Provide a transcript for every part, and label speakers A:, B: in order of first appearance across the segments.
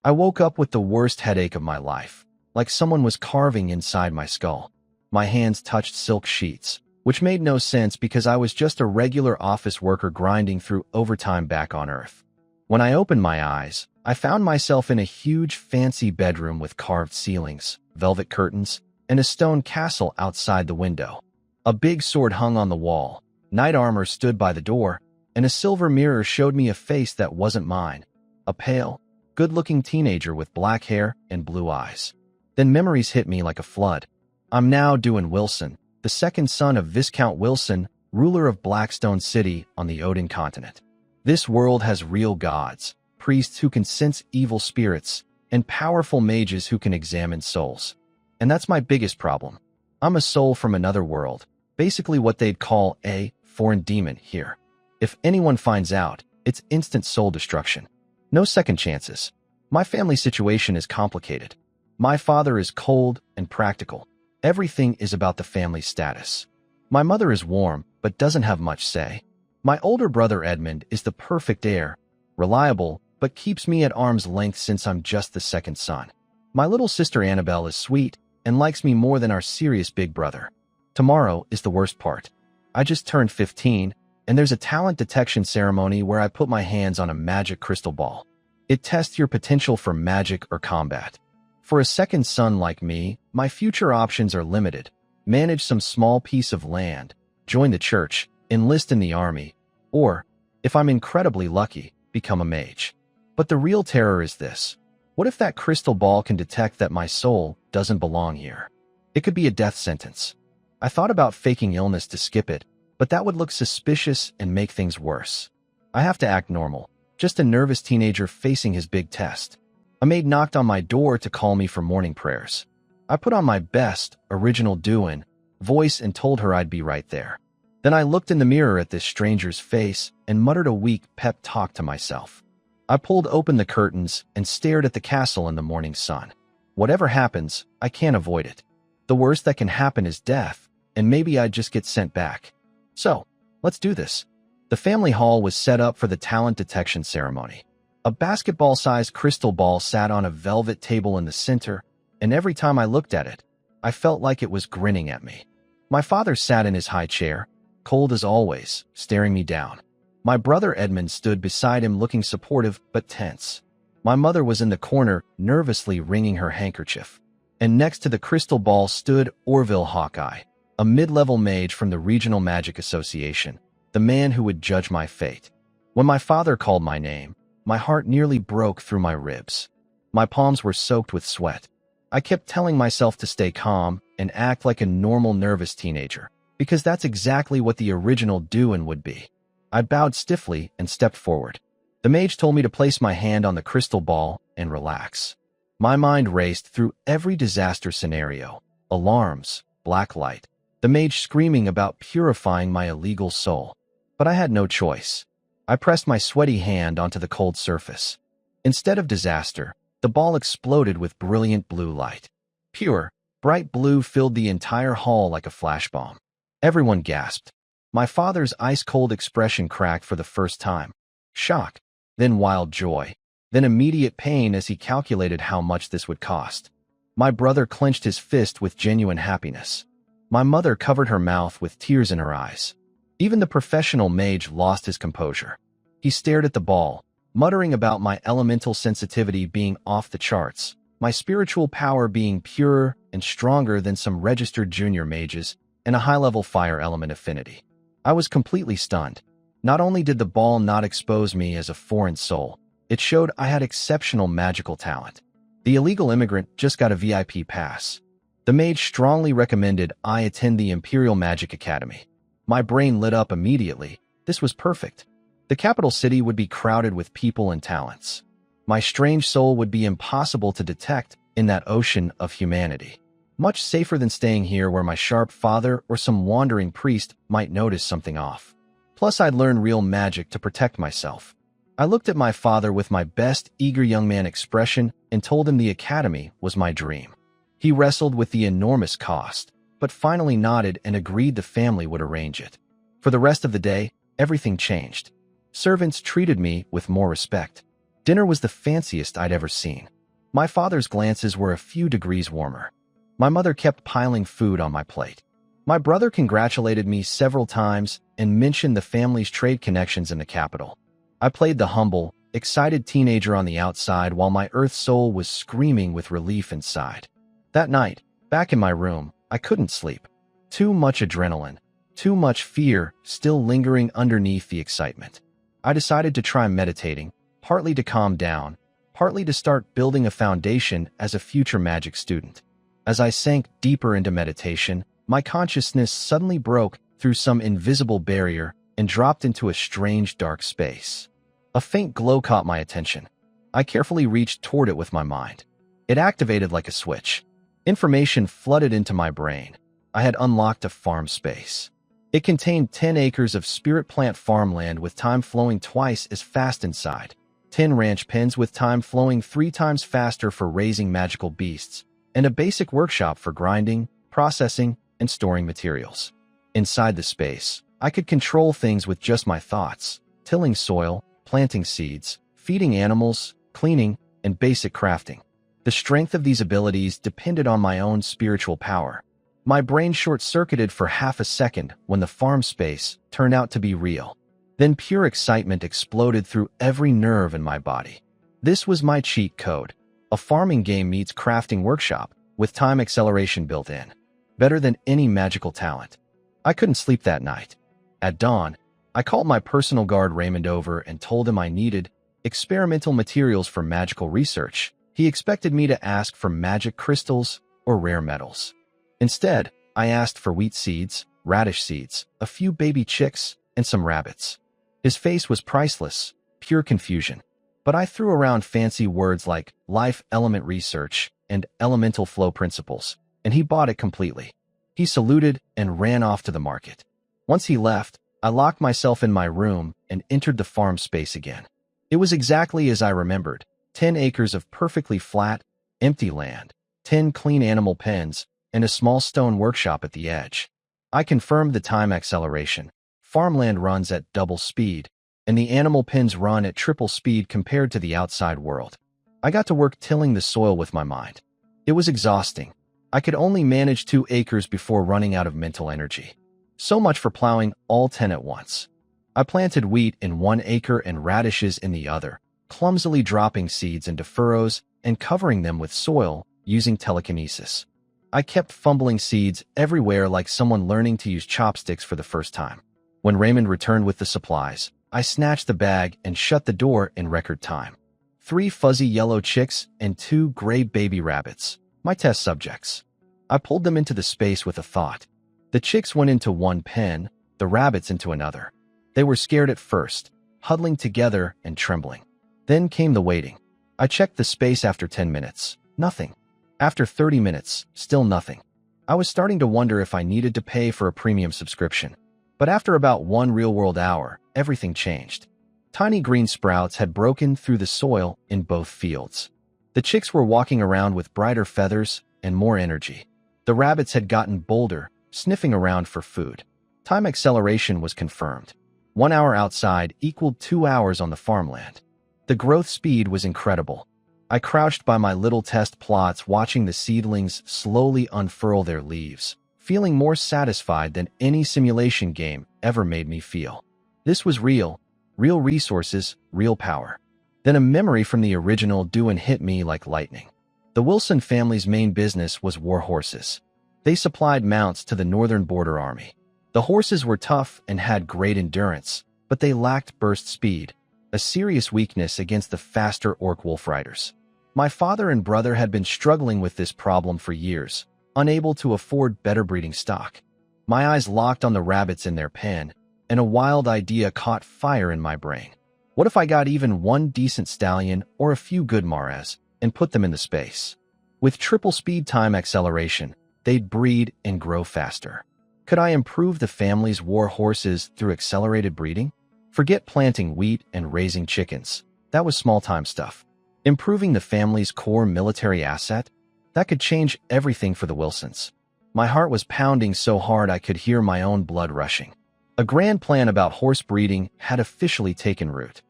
A: I woke up with the worst headache of my life, like someone was carving inside my skull. My hands touched silk sheets, which made no sense because I was just a regular office worker grinding through overtime back on Earth. When I opened my eyes, I found myself in a huge, fancy bedroom with carved ceilings, velvet curtains, and a stone castle outside the window. A big sword hung on the wall, knight armor stood by the door, and a silver mirror showed me a face that wasn't mine. A pale, good-looking teenager with black hair and blue eyes. Then memories hit me like a flood. I'm now Dewin Wilson, the second son of Viscount Wilson, ruler of Blackstone City on the Odin continent. This world has real gods, priests who can sense evil spirits, and powerful mages who can examine souls. And that's my biggest problem. I'm a soul from another world, basically what they'd call a foreign demon here. If anyone finds out, it's instant soul destruction. No second chances. My family situation is complicated. My father is cold and practical. Everything is about the family status. My mother is warm, but doesn't have much say. My older brother Edmund is the perfect heir, reliable, but keeps me at arm's length since I'm just the second son. My little sister Annabelle is sweet and likes me more than our serious big brother. Tomorrow is the worst part. I just turned 15, and there's a talent detection ceremony where I put my hands on a magic crystal ball. It tests your potential for magic or combat. For a second son like me, my future options are limited. Manage some small piece of land, join the church, enlist in the army, or, if I'm incredibly lucky, become a mage. But the real terror is this. What if that crystal ball can detect that my soul doesn't belong here? It could be a death sentence. I thought about faking illness to skip it, but that would look suspicious and make things worse. I have to act normal, just a nervous teenager facing his big test. A maid knocked on my door to call me for morning prayers. I put on my best, original Dewin voice and told her I'd be right there. Then I looked in the mirror at this stranger's face and muttered a weak pep talk to myself. I pulled open the curtains and stared at the castle in the morning sun. Whatever happens, I can't avoid it. The worst that can happen is death, and maybe I'd just get sent back. So, let's do this. The family hall was set up for the talent detection ceremony. A basketball-sized crystal ball sat on a velvet table in the center, and every time I looked at it, I felt like it was grinning at me. My father sat in his high chair, cold as always, staring me down. My brother Edmund stood beside him looking supportive but tense. My mother was in the corner, nervously wringing her handkerchief. And next to the crystal ball stood Orville Hawkeye, a mid-level mage from the Regional Magic Association, the man who would judge my fate. When my father called my name, my heart nearly broke through my ribs. My palms were soaked with sweat. I kept telling myself to stay calm and act like a normal nervous teenager, because that's exactly what the original Dewin would be. I bowed stiffly and stepped forward. The mage told me to place my hand on the crystal ball and relax. My mind raced through every disaster scenario, alarms, black light, the mage screaming about purifying my illegal soul. But I had no choice. I pressed my sweaty hand onto the cold surface. Instead of disaster, the ball exploded with brilliant blue light. Pure, bright blue filled the entire hall like a flash bomb. Everyone gasped. My father's ice-cold expression cracked for the first time. Shock, then wild joy, then immediate pain as he calculated how much this would cost. My brother clenched his fist with genuine happiness. My mother covered her mouth with tears in her eyes. Even the professional mage lost his composure. He stared at the ball, muttering about my elemental sensitivity being off the charts, my spiritual power being purer and stronger than some registered junior mages, and a high-level fire element affinity. I was completely stunned. Not only did the ball not expose me as a foreign soul, it showed I had exceptional magical talent. The illegal immigrant just got a VIP pass. The mage strongly recommended I attend the Imperial Magic Academy. My brain lit up immediately. This was perfect. The capital city would be crowded with people and talents. My strange soul would be impossible to detect in that ocean of humanity. Much safer than staying here where my sharp father or some wandering priest might notice something off. Plus, I'd learn real magic to protect myself. I looked at my father with my best eager young man expression and told him the academy was my dream. He wrestled with the enormous cost, but finally nodded and agreed the family would arrange it. For the rest of the day, everything changed. Servants treated me with more respect. Dinner was the fanciest I'd ever seen. My father's glances were a few degrees warmer. My mother kept piling food on my plate. My brother congratulated me several times and mentioned the family's trade connections in the capital. I played the humble, excited teenager on the outside while my earth soul was screaming with relief inside. That night, back in my room, I couldn't sleep. Too much adrenaline, too much fear still lingering underneath the excitement. I decided to try meditating, partly to calm down, partly to start building a foundation as a future magic student. As I sank deeper into meditation, my consciousness suddenly broke through some invisible barrier and dropped into a strange dark space. A faint glow caught my attention. I carefully reached toward it with my mind. It activated like a switch. Information flooded into my brain. I had unlocked a farm space. It contained 10 acres of spirit plant farmland with time flowing twice as fast inside, 10 ranch pens with time flowing 3 times faster for raising magical beasts, and a basic workshop for grinding, processing, and storing materials. Inside the space, I could control things with just my thoughts, tilling soil, planting seeds, feeding animals, cleaning, and basic crafting. The strength of these abilities depended on my own spiritual power. My brain short-circuited for half a second when the farm space turned out to be real. Then pure excitement exploded through every nerve in my body. This was my cheat code. A farming game meets crafting workshop, with time acceleration built in. Better than any magical talent. I couldn't sleep that night. At dawn, I called my personal guard Raymond over and told him I needed experimental materials for magical research. He expected me to ask for magic crystals or rare metals. Instead, I asked for wheat seeds, radish seeds, a few baby chicks, and some rabbits. His face was priceless, pure confusion. But I threw around fancy words like life element research and elemental flow principles, and he bought it completely. He saluted and ran off to the market. Once he left, I locked myself in my room and entered the farm space again. It was exactly as I remembered, 10 acres of perfectly flat, empty land, 10 clean animal pens, and a small stone workshop at the edge. I confirmed the time acceleration. Farmland runs at double speed, and the animal pens run at triple speed compared to the outside world. I got to work tilling the soil with my mind. It was exhausting. I could only manage 2 acres before running out of mental energy. So much for plowing all 10 at once. I planted wheat in 1 acre and radishes in the other, clumsily dropping seeds into furrows and covering them with soil using telekinesis. I kept fumbling seeds everywhere like someone learning to use chopsticks for the first time. When Raymond returned with the supplies, I snatched the bag and shut the door in record time. 3 fuzzy yellow chicks and 2 gray baby rabbits, my test subjects. I pulled them into the space with a thought. The chicks went into 1 pen, the rabbits into another. They were scared at first, huddling together and trembling. Then came the waiting. I checked the space after 10 minutes. Nothing. After 30 minutes, still nothing. I was starting to wonder if I needed to pay for a premium subscription. But after about 1 real-world hour, everything changed. Tiny green sprouts had broken through the soil in both fields. The chicks were walking around with brighter feathers and more energy. The rabbits had gotten bolder, sniffing around for food. Time acceleration was confirmed. 1 hour outside equaled 2 hours on the farmland. The growth speed was incredible. I crouched by my little test plots watching the seedlings slowly unfurl their leaves, feeling more satisfied than any simulation game ever made me feel. This was real resources, real power. Then a memory from the original Duin hit me like lightning. The Wilson family's main business was war horses. They supplied mounts to the Northern Border Army. The horses were tough and had great endurance, but they lacked burst speed, a serious weakness against the faster orc wolf riders. My father and brother had been struggling with this problem for years, unable to afford better breeding stock. My eyes locked on the rabbits in their pen, and a wild idea caught fire in my brain. What if I got even 1 decent stallion or a few good mares and put them in the space? With triple speed time acceleration, they'd breed and grow faster. Could I improve the family's war horses through accelerated breeding? Forget planting wheat and raising chickens. That was small-time stuff. Improving the family's core military asset? That could change everything for the Wilsons. My heart was pounding so hard I could hear my own blood rushing. A grand plan about horse breeding had officially taken root.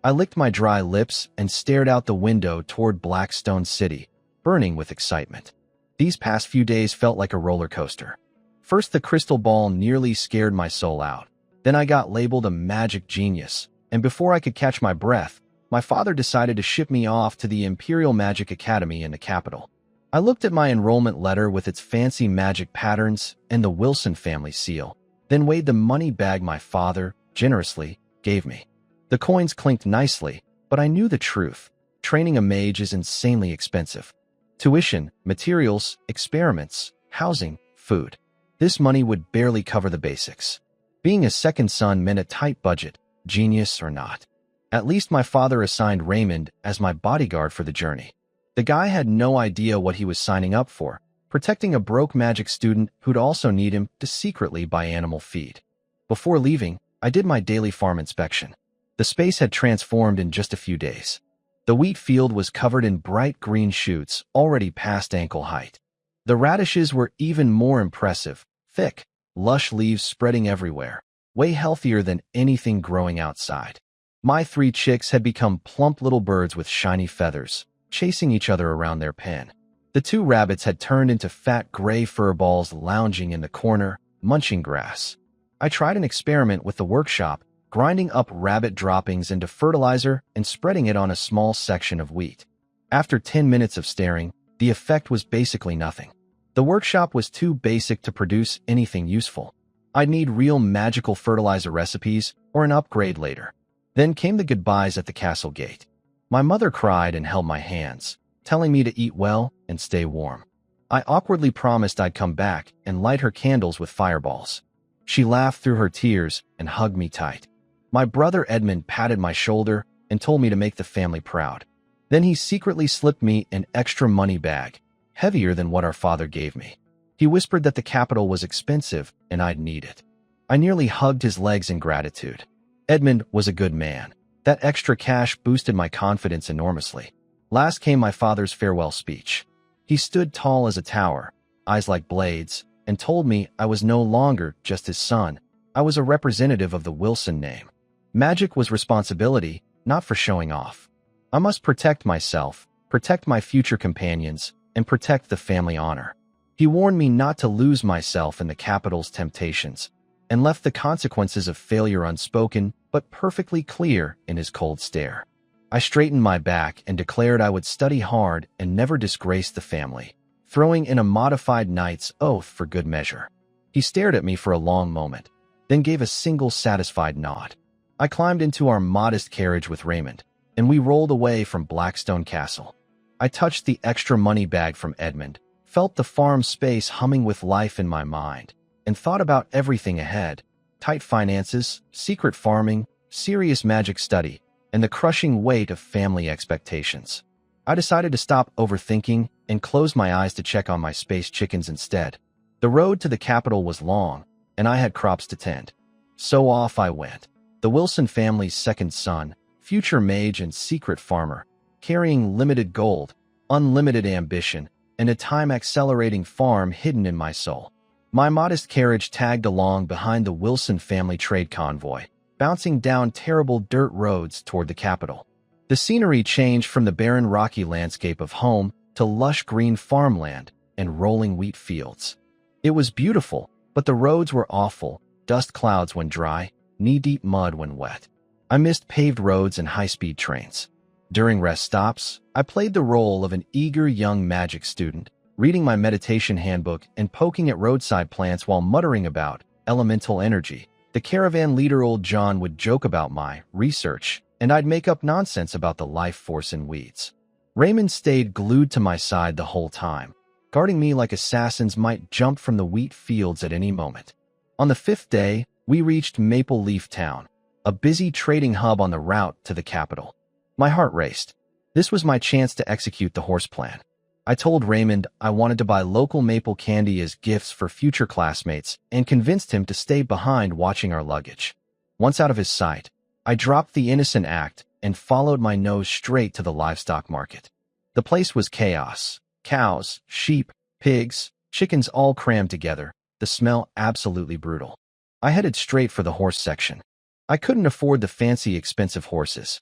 A: I licked my dry lips and stared out the window toward Blackstone City, burning with excitement. These past few days felt like a roller coaster. First, the crystal ball nearly scared my soul out. Then I got labeled a magic genius, and before I could catch my breath, my father decided to ship me off to the Imperial Magic Academy in the capital. I looked at my enrollment letter with its fancy magic patterns and the Wilson family seal, then weighed the money bag my father, generously, gave me. The coins clinked nicely, but I knew the truth. Training a mage is insanely expensive. Tuition, materials, experiments, housing, food. This money would barely cover the basics. Being a second son meant a tight budget, genius or not. At least my father assigned Raymond as my bodyguard for the journey. The guy had no idea what he was signing up for, protecting a broke magic student who'd also need him to secretly buy animal feed. Before leaving, I did my daily farm inspection. The space had transformed in just a few days. The wheat field was covered in bright green shoots already past ankle height. The radishes were even more impressive, thick, lush leaves spreading everywhere, way healthier than anything growing outside. My 3 chicks had become plump little birds with shiny feathers, chasing each other around their pen. The 2 rabbits had turned into fat gray fur balls lounging in the corner, munching grass. I tried an experiment with the workshop, grinding up rabbit droppings into fertilizer and spreading it on a small section of wheat. After 10 minutes of staring, the effect was basically nothing. The workshop was too basic to produce anything useful. I'd need real magical fertilizer recipes or an upgrade later. Then came the goodbyes at the castle gate. My mother cried and held my hands, telling me to eat well and stay warm. I awkwardly promised I'd come back and light her candles with fireballs. She laughed through her tears and hugged me tight. My brother Edmund patted my shoulder and told me to make the family proud. Then he secretly slipped me an extra money bag, heavier than what our father gave me. He whispered that the capital was expensive and I'd need it. I nearly hugged his legs in gratitude. Edmund was a good man. That extra cash boosted my confidence enormously. Last came my father's farewell speech. He stood tall as a tower, eyes like blades, and told me I was no longer just his son. I was a representative of the Wilson name. Magic was responsibility, not for showing off. I must protect myself, protect my future companions, and protect the family honor. He warned me not to lose myself in the capital's temptations, and left the consequences of failure unspoken but perfectly clear in his cold stare. I straightened my back and declared I would study hard and never disgrace the family, throwing in a modified knight's oath for good measure. He stared at me for a long moment, then gave a single satisfied nod. I climbed into our modest carriage with Raymond, and we rolled away from Blackstone Castle. I touched the extra money bag from Edmund, felt the farm space humming with life in my mind, and thought about everything ahead: tight finances, secret farming, serious magic study, and the crushing weight of family expectations. I decided to stop overthinking and close my eyes to check on my space chickens instead. The road to the capital was long, and I had crops to tend. So off I went, the Wilson family's second son, future mage and secret farmer, carrying limited gold, unlimited ambition, and a time-accelerating farm hidden in my soul. My modest carriage tagged along behind the Wilson family trade convoy, bouncing down terrible dirt roads toward the capital. The scenery changed from the barren rocky landscape of home to lush green farmland and rolling wheat fields. It was beautiful, but the roads were awful, dust clouds when dry, knee-deep mud when wet. I missed paved roads and high-speed trains. During rest stops, I played the role of an eager young magic student, reading my meditation handbook and poking at roadside plants while muttering about elemental energy. The caravan leader old John would joke about my research, and I'd make up nonsense about the life force in weeds. Raymond stayed glued to my side the whole time, guarding me like assassins might jump from the wheat fields at any moment. On the 5th day, we reached Maple Leaf Town, a busy trading hub on the route to the capital. My heart raced. This was my chance to execute the horse plan. I told Raymond I wanted to buy local maple candy as gifts for future classmates and convinced him to stay behind watching our luggage. Once out of his sight, I dropped the innocent act and followed my nose straight to the livestock market. The place was chaos. Cows, sheep, pigs, chickens all crammed together, the smell absolutely brutal. I headed straight for the horse section. I couldn't afford the fancy, expensive horses.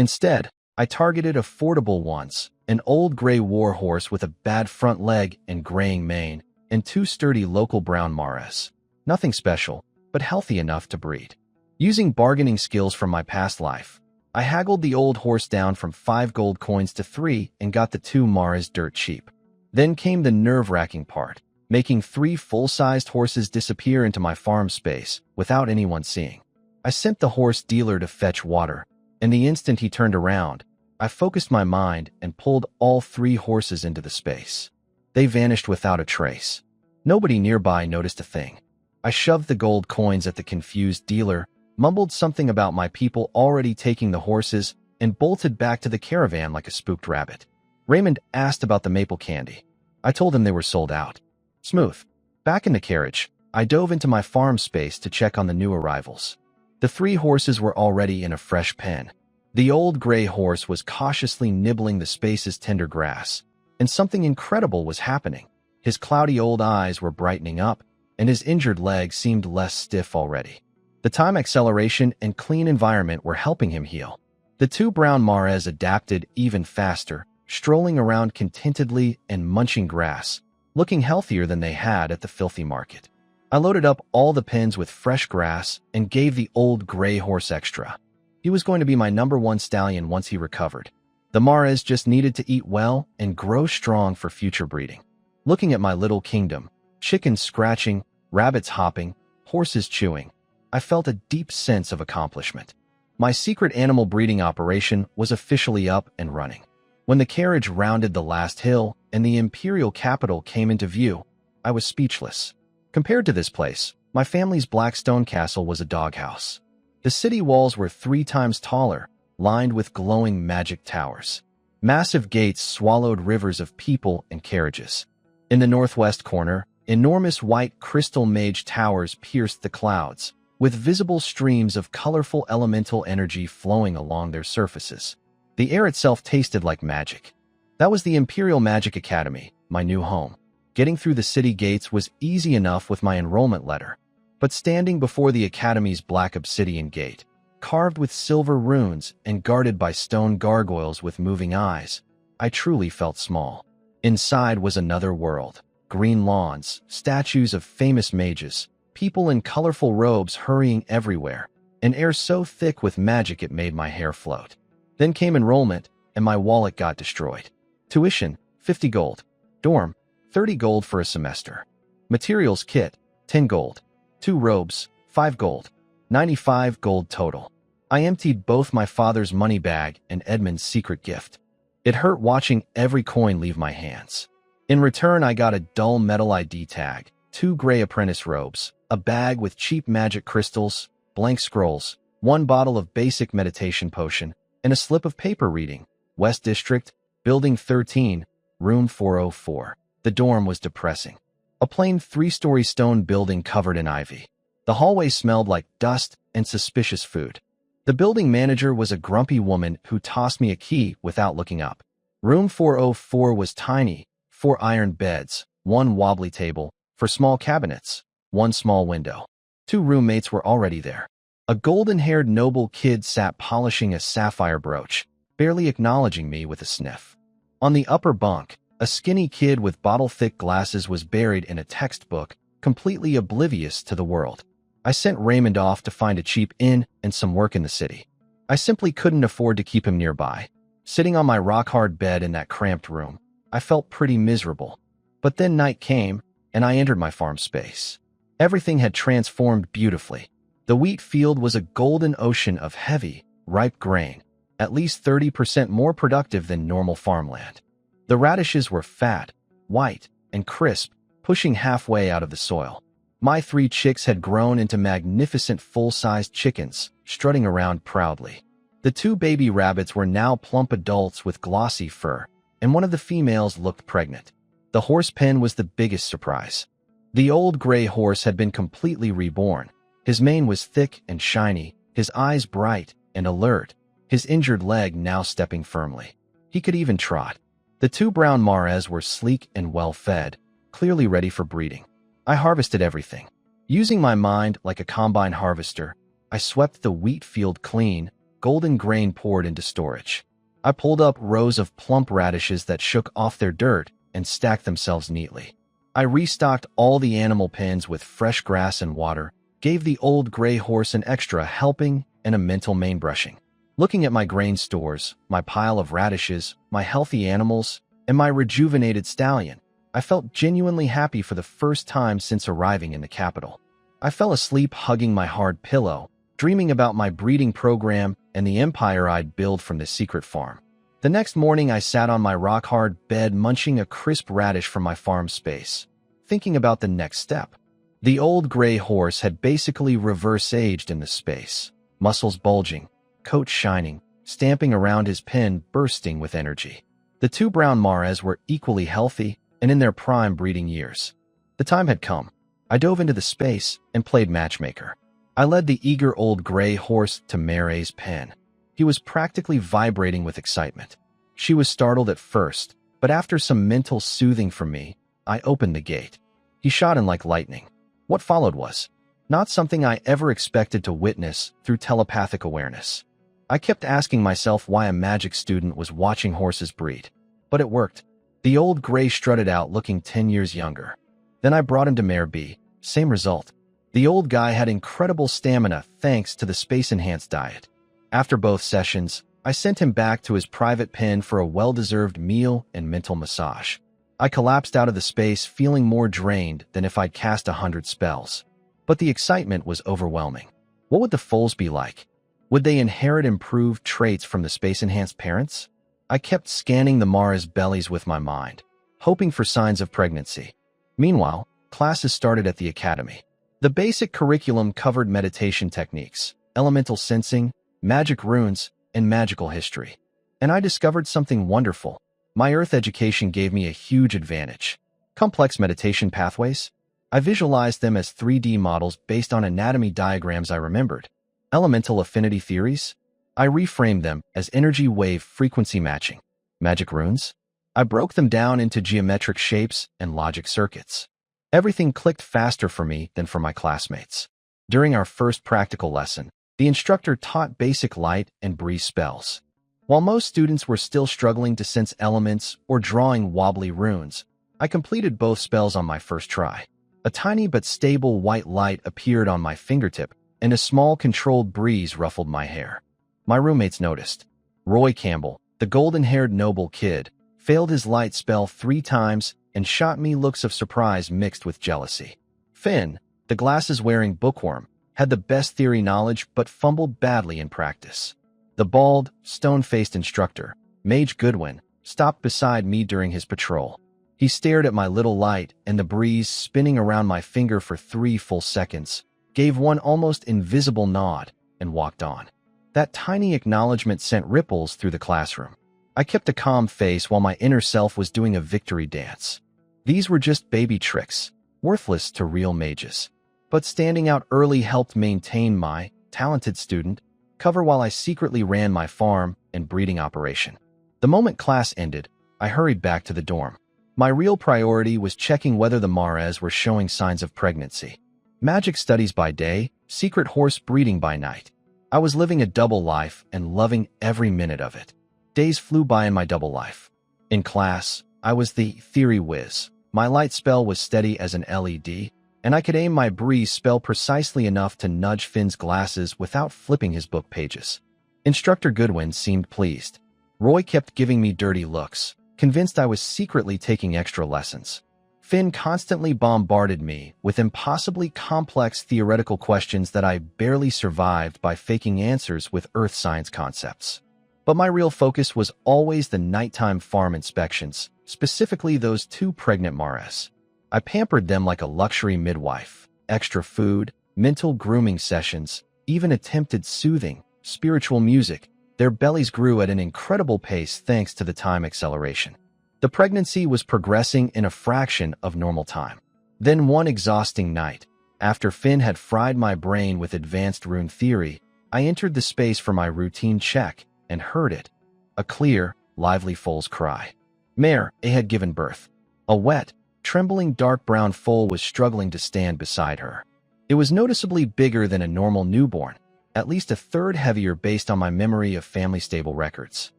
A: Instead, I targeted affordable ones, an old gray war horse with a bad front leg and graying mane, and two sturdy local brown mares. Nothing special, but healthy enough to breed. Using bargaining skills from my past life, I haggled the old horse down from 5 gold coins to 3 and got the 2 mares dirt cheap. Then came the nerve-wracking part, making 3 full-sized horses disappear into my farm space without anyone seeing. I sent the horse dealer to fetch water, and the instant he turned around, I focused my mind and pulled all 3 horses into the space. They vanished without a trace. Nobody nearby noticed a thing. I shoved the gold coins at the confused dealer, mumbled something about my people already taking the horses, and bolted back to the caravan like a spooked rabbit. Raymond asked about the maple candy. I told him they were sold out. Smooth. Back in the carriage, I dove into my farm space to check on the new arrivals. The 3 horses were already in a fresh pen. The old gray horse was cautiously nibbling the space's tender grass, and something incredible was happening. His cloudy old eyes were brightening up, and his injured leg seemed less stiff already. The time acceleration and clean environment were helping him heal. The 2 brown mares adapted even faster, strolling around contentedly and munching grass, looking healthier than they had at the filthy market. I loaded up all the pens with fresh grass and gave the old gray horse extra. He was going to be my #1 stallion once he recovered. The mares just needed to eat well and grow strong for future breeding. Looking at my little kingdom, chickens scratching, rabbits hopping, horses chewing, I felt a deep sense of accomplishment. My secret animal breeding operation was officially up and running. When the carriage rounded the last hill and the imperial capital came into view, I was speechless. Compared to this place, my family's Blackstone castle was a doghouse. The city walls were 3 times taller, lined with glowing magic towers. Massive gates swallowed rivers of people and carriages. In the northwest corner, enormous white crystal mage towers pierced the clouds, with visible streams of colorful elemental energy flowing along their surfaces. The air itself tasted like magic. That was the Imperial Magic Academy, my new home. Getting through the city gates was easy enough with my enrollment letter, but standing before the Academy's black obsidian gate, carved with silver runes and guarded by stone gargoyles with moving eyes, I truly felt small. Inside was another world. Green lawns, statues of famous mages, people in colorful robes hurrying everywhere, an air so thick with magic it made my hair float. Then came enrollment, and my wallet got destroyed. Tuition, 50 gold. Dorm, 30 gold for a semester. Materials kit, 10 gold. 2 robes, 5 gold. 95 gold total. I emptied both my father's money bag and Edmund's secret gift. It hurt watching every coin leave my hands. In return, I got a dull metal ID tag, 2 gray apprentice robes, a bag with cheap magic crystals, blank scrolls, 1 bottle of basic meditation potion, and a slip of paper reading, West District, Building 13, Room 404. The dorm was depressing. A plain 3-story stone building covered in ivy. The hallway smelled like dust and suspicious food. The building manager was a grumpy woman who tossed me a key without looking up. Room 404 was tiny, 4 iron beds, 1 wobbly table, for small cabinets, 1 small window. 2 roommates were already there. A golden-haired noble kid sat polishing a sapphire brooch, barely acknowledging me with a sniff. On the upper bunk, a skinny kid with bottle-thick glasses was buried in a textbook, completely oblivious to the world. I sent Raymond off to find a cheap inn and some work in the city. I simply couldn't afford to keep him nearby. Sitting on my rock-hard bed in that cramped room, I felt pretty miserable. But then night came, and I entered my farm space. Everything had transformed beautifully. The wheat field was a golden ocean of heavy, ripe grain, at least 30% more productive than normal farmland. The radishes were fat, white, and crisp, pushing halfway out of the soil. My 3 chicks had grown into magnificent full-sized chickens, strutting around proudly. The 2 baby rabbits were now plump adults with glossy fur, and one of the females looked pregnant. The horse pen was the biggest surprise. The old gray horse had been completely reborn. His mane was thick and shiny, his eyes bright and alert, his injured leg now stepping firmly. He could even trot. The 2 brown mares were sleek and well-fed, clearly ready for breeding. I harvested everything. Using my mind like a combine harvester, I swept the wheat field clean, golden grain poured into storage. I pulled up rows of plump radishes that shook off their dirt and stacked themselves neatly. I restocked all the animal pens with fresh grass and water, gave the old gray horse an extra helping and a mental mane brushing. Looking at my grain stores, my pile of radishes, my healthy animals, and my rejuvenated stallion, I felt genuinely happy for the first time since arriving in the capital. I fell asleep hugging my hard pillow, dreaming about my breeding program and the empire I'd build from this secret farm. The next morning, I sat on my rock-hard bed munching a crisp radish from my farm space, thinking about the next step. The old gray horse had basically reverse-aged in the space, muscles bulging, coat shining, stamping around his pen bursting with energy. The two brown mares were equally healthy and in their prime breeding years. The time had come. I dove into the space and played matchmaker. I led the eager old gray horse to Mare's pen. He was practically vibrating with excitement. She was startled at first, but after some mental soothing from me, I opened the gate. He shot in like lightning. What followed was not something I ever expected to witness through telepathic awareness. I kept asking myself why a magic student was watching horses breed. But it worked. The old gray strutted out looking 10 years younger. Then I brought him to Mare B. Same result. The old guy had incredible stamina thanks to the space-enhanced diet. After both sessions, I sent him back to his private pen for a well-deserved meal and mental massage. I collapsed out of the space feeling more drained than if I'd cast 100 spells. But the excitement was overwhelming. What would the foals be like? Would they inherit improved traits from the space-enhanced parents? I kept scanning the mares' bellies with my mind, hoping for signs of pregnancy. Meanwhile, classes started at the academy. The basic curriculum covered meditation techniques, elemental sensing, magic runes, and magical history. And I discovered something wonderful. My earth education gave me a huge advantage. Complex meditation pathways? I visualized them as 3D models based on anatomy diagrams I remembered. Elemental affinity theories? I reframed them as energy wave frequency matching. Magic runes? I broke them down into geometric shapes and logic circuits. Everything clicked faster for me than for my classmates. During our first practical lesson, the instructor taught basic light and breeze spells. While most students were still struggling to sense elements or drawing wobbly runes, I completed both spells on my first try. A tiny but stable white light appeared on my fingertip, and a small controlled breeze ruffled my hair. My roommates noticed. Roy Campbell, the golden-haired noble kid, failed his light spell 3 times and shot me looks of surprise mixed with jealousy. Finn, the glasses-wearing bookworm, had the best theory knowledge but fumbled badly in practice. The bald, stone-faced instructor, Mage Goodwin, stopped beside me during his patrol. He stared at my little light and the breeze spinning around my finger for 3 full seconds, gave one almost invisible nod, and walked on. That tiny acknowledgement sent ripples through the classroom. I kept a calm face while my inner self was doing a victory dance. These were just baby tricks, worthless to real mages. But standing out early helped maintain my talented student cover while I secretly ran my farm and breeding operation. The moment class ended, I hurried back to the dorm. My real priority was checking whether the mares were showing signs of pregnancy. Magic studies by day, secret horse breeding by night. I was living a double life and loving every minute of it. Days flew by in my double life. In class, I was the theory whiz. My light spell was steady as an LED, and I could aim my breeze spell precisely enough to nudge Finn's glasses without flipping his book pages. Instructor Goodwin seemed pleased. Roy kept giving me dirty looks, convinced I was secretly taking extra lessons. Finn constantly bombarded me with impossibly complex theoretical questions that I barely survived by faking answers with earth science concepts. But my real focus was always the nighttime farm inspections, specifically those 2 pregnant mares. I pampered them like a luxury midwife. Extra food, mental grooming sessions, even attempted soothing, spiritual music. Their bellies grew at an incredible pace thanks to the time acceleration. The pregnancy was progressing in a fraction of normal time. Then one exhausting night, after Finn had fried my brain with advanced rune theory, I entered the space for my routine check and heard it. A clear, lively foal's cry. Mare A had given birth. A wet, trembling dark brown foal was struggling to stand beside her. It was noticeably bigger than a normal newborn, at least a third heavier based on my memory of family stable records.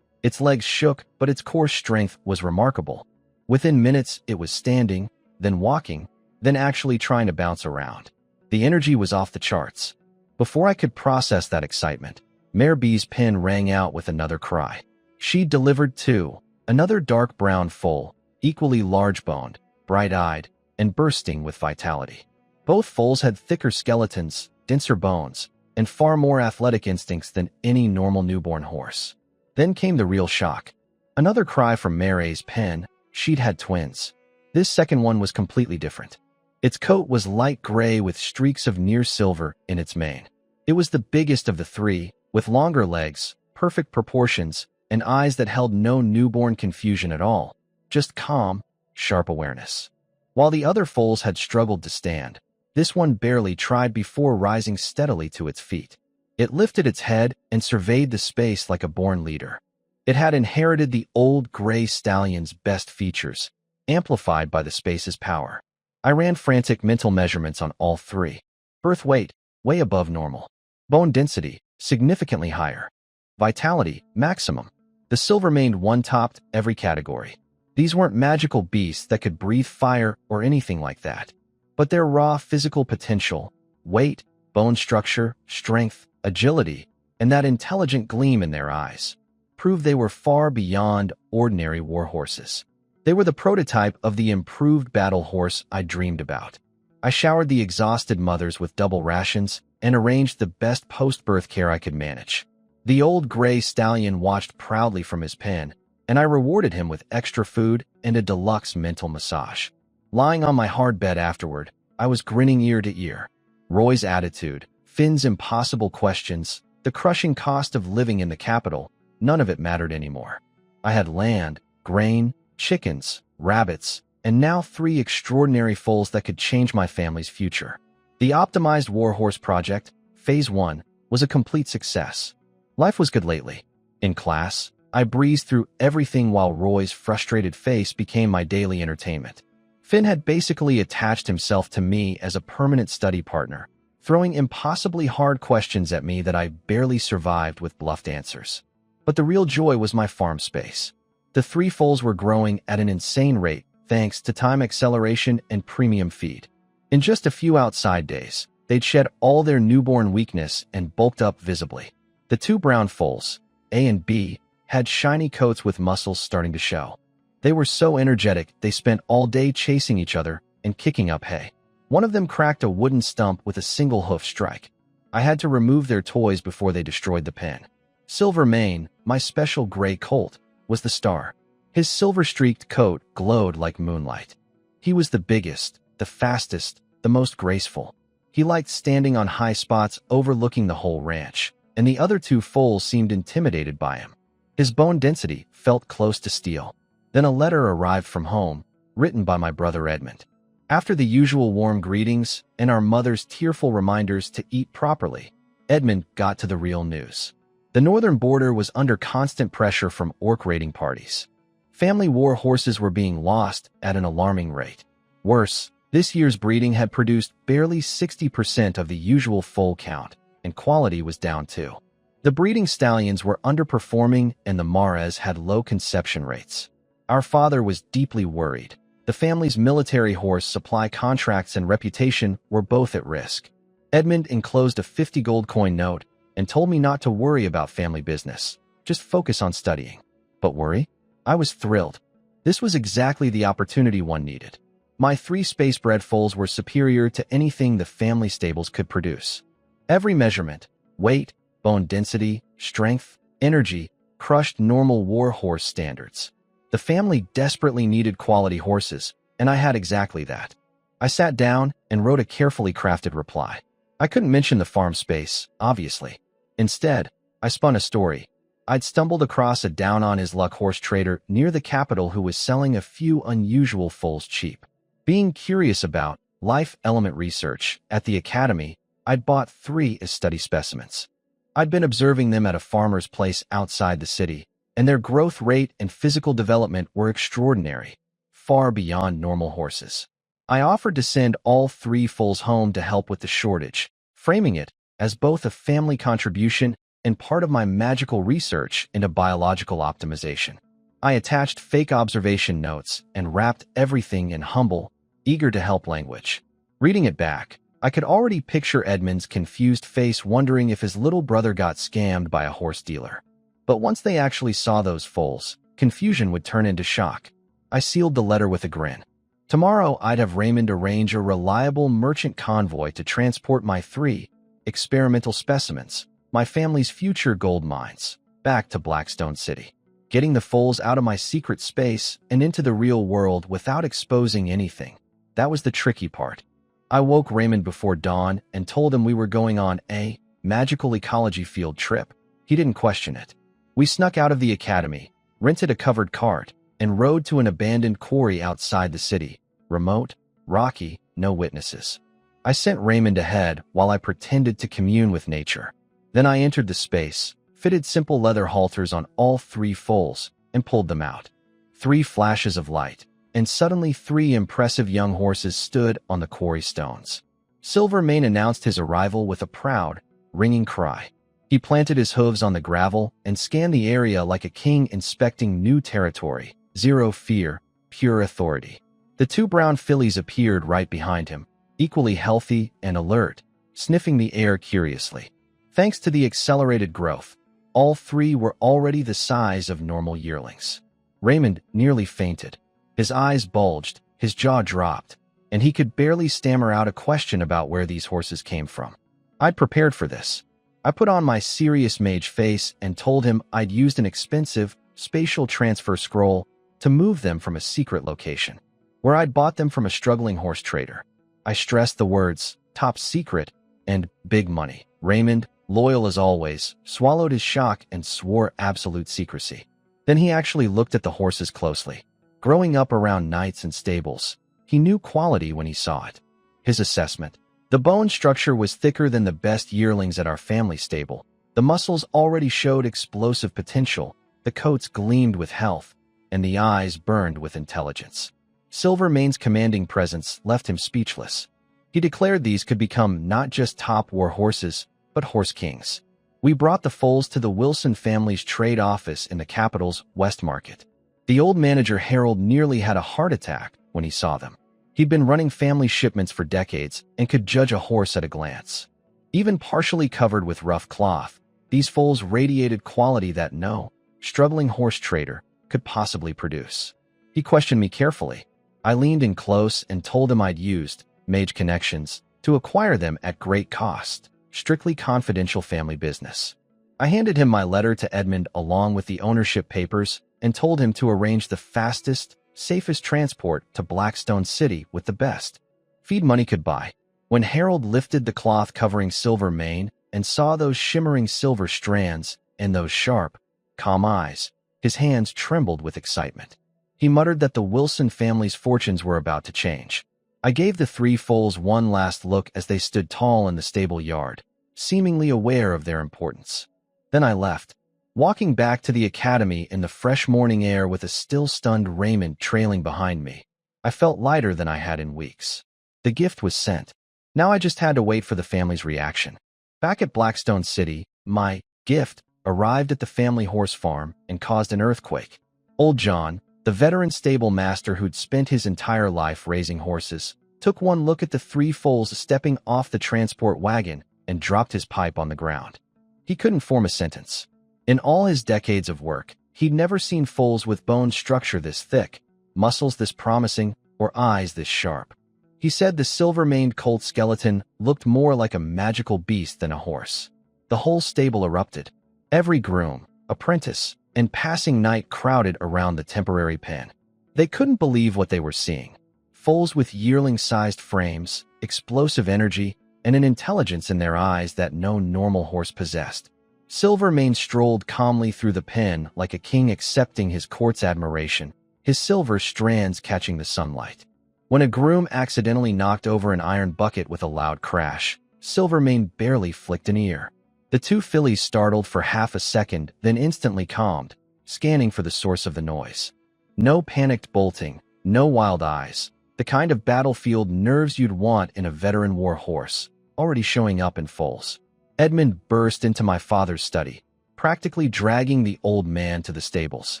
A: Its legs shook, but its core strength was remarkable. Within minutes, it was standing, then walking, then actually trying to bounce around. The energy was off the charts. Before I could process that excitement, Mare B's pen rang out with another cry. She delivered too, another dark brown foal, equally large-boned, bright-eyed, and bursting with vitality. Both foals had thicker skeletons, denser bones, and far more athletic instincts than any normal newborn horse. Then came the real shock. Another cry from Mare's pen. She'd had twins. This second one was completely different. Its coat was light gray with streaks of near silver in its mane. It was the biggest of the three, with longer legs, perfect proportions, and eyes that held no newborn confusion at all, just calm, sharp awareness. While the other foals had struggled to stand, this one barely tried before rising steadily to its feet. It lifted its head and surveyed the space like a born leader. It had inherited the old gray stallion's best features, amplified by the space's power. I ran frantic mental measurements on all three. Birth weight, way above normal. Bone density, significantly higher. Vitality, maximum. The silver-maned one topped every category. These weren't magical beasts that could breathe fire or anything like that. But their raw physical potential, weight, bone structure, strength, agility, and that intelligent gleam in their eyes proved they were far beyond ordinary war horses. They were the prototype of the improved battle horse I dreamed about. I showered the exhausted mothers with double rations and arranged the best post-birth care I could manage. The old gray stallion watched proudly from his pen, and I rewarded him with extra food and a deluxe mental massage. Lying on my hard bed afterward, I was grinning ear to ear. Roy's attitude, Finn's impossible questions, the crushing cost of living in the capital, none of it mattered anymore. I had land, grain, chickens, rabbits, and now 3 extraordinary foals that could change my family's future. The optimized warhorse project, Phase 1, was a complete success. Life was good lately. In class, I breezed through everything while Roy's frustrated face became my daily entertainment. Finn had basically attached himself to me as a permanent study partner, throwing impossibly hard questions at me that I barely survived with bluffed answers. But the real joy was my farm space. The 3 foals were growing at an insane rate thanks to time acceleration and premium feed. In just a few outside days, they'd shed all their newborn weakness and bulked up visibly. The 2 brown foals, A and B, had shiny coats with muscles starting to show. They were so energetic they spent all day chasing each other and kicking up hay. One of them cracked a wooden stump with a single hoof strike. I had to remove their toys before they destroyed the pen. Silver Mane, my special gray colt, was the star. His silver-streaked coat glowed like moonlight. He was the biggest, the fastest, the most graceful. He liked standing on high spots overlooking the whole ranch, and the other 2 foals seemed intimidated by him. His bone density felt close to steel. Then a letter arrived from home, written by my brother Edmund. After the usual warm greetings and our mother's tearful reminders to eat properly, Edmund got to the real news. The northern border was under constant pressure from orc raiding parties. Family war horses were being lost at an alarming rate. Worse, this year's breeding had produced barely 60% of the usual foal count, and quality was down too. The breeding stallions were underperforming and the mares had low conception rates. Our father was deeply worried. The family's military horse supply contracts and reputation were both at risk. Edmund enclosed a 50 gold coin note and told me not to worry about family business, just focus on studying. But worry? I was thrilled. This was exactly the opportunity one needed. My 3 space-bred foals were superior to anything the family stables could produce. Every measurement, weight, bone density, strength, energy, crushed normal war horse standards. The family desperately needed quality horses, and I had exactly that. I sat down and wrote a carefully crafted reply. I couldn't mention the farm space, obviously. Instead, I spun a story. I'd stumbled across a down-on-his-luck horse trader near the capital who was selling a few unusual foals cheap. Being curious about life element research at the academy, I'd bought 3 as study specimens. I'd been observing them at a farmer's place outside the city, and their growth rate and physical development were extraordinary, far beyond normal horses. I offered to send all 3 foals home to help with the shortage, framing it as both a family contribution and part of my magical research into biological optimization. I attached fake observation notes and wrapped everything in humble, eager-to-help language. Reading it back, I could already picture Edmund's confused face wondering if his little brother got scammed by a horse dealer. But once they actually saw those foals, confusion would turn into shock. I sealed the letter with a grin. Tomorrow, I'd have Raymond arrange a reliable merchant convoy to transport my 3 experimental specimens, my family's future gold mines, back to Blackstone City. Getting the foals out of my secret space and into the real world without exposing anything, that was the tricky part. I woke Raymond before dawn and told him we were going on a magical ecology field trip. He didn't question it. We snuck out of the academy, rented a covered cart, and rode to an abandoned quarry outside the city. Remote, rocky, no witnesses. I sent Raymond ahead while I pretended to commune with nature. Then I entered the space, fitted simple leather halters on all 3 foals, and pulled them out. 3 flashes of light, and suddenly 3 impressive young horses stood on the quarry stones. Silvermane announced his arrival with a proud, ringing cry. He planted his hooves on the gravel and scanned the area like a king inspecting new territory. Zero fear, pure authority. The 2 brown fillies appeared right behind him, equally healthy and alert, sniffing the air curiously. Thanks to the accelerated growth, all 3 were already the size of normal yearlings. Raymond nearly fainted. His eyes bulged, his jaw dropped, and he could barely stammer out a question about where these horses came from. I'd prepared for this. I put on my serious mage face and told him I'd used an expensive spatial transfer scroll to move them from a secret location, where I'd bought them from a struggling horse trader. I stressed the words, top secret, and big money. Raymond, loyal as always, swallowed his shock and swore absolute secrecy. Then he actually looked at the horses closely. Growing up around knights and stables, he knew quality when he saw it. His assessment: the bone structure was thicker than the best yearlings at our family stable. The muscles already showed explosive potential, the coats gleamed with health, and the eyes burned with intelligence. Silvermane's commanding presence left him speechless. He declared these could become not just top war horses, but horse kings. We brought the foals to the Wilson family's trade office in the capital's West Market. The old manager Harold nearly had a heart attack when he saw them. He'd been running family shipments for decades and could judge a horse at a glance. Even partially covered with rough cloth, these foals radiated quality that no struggling horse trader could possibly produce. He questioned me carefully. I leaned in close and told him I'd used mage connections to acquire them at great cost, strictly confidential family business. I handed him my letter to Edmund along with the ownership papers and told him to arrange the fastest, safest transport to Blackstone City with the best feed money could buy. When Harold lifted the cloth covering Silvermane and saw those shimmering silver strands and those sharp, calm eyes, his hands trembled with excitement. He muttered that the Wilson family's fortunes were about to change. I gave the 3 foals one last look as they stood tall in the stable yard, seemingly aware of their importance. Then I left, walking back to the academy in the fresh morning air with a still stunned Raymond trailing behind me. I felt lighter than I had in weeks. The gift was sent. Now I just had to wait for the family's reaction. Back at Blackstone City, my gift arrived at the family horse farm and caused an earthquake. Old John, the veteran stable master who'd spent his entire life raising horses, took one look at the 3 foals stepping off the transport wagon and dropped his pipe on the ground. He couldn't form a sentence. In all his decades of work, he'd never seen foals with bone structure this thick, muscles this promising, or eyes this sharp. He said the silver-maned colt skeleton looked more like a magical beast than a horse. The whole stable erupted. Every groom, apprentice, and passing knight crowded around the temporary pen. They couldn't believe what they were seeing. Foals with yearling-sized frames, explosive energy, and an intelligence in their eyes that no normal horse possessed. Silvermane strolled calmly through the pen like a king accepting his court's admiration, his silver strands catching the sunlight. When a groom accidentally knocked over an iron bucket with a loud crash, Silvermane barely flicked an ear. The 2 fillies startled for half a second, then instantly calmed, scanning for the source of the noise. No panicked bolting, no wild eyes, the kind of battlefield nerves you'd want in a veteran war horse, already showing up in foals. Edmund burst into my father's study, practically dragging the old man to the stables.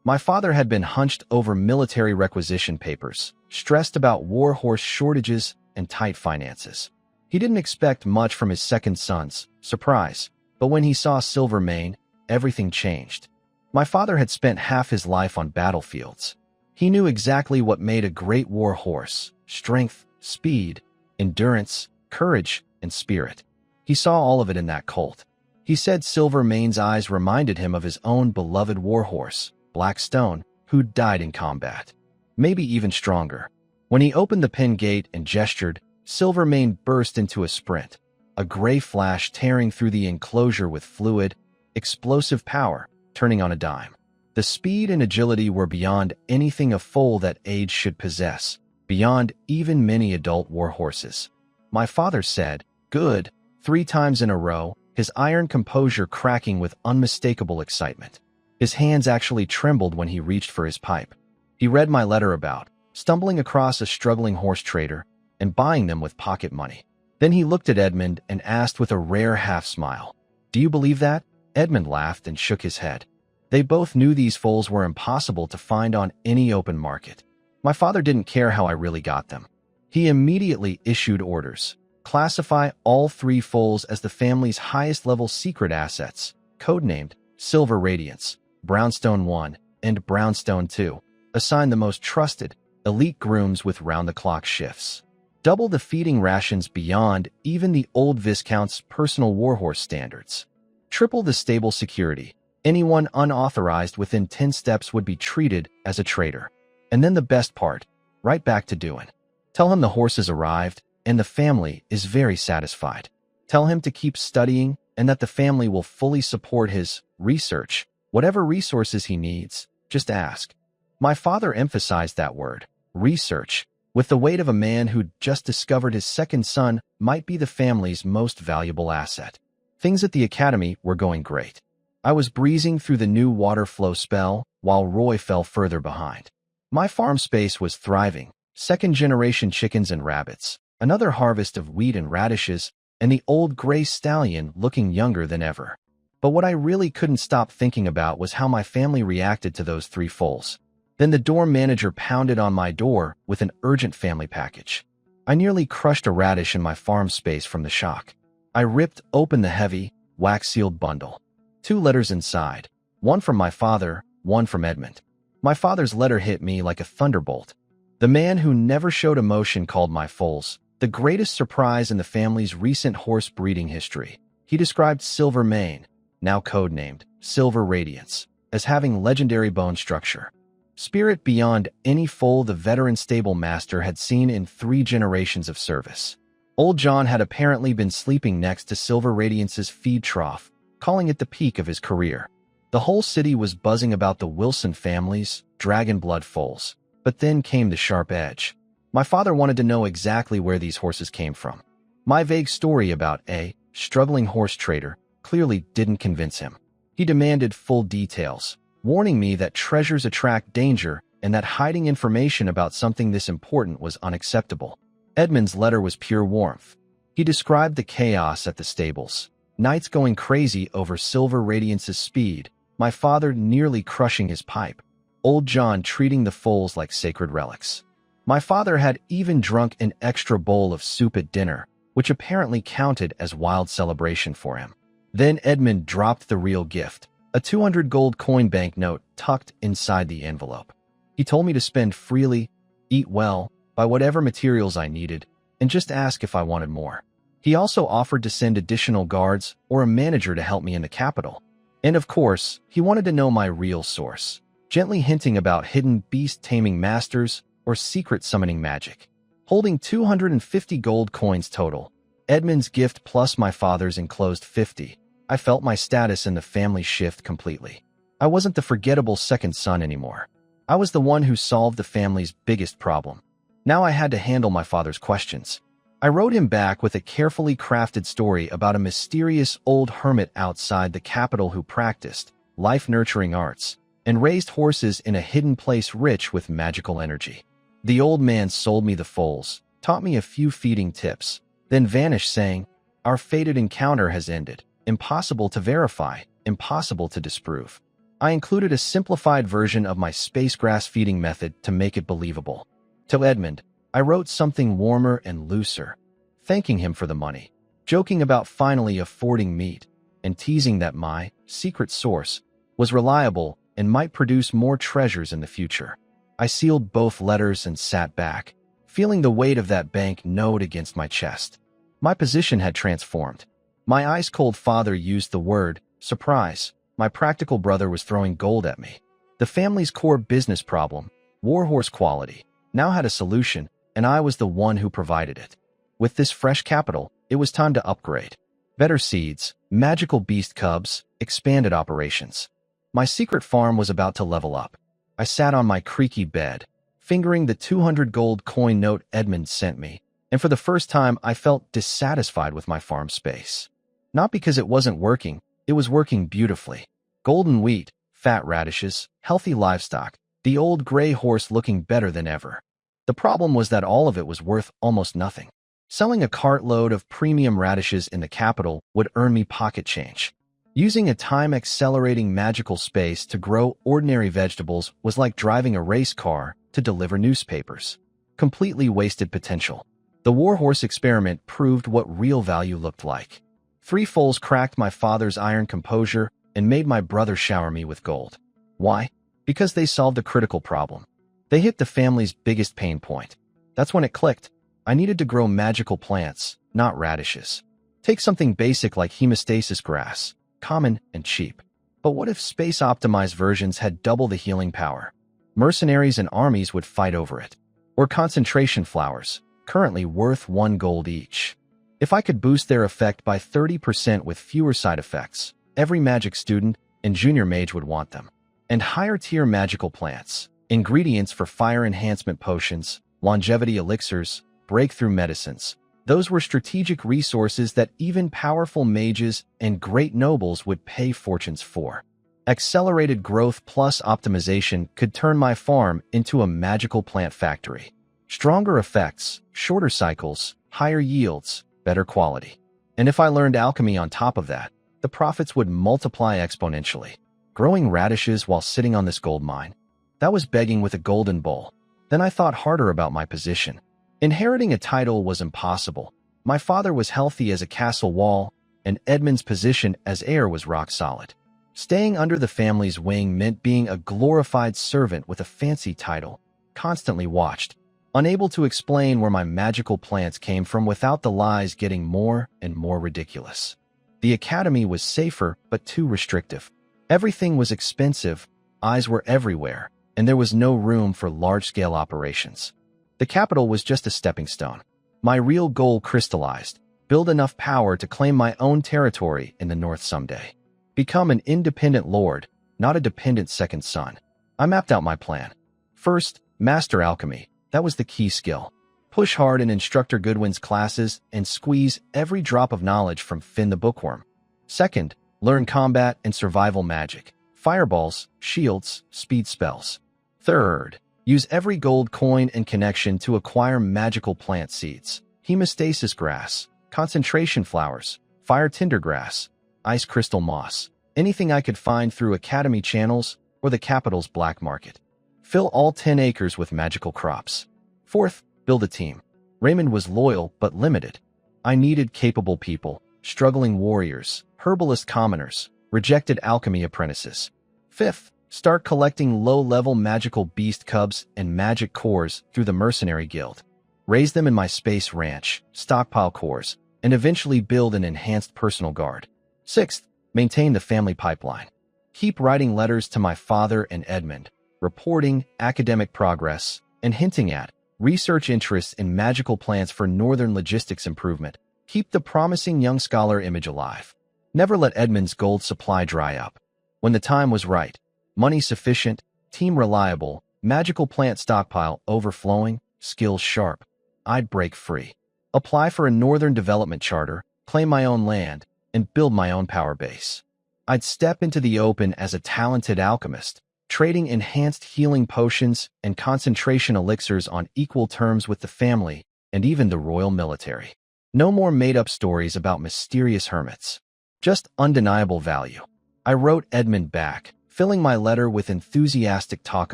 A: My father had been hunched over military requisition papers, stressed about war horse shortages and tight finances. He didn't expect much from his second son's surprise, but when he saw Silvermane, everything changed. My father had spent half his life on battlefields. He knew exactly what made a great war horse: strength, speed, endurance, courage, and spirit. He saw all of it in that colt. He said Silvermane's eyes reminded him of his own beloved warhorse, Blackstone, who'd died in combat. Maybe even stronger. When he opened the pen gate and gestured, Silvermane burst into a sprint, a gray flash tearing through the enclosure with fluid, explosive power, turning on a dime. The speed and agility were beyond anything a foal that age should possess, beyond even many adult warhorses. My father said, "Good," 3 times in a row, his iron composure cracking with unmistakable excitement. His hands actually trembled when he reached for his pipe. He read my letter about stumbling across a struggling horse trader and buying them with pocket money. Then he looked at Edmund and asked with a rare half-smile, "Do you believe that?" Edmund laughed and shook his head. They both knew these foals were impossible to find on any open market. My father didn't care how I really got them. He immediately issued orders. Classify all 3 foals as the family's highest-level secret assets, codenamed Silver Radiance, Brownstone 1, and Brownstone 2. Assign the most trusted, elite grooms with round-the-clock shifts. Double the feeding rations beyond even the old Viscount's personal warhorse standards. Triple the stable security. Anyone unauthorized within 10 steps would be treated as a traitor. And then the best part, right back to doing. Tell him the horses arrived, and the family is very satisfied. Tell him to keep studying and that the family will fully support his research. Whatever resources he needs, just ask. My father emphasized that word, research, with the weight of a man who'd just discovered his second son might be the family's most valuable asset. Things at the academy were going great. I was breezing through the new water flow spell while Roy fell further behind. My farm space was thriving, second-generation chickens and rabbits, another harvest of wheat and radishes, and the old gray stallion looking younger than ever. But what I really couldn't stop thinking about was how my family reacted to those 3 foals. Then the door manager pounded on my door with an urgent family package. I nearly crushed a radish in my farm space from the shock. I ripped open the heavy, wax-sealed bundle. 2 letters inside, one from my father, one from Edmund. My father's letter hit me like a thunderbolt. The man who never showed emotion called my foals the greatest surprise in the family's recent horse breeding history. He described Silvermane, now codenamed Silver Radiance, as having legendary bone structure. Spirit beyond any foal the veteran stable master had seen in 3 generations of service. Old John had apparently been sleeping next to Silver Radiance's feed trough, calling it the peak of his career. The whole city was buzzing about the Wilson family's dragon blood foals. But then came the sharp edge. My father wanted to know exactly where these horses came from. My vague story about a struggling horse trader clearly didn't convince him. He demanded full details, warning me that treasures attract danger and that hiding information about something this important was unacceptable. Edmund's letter was pure warmth. He described the chaos at the stables, Knights going crazy over Silver Radiance's speed, my father nearly crushing his pipe, Old John treating the foals like sacred relics. My father had even drunk an extra bowl of soup at dinner, which apparently counted as wild celebration for him. Then Edmund dropped the real gift, a 200 gold coin banknote tucked inside the envelope. He told me to spend freely, eat well, buy whatever materials I needed, and just ask if I wanted more. He also offered to send additional guards or a manager to help me in the capital. And of course, he wanted to know my real source, gently hinting about hidden beast-taming masters or secret summoning magic. Holding 250 gold coins total, Edmund's gift plus my father's enclosed 50, I felt my status in the family shift completely. I wasn't the forgettable second son anymore. I was the one who solved the family's biggest problem. Now I had to handle my father's questions. I wrote him back with a carefully crafted story about a mysterious old hermit outside the capital who practiced life-nurturing arts and raised horses in a hidden place rich with magical energy. The old man sold me the foals, taught me a few feeding tips, then vanished saying, Our fated encounter has ended. Impossible to verify, impossible to disprove. I included a simplified version of my space grass feeding method to make it believable. To Edmund, I wrote something warmer and looser, thanking him for the money, joking about finally affording meat, and teasing that my secret source was reliable and might produce more treasures in the future. I sealed both letters and sat back, feeling the weight of that bank note against my chest. My position had transformed. My ice-cold father used the word surprise. My practical brother was throwing gold at me. The family's core business problem, warhorse quality, now had a solution, and I was the one who provided it. With this fresh capital, it was time to upgrade. Better seeds, magical beast cubs, expanded operations. My secret farm was about to level up. I sat on my creaky bed, fingering the 200 gold coin note Edmund sent me, and for the first time I felt dissatisfied with my farm space. Not because it wasn't working, it was working beautifully. Golden wheat, fat radishes, healthy livestock, the old gray horse looking better than ever. The problem was that all of it was worth almost nothing. Selling a cartload of premium radishes in the capital would earn me pocket change. Using a time-accelerating magical space to grow ordinary vegetables was like driving a race car to deliver newspapers. Completely wasted potential. The warhorse experiment proved what real value looked like. 3 foals cracked my father's iron composure and made my brother shower me with gold. Why? Because they solved a critical problem. They hit the family's biggest pain point. That's when it clicked. I needed to grow magical plants, not radishes. Take something basic like hemostasis grass, common and cheap. But what if space-optimized versions had double the healing power? Mercenaries and armies would fight over it. Or concentration flowers, currently worth 1 gold each. If I could boost their effect by 30% with fewer side effects, every magic student and junior mage would want them. And higher-tier magical plants, ingredients for fire enhancement potions, longevity elixirs, breakthrough medicines. Those were strategic resources that even powerful mages and great nobles would pay fortunes for. Accelerated growth plus optimization could turn my farm into a magical plant factory. Stronger effects, shorter cycles, higher yields, better quality. And if I learned alchemy on top of that, the profits would multiply exponentially. Growing radishes while sitting on this gold mine, that was begging with a golden bowl. Then I thought harder about my position. Inheriting a title was impossible. My father was healthy as a castle wall, and Edmund's position as heir was rock solid. Staying under the family's wing meant being a glorified servant with a fancy title, constantly watched, unable to explain where my magical plants came from without the lies getting more and more ridiculous. The academy was safer, but too restrictive. Everything was expensive, eyes were everywhere, and there was no room for large-scale operations. The capital was just a stepping stone. My real goal crystallized: build enough power to claim my own territory in the north someday. Become an independent lord, not a dependent second son. I mapped out my plan. First, master alchemy. That was the key skill. Push hard in Instructor Goodwin's classes and squeeze every drop of knowledge from Finn the Bookworm. Second, learn combat and survival magic. Fireballs, shields, speed spells. Third, use every gold coin and connection to acquire magical plant seeds. Hemostasis grass, concentration flowers, fire tinder grass, ice crystal moss. Anything I could find through academy channels or the capital's black market. Fill all 10 acres with magical crops. Fourth, build a team. Raymond was loyal but limited. I needed capable people, struggling warriors, herbalist commoners, rejected alchemy apprentices. Fifth, start collecting low-level magical beast cubs and magic cores through the mercenary guild. Raise them in my space ranch, stockpile cores, and eventually build an enhanced personal guard. Sixth, maintain the family pipeline. Keep writing letters to my father and Edmund, reporting academic progress, and hinting at research interests in magical plants for northern logistics improvement. Keep the promising young scholar image alive. Never let Edmund's gold supply dry up. When the time was right, money sufficient, team reliable, magical plant stockpile overflowing, skills sharp, I'd break free. Apply for a northern development charter, claim my own land, and build my own power base. I'd step into the open as a talented alchemist, trading enhanced healing potions and concentration elixirs on equal terms with the family and even the royal military. No more made-up stories about mysterious hermits. Just undeniable value. I wrote Edmund back, filling my letter with enthusiastic talk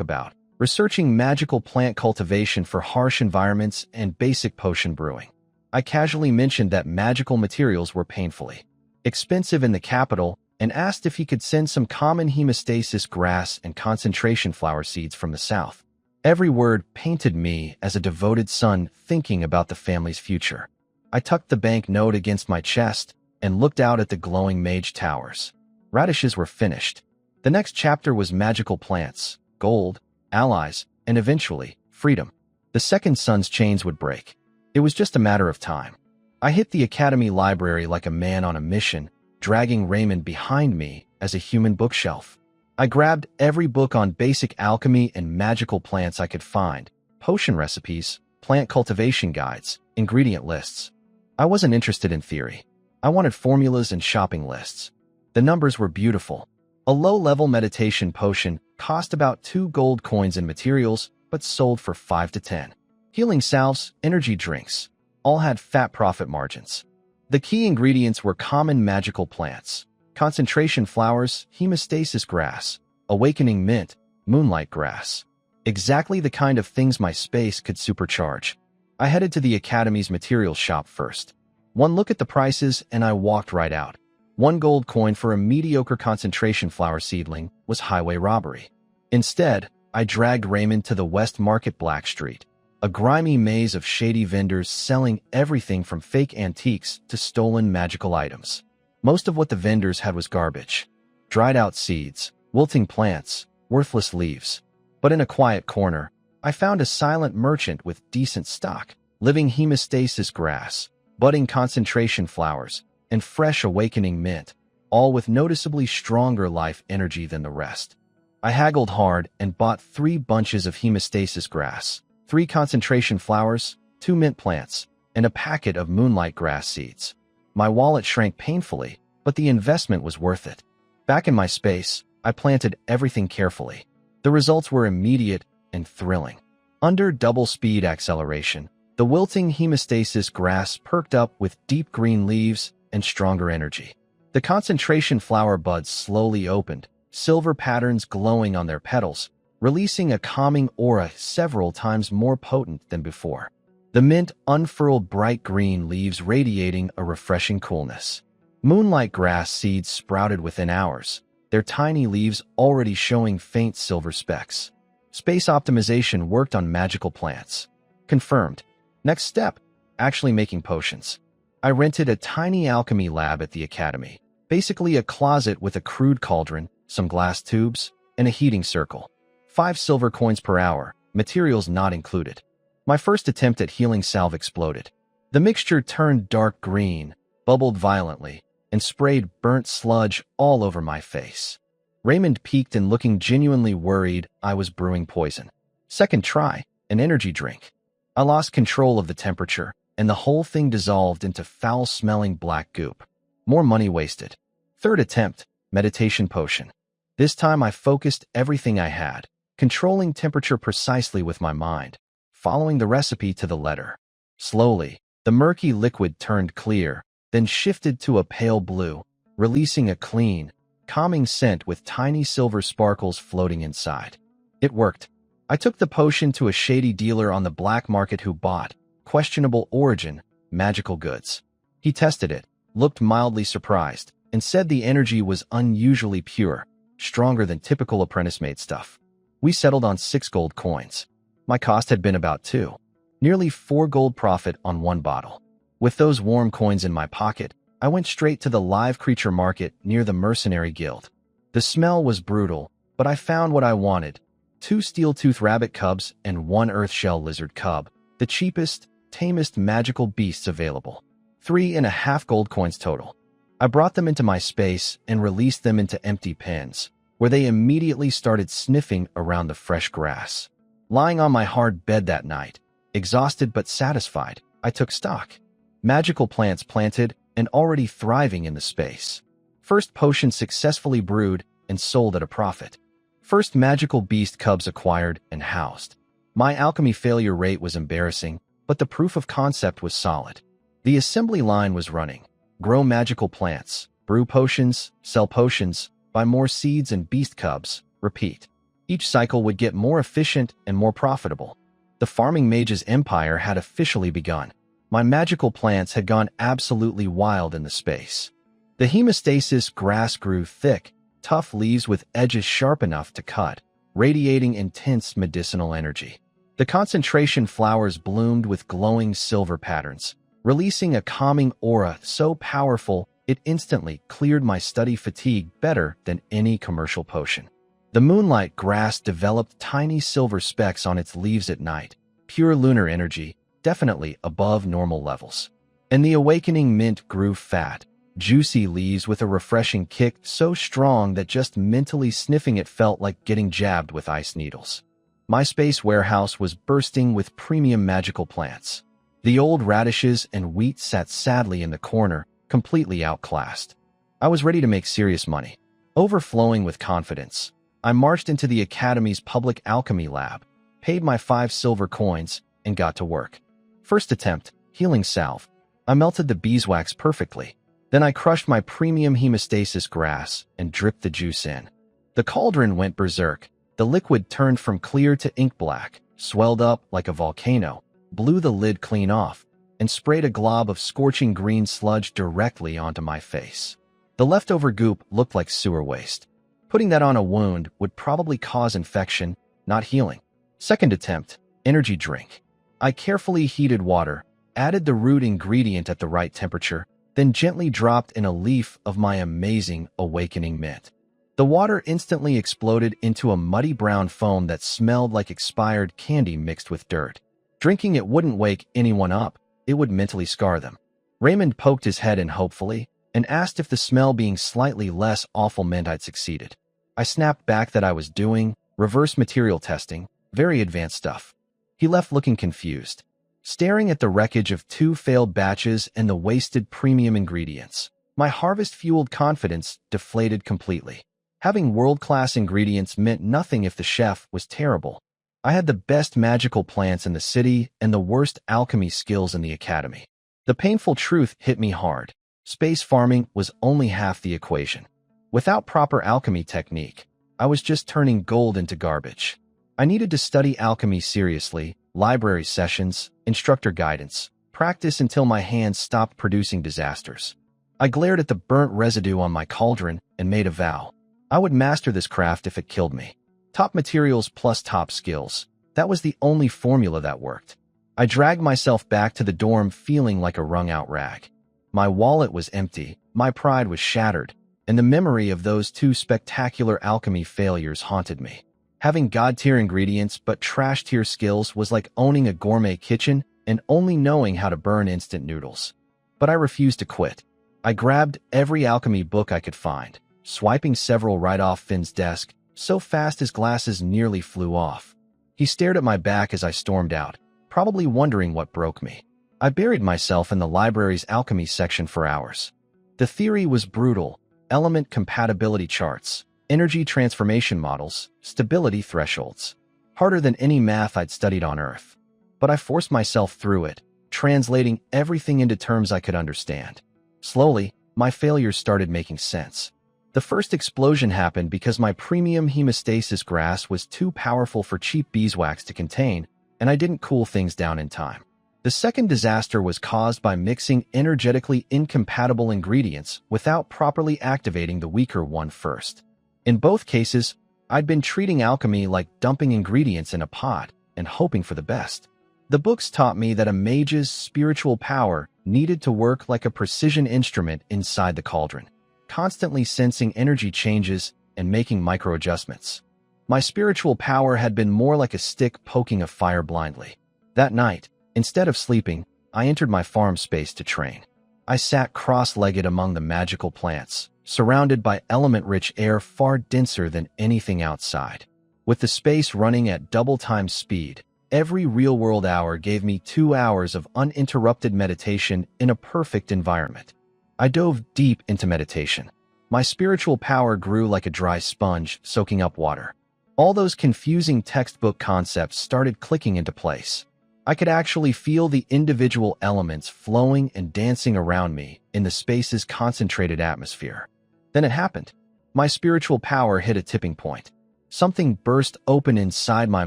A: about researching magical plant cultivation for harsh environments and basic potion brewing. I casually mentioned that magical materials were painfully expensive in the capital and asked if he could send some common hemostasis grass and concentration flower seeds from the south. Every word painted me as a devoted son thinking about the family's future. I tucked the bank note against my chest and looked out at the glowing mage towers. Radishes were finished. The next chapter was magical plants, gold, allies, and eventually, freedom. The second son's chains would break. It was just a matter of time. I hit the academy library like a man on a mission, dragging Raymond behind me as a human bookshelf. I grabbed every book on basic alchemy and magical plants I could find, potion recipes, plant cultivation guides, ingredient lists. I wasn't interested in theory. I wanted formulas and shopping lists. The numbers were beautiful. A low-level meditation potion cost about 2 gold coins in materials, but sold for 5 to 10. Healing salves, energy drinks, all had fat profit margins. The key ingredients were common magical plants, concentration flowers, hemostasis grass, awakening mint, moonlight grass. Exactly the kind of things my space could supercharge. I headed to the Academy's materials shop first. One look at the prices and I walked right out. 1 gold coin for a mediocre concentration flower seedling was highway robbery. Instead, I dragged Raymond to the West Market Black Street, a grimy maze of shady vendors selling everything from fake antiques to stolen magical items. Most of what the vendors had was garbage. Dried-out seeds, wilting plants, worthless leaves. But in a quiet corner, I found a silent merchant with decent stock, living hemostasis grass, budding concentration flowers, and fresh awakening mint, all with noticeably stronger life energy than the rest. I haggled hard and bought 3 bunches of hemostasis grass, 3 concentration flowers, 2 mint plants, and a packet of moonlight grass seeds. My wallet shrank painfully, but the investment was worth it. Back in my space, I planted everything carefully. The results were immediate and thrilling. Under double-speed acceleration, the wilting hemostasis grass perked up with deep green leaves and stronger energy. The concentration flower buds slowly opened, silver patterns glowing on their petals, releasing a calming aura several times more potent than before. The mint unfurled bright green leaves radiating a refreshing coolness. Moonlight grass seeds sprouted within hours, their tiny leaves already showing faint silver specks. Space optimization worked on magical plants. Confirmed. Next step, actually making potions. I rented a tiny alchemy lab at the academy, basically a closet with a crude cauldron, some glass tubes, and a heating circle. 5 silver coins per hour, materials not included. My first attempt at healing salve exploded. The mixture turned dark green, bubbled violently, and sprayed burnt sludge all over my face. Raymond peeked and looking genuinely worried I was brewing poison. Second try, an energy drink. I lost control of the temperature, and the whole thing dissolved into foul-smelling black goop. More money wasted. Third attempt, meditation potion. This time I focused everything I had, controlling temperature precisely with my mind, following the recipe to the letter. Slowly, the murky liquid turned clear, then shifted to a pale blue, releasing a clean, calming scent with tiny silver sparkles floating inside. It worked. I took the potion to a shady dealer on the black market who bought, questionable origin, magical goods. He tested it, looked mildly surprised, and said the energy was unusually pure, stronger than typical apprentice-made stuff. We settled on 6 gold coins. My cost had been about 2. Nearly 4 gold profit on 1 bottle. With those warm coins in my pocket, I went straight to the live creature market near the Mercenary Guild. The smell was brutal, but I found what I wanted. 2 steel-tooth rabbit cubs and 1 earthshell lizard cub, the cheapest, tamest magical beasts available. 3.5 gold coins total. I brought them into my space and released them into empty pens, where they immediately started sniffing around the fresh grass. Lying on my hard bed that night, exhausted but satisfied, I took stock. Magical plants planted and already thriving in the space. First potion successfully brewed and sold at a profit. First magical beast cubs acquired and housed. My alchemy failure rate was embarrassing, but the proof of concept was solid. The assembly line was running. Grow magical plants, brew potions, sell potions, buy more seeds and beast cubs, repeat. Each cycle would get more efficient and more profitable. The farming mage's empire had officially begun. My magical plants had gone absolutely wild in the space. The hemostasis grass grew thick, tough leaves with edges sharp enough to cut, radiating intense medicinal energy. The concentration flowers bloomed with glowing silver patterns, releasing a calming aura so powerful it instantly cleared my study fatigue better than any commercial potion. The moonlight grass developed tiny silver specks on its leaves at night, pure lunar energy, definitely above normal levels. And the awakening mint grew fat, juicy leaves with a refreshing kick so strong that just mentally sniffing it felt like getting jabbed with ice needles. My space warehouse was bursting with premium magical plants. The old radishes and wheat sat sadly in the corner, completely outclassed. I was ready to make serious money. Overflowing with confidence, I marched into the Academy's public alchemy lab, paid my 5 silver coins, and got to work. First attempt, healing salve. I melted the beeswax perfectly. Then I crushed my premium hemostasis grass and dripped the juice in. The cauldron went berserk. The liquid turned from clear to ink black, swelled up like a volcano, blew the lid clean off, and sprayed a glob of scorching green sludge directly onto my face. The leftover goop looked like sewer waste. Putting that on a wound would probably cause infection, not healing. Second attempt, energy drink. I carefully heated water, added the root ingredient at the right temperature, then gently dropped in a leaf of my amazing awakening mint. The water instantly exploded into a muddy brown foam that smelled like expired candy mixed with dirt. Drinking it wouldn't wake anyone up, it would mentally scar them. Raymond poked his head in hopefully and asked if the smell being slightly less awful meant I'd succeeded. I snapped back that I was doing reverse material testing, very advanced stuff. He left looking confused, staring at the wreckage of 2 failed batches and the wasted premium ingredients. My harvest-fueled confidence deflated completely. Having world-class ingredients meant nothing if the chef was terrible. I had the best magical plants in the city and the worst alchemy skills in the academy. The painful truth hit me hard. Space farming was only half the equation. Without proper alchemy technique, I was just turning gold into garbage. I needed to study alchemy seriously, library sessions, instructor guidance, practice until my hands stopped producing disasters. I glared at the burnt residue on my cauldron and made a vow. I would master this craft if it killed me. Top materials plus top skills. That was the only formula that worked. I dragged myself back to the dorm feeling like a wrung-out rag. My wallet was empty, my pride was shattered, and the memory of those 2 spectacular alchemy failures haunted me. Having god-tier ingredients but trash-tier skills was like owning a gourmet kitchen and only knowing how to burn instant noodles. But I refused to quit. I grabbed every alchemy book I could find, swiping several right off Finn's desk, so fast his glasses nearly flew off. He stared at my back as I stormed out, probably wondering what broke me. I buried myself in the library's alchemy section for hours. The theory was brutal: element compatibility charts, energy transformation models, stability thresholds. Harder than any math I'd studied on Earth. But I forced myself through it, translating everything into terms I could understand. Slowly, my failures started making sense. The first explosion happened because my premium hemostasis grass was too powerful for cheap beeswax to contain, and I didn't cool things down in time. The second disaster was caused by mixing energetically incompatible ingredients without properly activating the weaker one first. In both cases, I'd been treating alchemy like dumping ingredients in a pot and hoping for the best. The books taught me that a mage's spiritual power needed to work like a precision instrument inside the cauldron, constantly sensing energy changes and making micro-adjustments. My spiritual power had been more like a stick poking a fire blindly. That night, instead of sleeping, I entered my farm space to train. I sat cross-legged among the magical plants, surrounded by element-rich air far denser than anything outside. With the space running at double-time speed, every real-world hour gave me 2 hours of uninterrupted meditation in a perfect environment. I dove deep into meditation. My spiritual power grew like a dry sponge, soaking up water. All those confusing textbook concepts started clicking into place. I could actually feel the individual elements flowing and dancing around me in the space's concentrated atmosphere. Then it happened. My spiritual power hit a tipping point. Something burst open inside my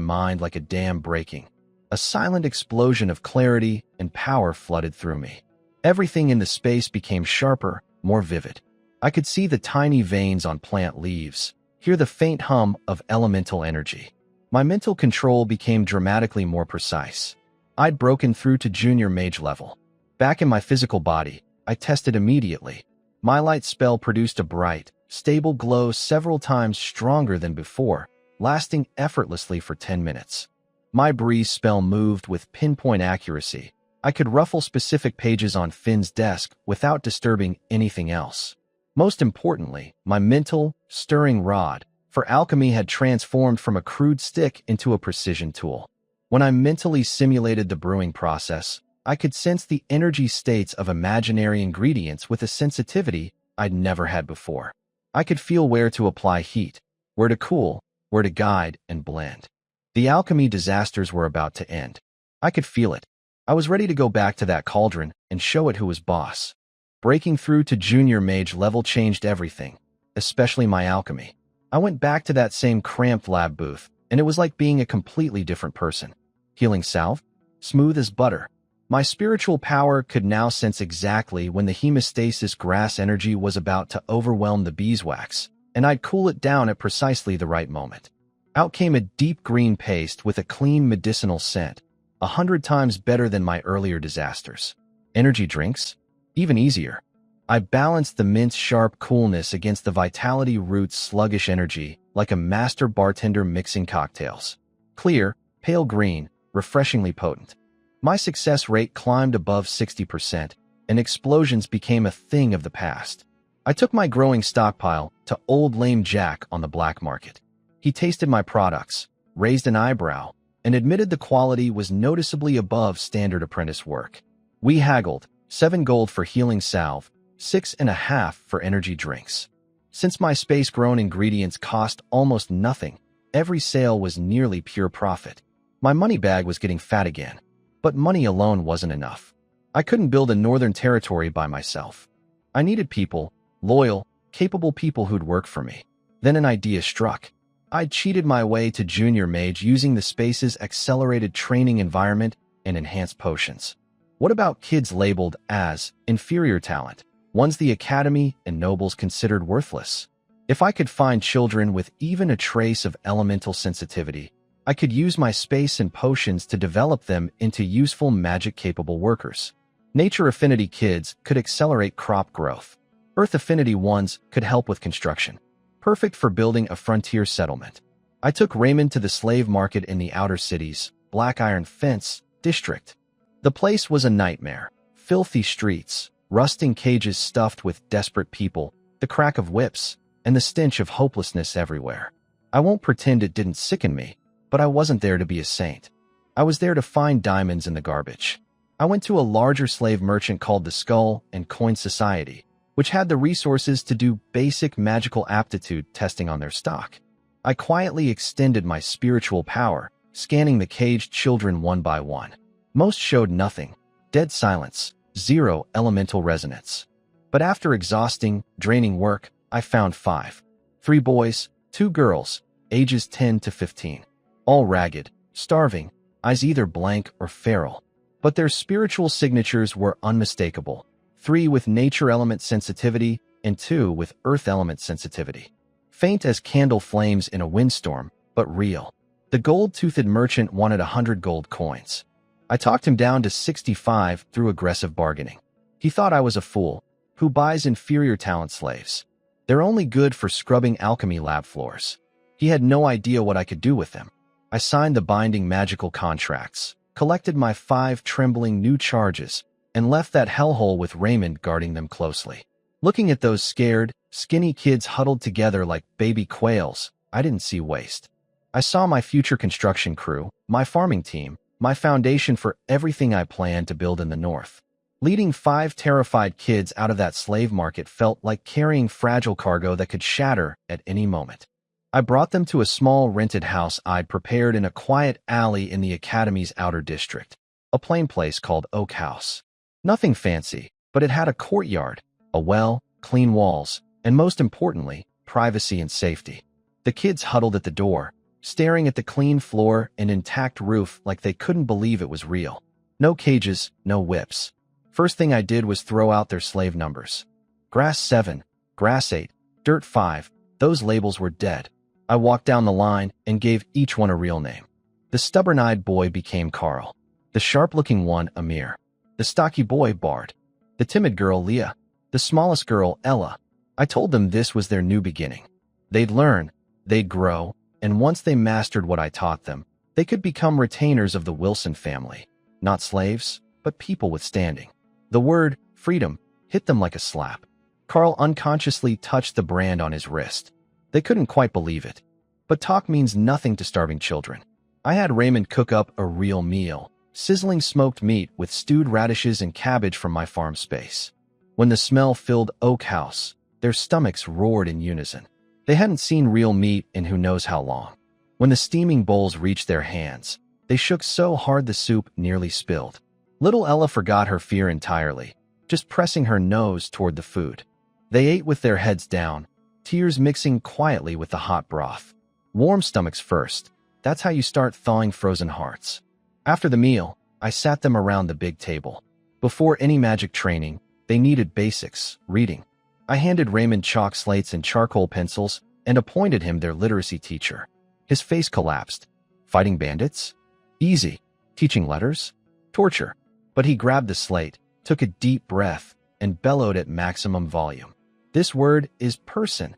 A: mind like a dam breaking. A silent explosion of clarity and power flooded through me. Everything in the space became sharper, more vivid. I could see the tiny veins on plant leaves, hear the faint hum of elemental energy. My mental control became dramatically more precise. I'd broken through to junior mage level. Back in my physical body, I tested immediately. My light spell produced a bright, stable glow several times stronger than before, lasting effortlessly for 10 minutes. My breeze spell moved with pinpoint accuracy. I could ruffle specific pages on Finn's desk without disturbing anything else. Most importantly, my mental, stirring rod for alchemy had transformed from a crude stick into a precision tool. When I mentally simulated the brewing process, I could sense the energy states of imaginary ingredients with a sensitivity I'd never had before. I could feel where to apply heat, where to cool, where to guide and blend. The alchemy disasters were about to end. I could feel it. I was ready to go back to that cauldron and show it who was boss. Breaking through to junior mage level changed everything, especially my alchemy. I went back to that same cramped lab booth, and it was like being a completely different person. Healing salve? Smooth as butter. My spiritual power could now sense exactly when the hemostasis grass energy was about to overwhelm the beeswax, and I'd cool it down at precisely the right moment. Out came a deep green paste with a clean medicinal scent, 100 times better than my earlier disasters. Energy drinks? Even easier. I balanced the mint's sharp coolness against the Vitality Root's sluggish energy, like a master bartender mixing cocktails. Clear, pale green, refreshingly potent. My success rate climbed above 60%, and explosions became a thing of the past. I took my growing stockpile to Old Lame Jack on the black market. He tasted my products, raised an eyebrow, and admitted the quality was noticeably above standard apprentice work. We haggled, 7 gold for healing salve, 6.5 for energy drinks. Since my space-grown ingredients cost almost nothing, every sale was nearly pure profit. My money bag was getting fat again. But money alone wasn't enough. I couldn't build a northern territory by myself. I needed people, loyal, capable people who'd work for me. Then an idea struck. I'd cheated my way to junior mage using the space's accelerated training environment and enhanced potions. What about kids labeled as inferior talent, ones the academy and nobles considered worthless? If I could find children with even a trace of elemental sensitivity, I could use my space and potions to develop them into useful magic-capable workers. Nature affinity kids could accelerate crop growth. Earth affinity ones could help with construction. Perfect for building a frontier settlement. I took Raymond to the slave market in the outer city's Black Iron Fence district. The place was a nightmare. Filthy streets, rusting cages stuffed with desperate people, the crack of whips, and the stench of hopelessness everywhere. I won't pretend it didn't sicken me. But I wasn't there to be a saint. I was there to find diamonds in the garbage. I went to a larger slave merchant called the Skull and Coin Society, which had the resources to do basic magical aptitude testing on their stock. I quietly extended my spiritual power, scanning the caged children one by one. Most showed nothing. Dead silence, zero elemental resonance. But after exhausting, draining work, I found 5. 3 boys, 2 girls, ages 10 to 15. All ragged, starving, eyes either blank or feral. But their spiritual signatures were unmistakable. 3 with nature element sensitivity and 2 with earth element sensitivity. Faint as candle flames in a windstorm, but real. The gold-toothed merchant wanted 100 gold coins. I talked him down to 65 through aggressive bargaining. He thought I was a fool. Who buys inferior talent slaves? They're only good for scrubbing alchemy lab floors. He had no idea what I could do with them. I signed the binding magical contracts, collected my 5 trembling new charges, and left that hellhole with Raymond guarding them closely. Looking at those scared, skinny kids huddled together like baby quails, I didn't see waste. I saw my future construction crew, my farming team, my foundation for everything I planned to build in the north. Leading 5 terrified kids out of that slave market felt like carrying fragile cargo that could shatter at any moment. I brought them to a small rented house I'd prepared in a quiet alley in the academy's outer district. a plain place called Oak House. Nothing fancy, but it had a courtyard, a well, clean walls, and most importantly, privacy and safety. The kids huddled at the door, staring at the clean floor and intact roof like they couldn't believe it was real. No cages, no whips. First thing I did was throw out their slave numbers. Grass 7, Grass 8, Dirt 5, those labels were dead. I walked down the line and gave each one a real name. The stubborn-eyed boy became Carl. The sharp-looking one, Amir. The stocky boy, Bard. The timid girl, Leah. The smallest girl, Ella. I told them this was their new beginning. They'd learn, they'd grow, and once they mastered what I taught them, they could become retainers of the Wilson family. Not slaves, but people with standing. The word, freedom, hit them like a slap. Carl unconsciously touched the brand on his wrist. They couldn't quite believe it. But talk means nothing to starving children. I had Raymond cook up a real meal, sizzling smoked meat with stewed radishes and cabbage from my farm space. When the smell filled Oak House, their stomachs roared in unison. They hadn't seen real meat in who knows how long. When the steaming bowls reached their hands, they shook so hard the soup nearly spilled. Little Ella forgot her fear entirely, just pressing her nose toward the food. They ate with their heads down, tears mixing quietly with the hot broth. Warm stomachs first. That's how you start thawing frozen hearts. After the meal, I sat them around the big table. Before any magic training, they needed basics, reading. I handed Raymond chalk slates and charcoal pencils and appointed him their literacy teacher. His face collapsed. Fighting bandits? Easy. Teaching letters? Torture. But he grabbed the slate, took a deep breath, and bellowed at maximum volume. This word is person.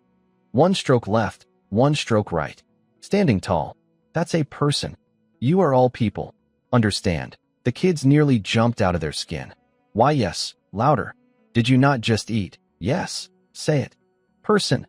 A: One stroke left, one stroke right. Standing tall. That's a person. You are all people. Understand. The kids nearly jumped out of their skin. Why yes, louder. Did you not just eat? Yes. Say it. Person.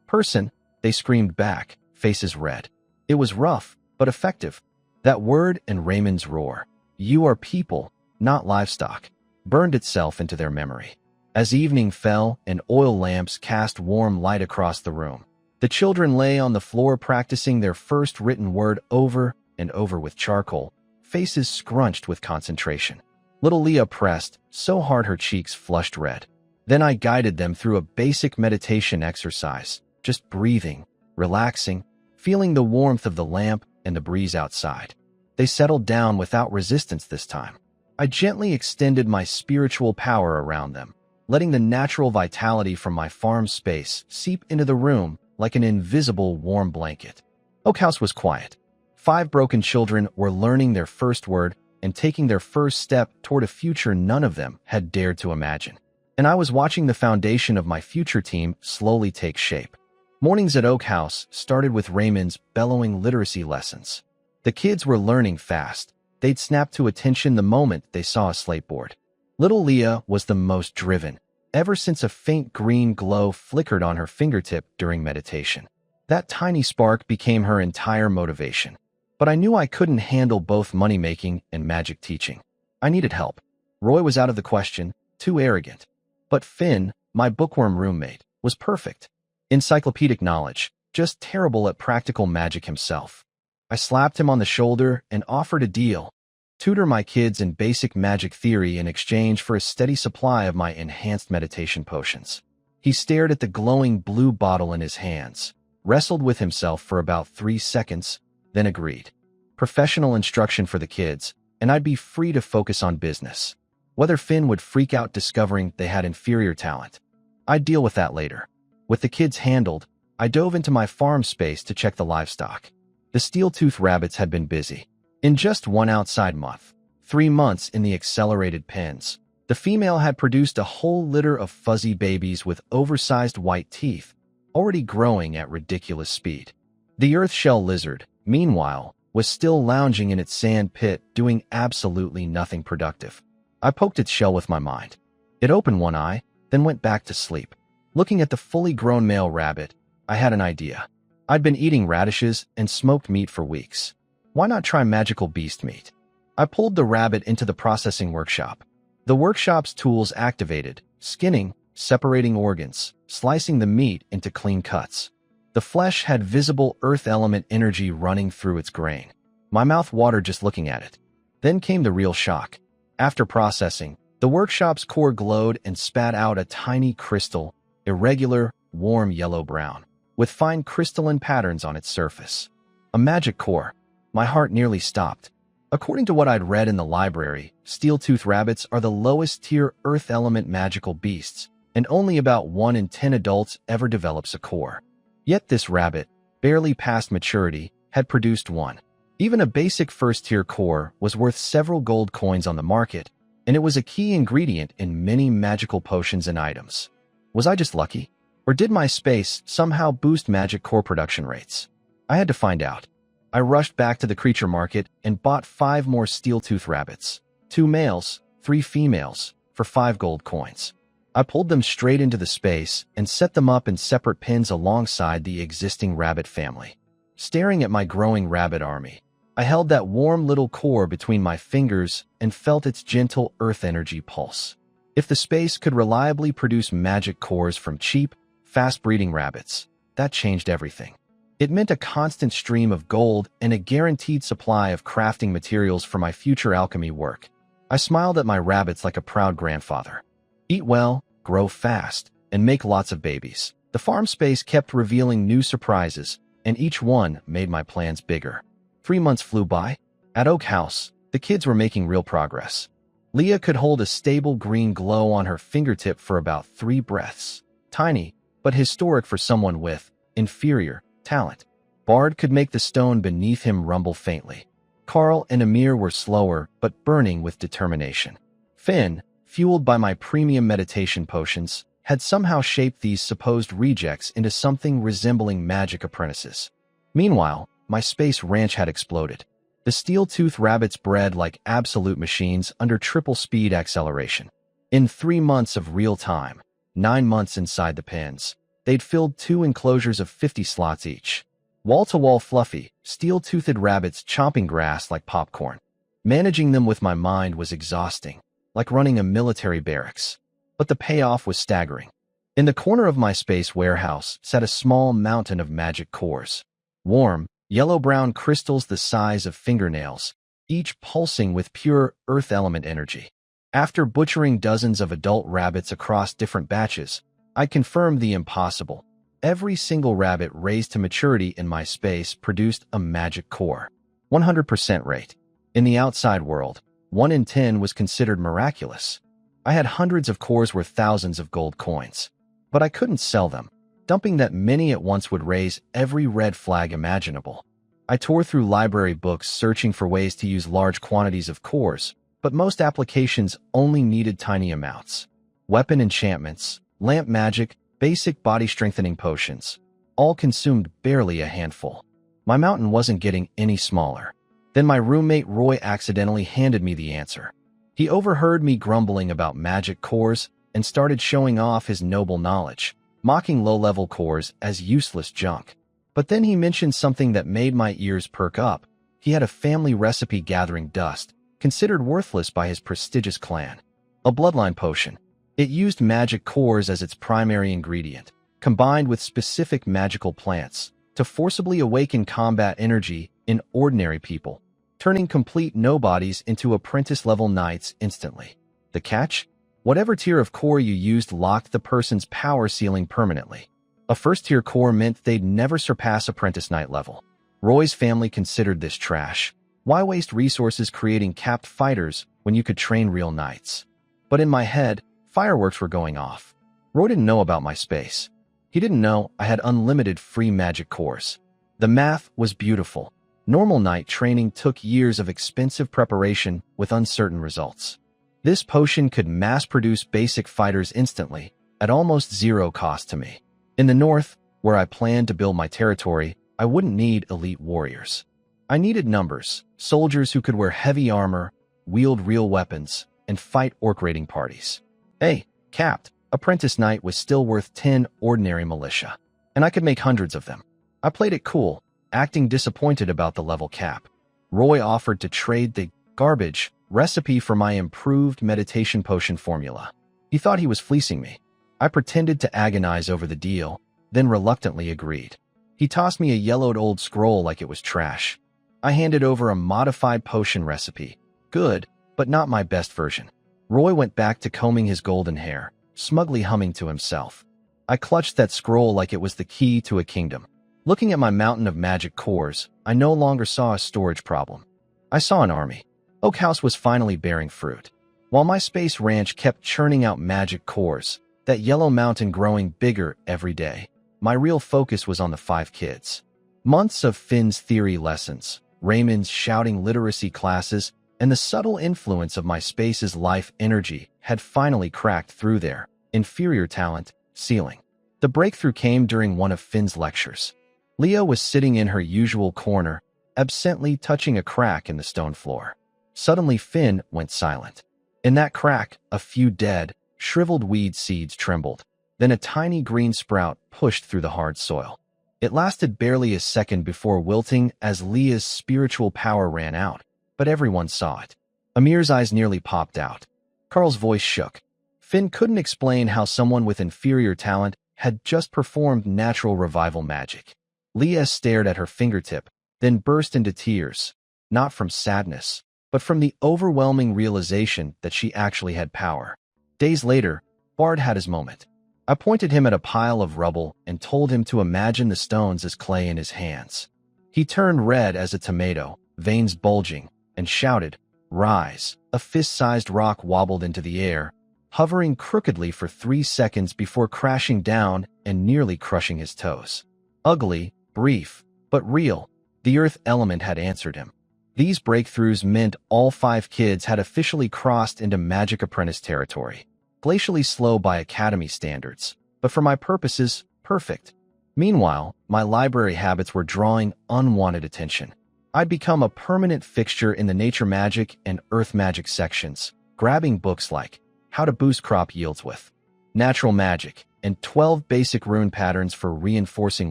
A: Person, they screamed back, faces red. It was rough, but effective. That word and Raymond's roar. You are people, not livestock, burned itself into their memory. As evening fell and oil lamps cast warm light across the room, the children lay on the floor practicing their first written word over and over with charcoal, faces scrunched with concentration. Little Leah pressed so hard her cheeks flushed red. Then I guided them through a basic meditation exercise, just breathing, relaxing, feeling the warmth of the lamp and the breeze outside. They settled down without resistance this time. I gently extended my spiritual power around them, letting the natural vitality from my farm space seep into the room like an invisible warm blanket. Oak House was quiet. 5 broken children were learning their first word and taking their first step toward a future none of them had dared to imagine. And I was watching the foundation of my future team slowly take shape. Mornings at Oak House started with Raymond's bellowing literacy lessons. The kids were learning fast. They'd snap to attention the moment they saw a slate board. Little Leah was the most driven, ever since a faint green glow flickered on her fingertip during meditation. That tiny spark became her entire motivation. But I knew I couldn't handle both money-making and magic teaching. I needed help. Roy was out of the question, too arrogant. But Finn, my bookworm roommate, was perfect. Encyclopedic knowledge, just terrible at practical magic himself. I slapped him on the shoulder and offered a deal. Tutor my kids in basic magic theory in exchange for a steady supply of my enhanced meditation potions. He stared at the glowing blue bottle in his hands, wrestled with himself for about 3 seconds, then agreed. Professional instruction for the kids, and I'd be free to focus on business. Whether Finn would freak out discovering they had inferior talent, I'd deal with that later. With the kids handled, I dove into my farm space to check the livestock. The steel-toothed rabbits had been busy. In just 1 outside month, 3 months in the accelerated pens, the female had produced a whole litter of fuzzy babies with oversized white teeth, already growing at ridiculous speed. The earth-shell lizard, meanwhile, was still lounging in its sand pit doing absolutely nothing productive. I poked its shell with my mind. It opened one eye, then went back to sleep. Looking at the fully grown male rabbit, I had an idea. I'd been eating radishes and smoked meat for weeks. Why not try magical beast meat? I pulled the rabbit into the processing workshop. The workshop's tools activated, skinning, separating organs, slicing the meat into clean cuts. The flesh had visible earth element energy running through its grain. My mouth watered just looking at it. Then came the real shock. After processing, the workshop's core glowed and spat out a tiny crystal, irregular, warm yellow-brown, with fine crystalline patterns on its surface. A magic core. My heart nearly stopped. According to what I'd read in the library, steel-tooth rabbits are the lowest-tier earth element magical beasts, and only about 1 in 10 adults ever develops a core. Yet this rabbit, barely past maturity, had produced one. Even a basic first-tier core was worth several gold coins on the market, and it was a key ingredient in many magical potions and items. Was I just lucky? Or did my space somehow boost magic core production rates? I had to find out. I rushed back to the creature market and bought 5 more steel-tooth rabbits, 2 males, 3 females, for 5 gold coins. I pulled them straight into the space and set them up in separate pens alongside the existing rabbit family. Staring at my growing rabbit army, I held that warm little core between my fingers and felt its gentle earth energy pulse. If the space could reliably produce magic cores from cheap, fast-breeding rabbits, that changed everything. It meant a constant stream of gold and a guaranteed supply of crafting materials for my future alchemy work. I smiled at my rabbits like a proud grandfather. Eat well, grow fast, and make lots of babies. The farm space kept revealing new surprises, and each one made my plans bigger. 3 months flew by. At Oak House, the kids were making real progress. Leah could hold a stable green glow on her fingertip for about 3 breaths. Tiny, but historic for someone with inferior talent. Bard could make the stone beneath him rumble faintly. Carl and Amir were slower, but burning with determination. Finn, fueled by my premium meditation potions, had somehow shaped these supposed rejects into something resembling magic apprentices. Meanwhile, my space ranch had exploded. The steel-tooth rabbits bred like absolute machines under triple-speed acceleration. In 3 months of real time, 9 months inside the pens, they'd filled 2 enclosures of 50 slots each. Wall-to-wall fluffy, steel-toothed rabbits chomping grass like popcorn. Managing them with my mind was exhausting, like running a military barracks. But the payoff was staggering. In the corner of my space warehouse sat a small mountain of magic cores. Warm, yellow-brown crystals the size of fingernails, each pulsing with pure earth element energy. After butchering dozens of adult rabbits across different batches, I confirmed the impossible. Every single rabbit raised to maturity in my space produced a magic core. 100% rate. In the outside world, 1 in 10 was considered miraculous. I had hundreds of cores worth thousands of gold coins. But I couldn't sell them. Dumping that many at once would raise every red flag imaginable. I tore through library books searching for ways to use large quantities of cores, but most applications only needed tiny amounts. Weapon enchantments, lamp magic, basic body-strengthening potions, all consumed barely a handful. My mountain wasn't getting any smaller. Then my roommate Roy accidentally handed me the answer. He overheard me grumbling about magic cores and started showing off his noble knowledge, mocking low-level cores as useless junk. But then he mentioned something that made my ears perk up. He had a family recipe gathering dust, considered worthless by his prestigious clan. A bloodline potion. It used magic cores as its primary ingredient, combined with specific magical plants, to forcibly awaken combat energy in ordinary people, turning complete nobodies into apprentice-level knights instantly. The catch? Whatever tier of core you used locked the person's power ceiling permanently. A first-tier core meant they'd never surpass apprentice knight level. Roy's family considered this trash. Why waste resources creating capped fighters when you could train real knights? But in my head, fireworks were going off. Roy didn't know about my space. He didn't know I had unlimited free magic cores. The math was beautiful. Normal knight training took years of expensive preparation with uncertain results. This potion could mass-produce basic fighters instantly, at almost zero cost to me. In the north, where I planned to build my territory, I wouldn't need elite warriors. I needed numbers, soldiers who could wear heavy armor, wield real weapons, and fight orc raiding parties. Hey, capped, apprentice knight was still worth 10 ordinary militia, and I could make hundreds of them. I played it cool, acting disappointed about the level cap. Roy offered to trade the garbage recipe for my improved meditation potion formula. He thought he was fleecing me. I pretended to agonize over the deal, then reluctantly agreed. He tossed me a yellowed old scroll like it was trash. I handed over a modified potion recipe, Good, but not my best version. Roy went back to combing his golden hair, smugly humming to himself. I clutched that scroll like it was the key to a kingdom. Looking at my mountain of magic cores, I no longer saw a storage problem. I saw an army. Oak House was finally bearing fruit. While my space ranch kept churning out magic cores, that yellow mountain growing bigger every day, my real focus was on the 5 kids. Months of Finn's theory lessons, Raymond's shouting literacy classes, and the subtle influence of my space's life energy had finally cracked through their inferior talent ceiling. The breakthrough came during one of Finn's lectures. Leah was sitting in her usual corner, absently touching a crack in the stone floor. Suddenly Finn went silent. In that crack, a few dead, shriveled weed seeds trembled. Then a tiny green sprout pushed through the hard soil. It lasted barely a second before wilting as Leah's spiritual power ran out, but everyone saw it. Amir's eyes nearly popped out. Carl's voice shook. Finn couldn't explain how someone with inferior talent had just performed natural revival magic. Leah stared at her fingertip, then burst into tears, not from sadness, but from the overwhelming realization that she actually had power. Days later, Bard had his moment. I pointed him at a pile of rubble and told him to imagine the stones as clay in his hands. He turned red as a tomato, veins bulging, and shouted, "Rise!" A fist-sized rock wobbled into the air, hovering crookedly for 3 seconds before crashing down and nearly crushing his toes. Ugly, brief, but real, the earth element had answered him. These breakthroughs meant all 5 kids had officially crossed into magic apprentice territory. Glacially slow by academy standards, but for my purposes, perfect. Meanwhile, my library habits were drawing unwanted attention. I'd become a permanent fixture in the nature magic and earth magic sections, grabbing books like How to Boost Crop Yields with Natural Magic and 12 Basic Rune Patterns for Reinforcing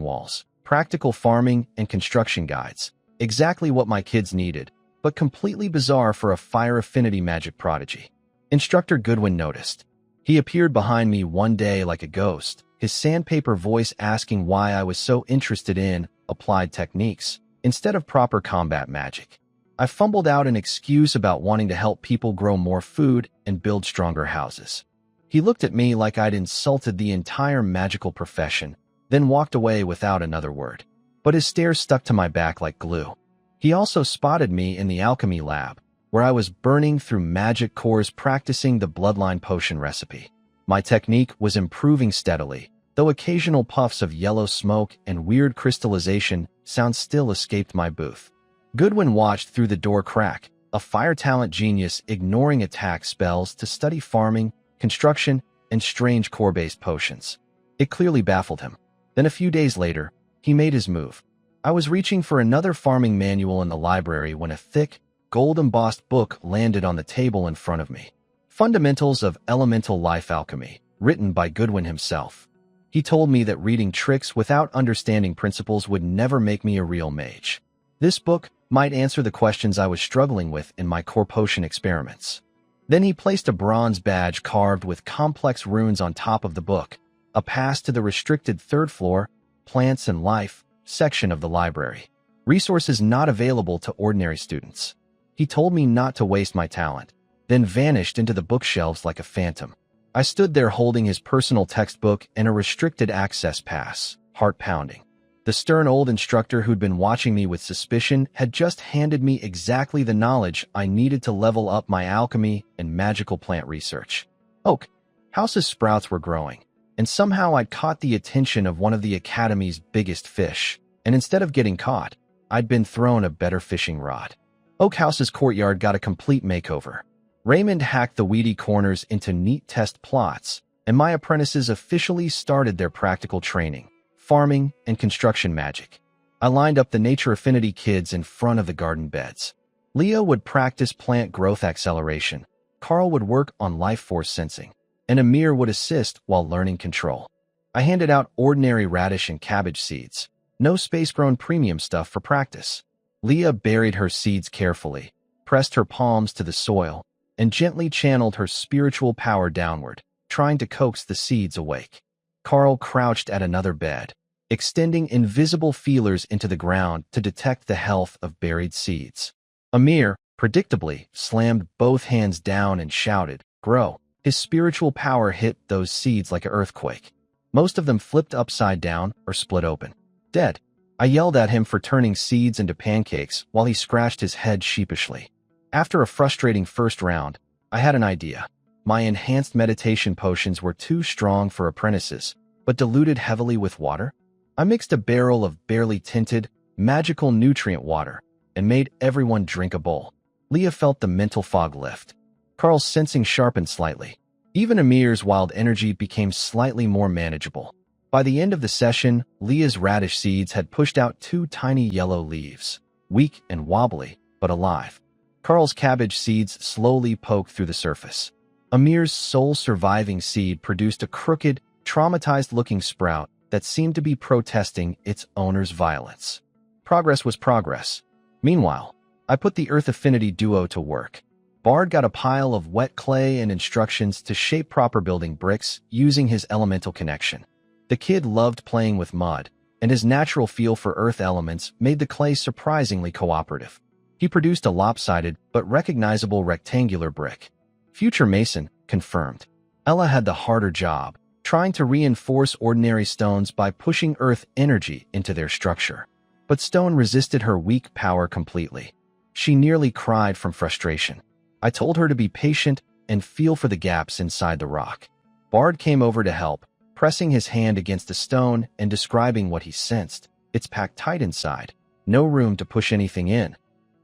A: Walls, practical farming and construction guides. Exactly what my kids needed, but completely bizarre for a fire affinity magic prodigy. Instructor Goodwin noticed. He appeared behind me one day like a ghost, his sandpaper voice asking why I was so interested in applied techniques instead of proper combat magic. I fumbled out an excuse about wanting to help people grow more food and build stronger houses. He looked at me like I'd insulted the entire magical profession, then walked away without another word. But his stare stuck to my back like glue. He also spotted me in the alchemy lab, where I was burning through magic cores practicing the bloodline potion recipe. My technique was improving steadily, though occasional puffs of yellow smoke and weird crystallization sounds still escaped my booth. Goodwin watched through the door crack, a fire talent genius ignoring attack spells to study farming, construction, and strange core-based potions. It clearly baffled him. Then a few days later, he made his move. I was reaching for another farming manual in the library when a thick, gold-embossed book landed on the table in front of me. Fundamentals of Elemental Life Alchemy, written by Goodwin himself. He told me that reading tricks without understanding principles would never make me a real mage. This book might answer the questions I was struggling with in my core potion experiments. Then he placed a bronze badge carved with complex runes on top of the book, a pass to the restricted 3rd floor, Plants and Life, section of the library. Resources not available to ordinary students. He told me not to waste my talent, then vanished into the bookshelves like a phantom. I stood there holding his personal textbook and a restricted access pass, heart pounding. The stern old instructor who'd been watching me with suspicion had just handed me exactly the knowledge I needed to level up my alchemy and magical plant research. Oak House's sprouts were growing, and somehow I'd caught the attention of one of the academy's biggest fish, and instead of getting caught, I'd been thrown a better fishing rod. Oak House's courtyard got a complete makeover. Raymond hacked the weedy corners into neat test plots, and my apprentices officially started their practical training, farming, and construction magic. I lined up the nature affinity kids in front of the garden beds. Leo would practice plant growth acceleration, Carl would work on life force sensing, and Amir would assist while learning control. I handed out ordinary radish and cabbage seeds, no space-grown premium stuff for practice. Leah buried her seeds carefully, pressed her palms to the soil, and gently channeled her spiritual power downward, trying to coax the seeds awake. Carl crouched at another bed, extending invisible feelers into the ground to detect the health of buried seeds. Amir, predictably, slammed both hands down and shouted, "Grow." His spiritual power hit those seeds like an earthquake. Most of them flipped upside down or split open. Dead. I yelled at him for turning seeds into pancakes while he scratched his head sheepishly. After a frustrating first round, I had an idea. My enhanced meditation potions were too strong for apprentices, but diluted heavily with water. I mixed a barrel of barely tinted, magical nutrient water and made everyone drink a bowl. Leah felt the mental fog lift. Carl's sensing sharpened slightly. Even Amir's wild energy became slightly more manageable. By the end of the session, Leah's radish seeds had pushed out 2 tiny yellow leaves, weak and wobbly, but alive. Carl's cabbage seeds slowly poked through the surface. Amir's sole surviving seed produced a crooked, traumatized-looking sprout that seemed to be protesting its owner's violence. Progress was progress. Meanwhile, I put the Earth Affinity duo to work. Bard got a pile of wet clay and instructions to shape proper building bricks using his elemental connection. The kid loved playing with mud, and his natural feel for earth elements made the clay surprisingly cooperative. He produced a lopsided but recognizable rectangular brick. Future Mason confirmed. Ella had the harder job, trying to reinforce ordinary stones by pushing earth energy into their structure. But stone resisted her weak power completely. She nearly cried from frustration. I told her to be patient and feel for the gaps inside the rock. Bard came over to help, pressing his hand against a stone and describing what he sensed. It's packed tight inside. No room to push anything in.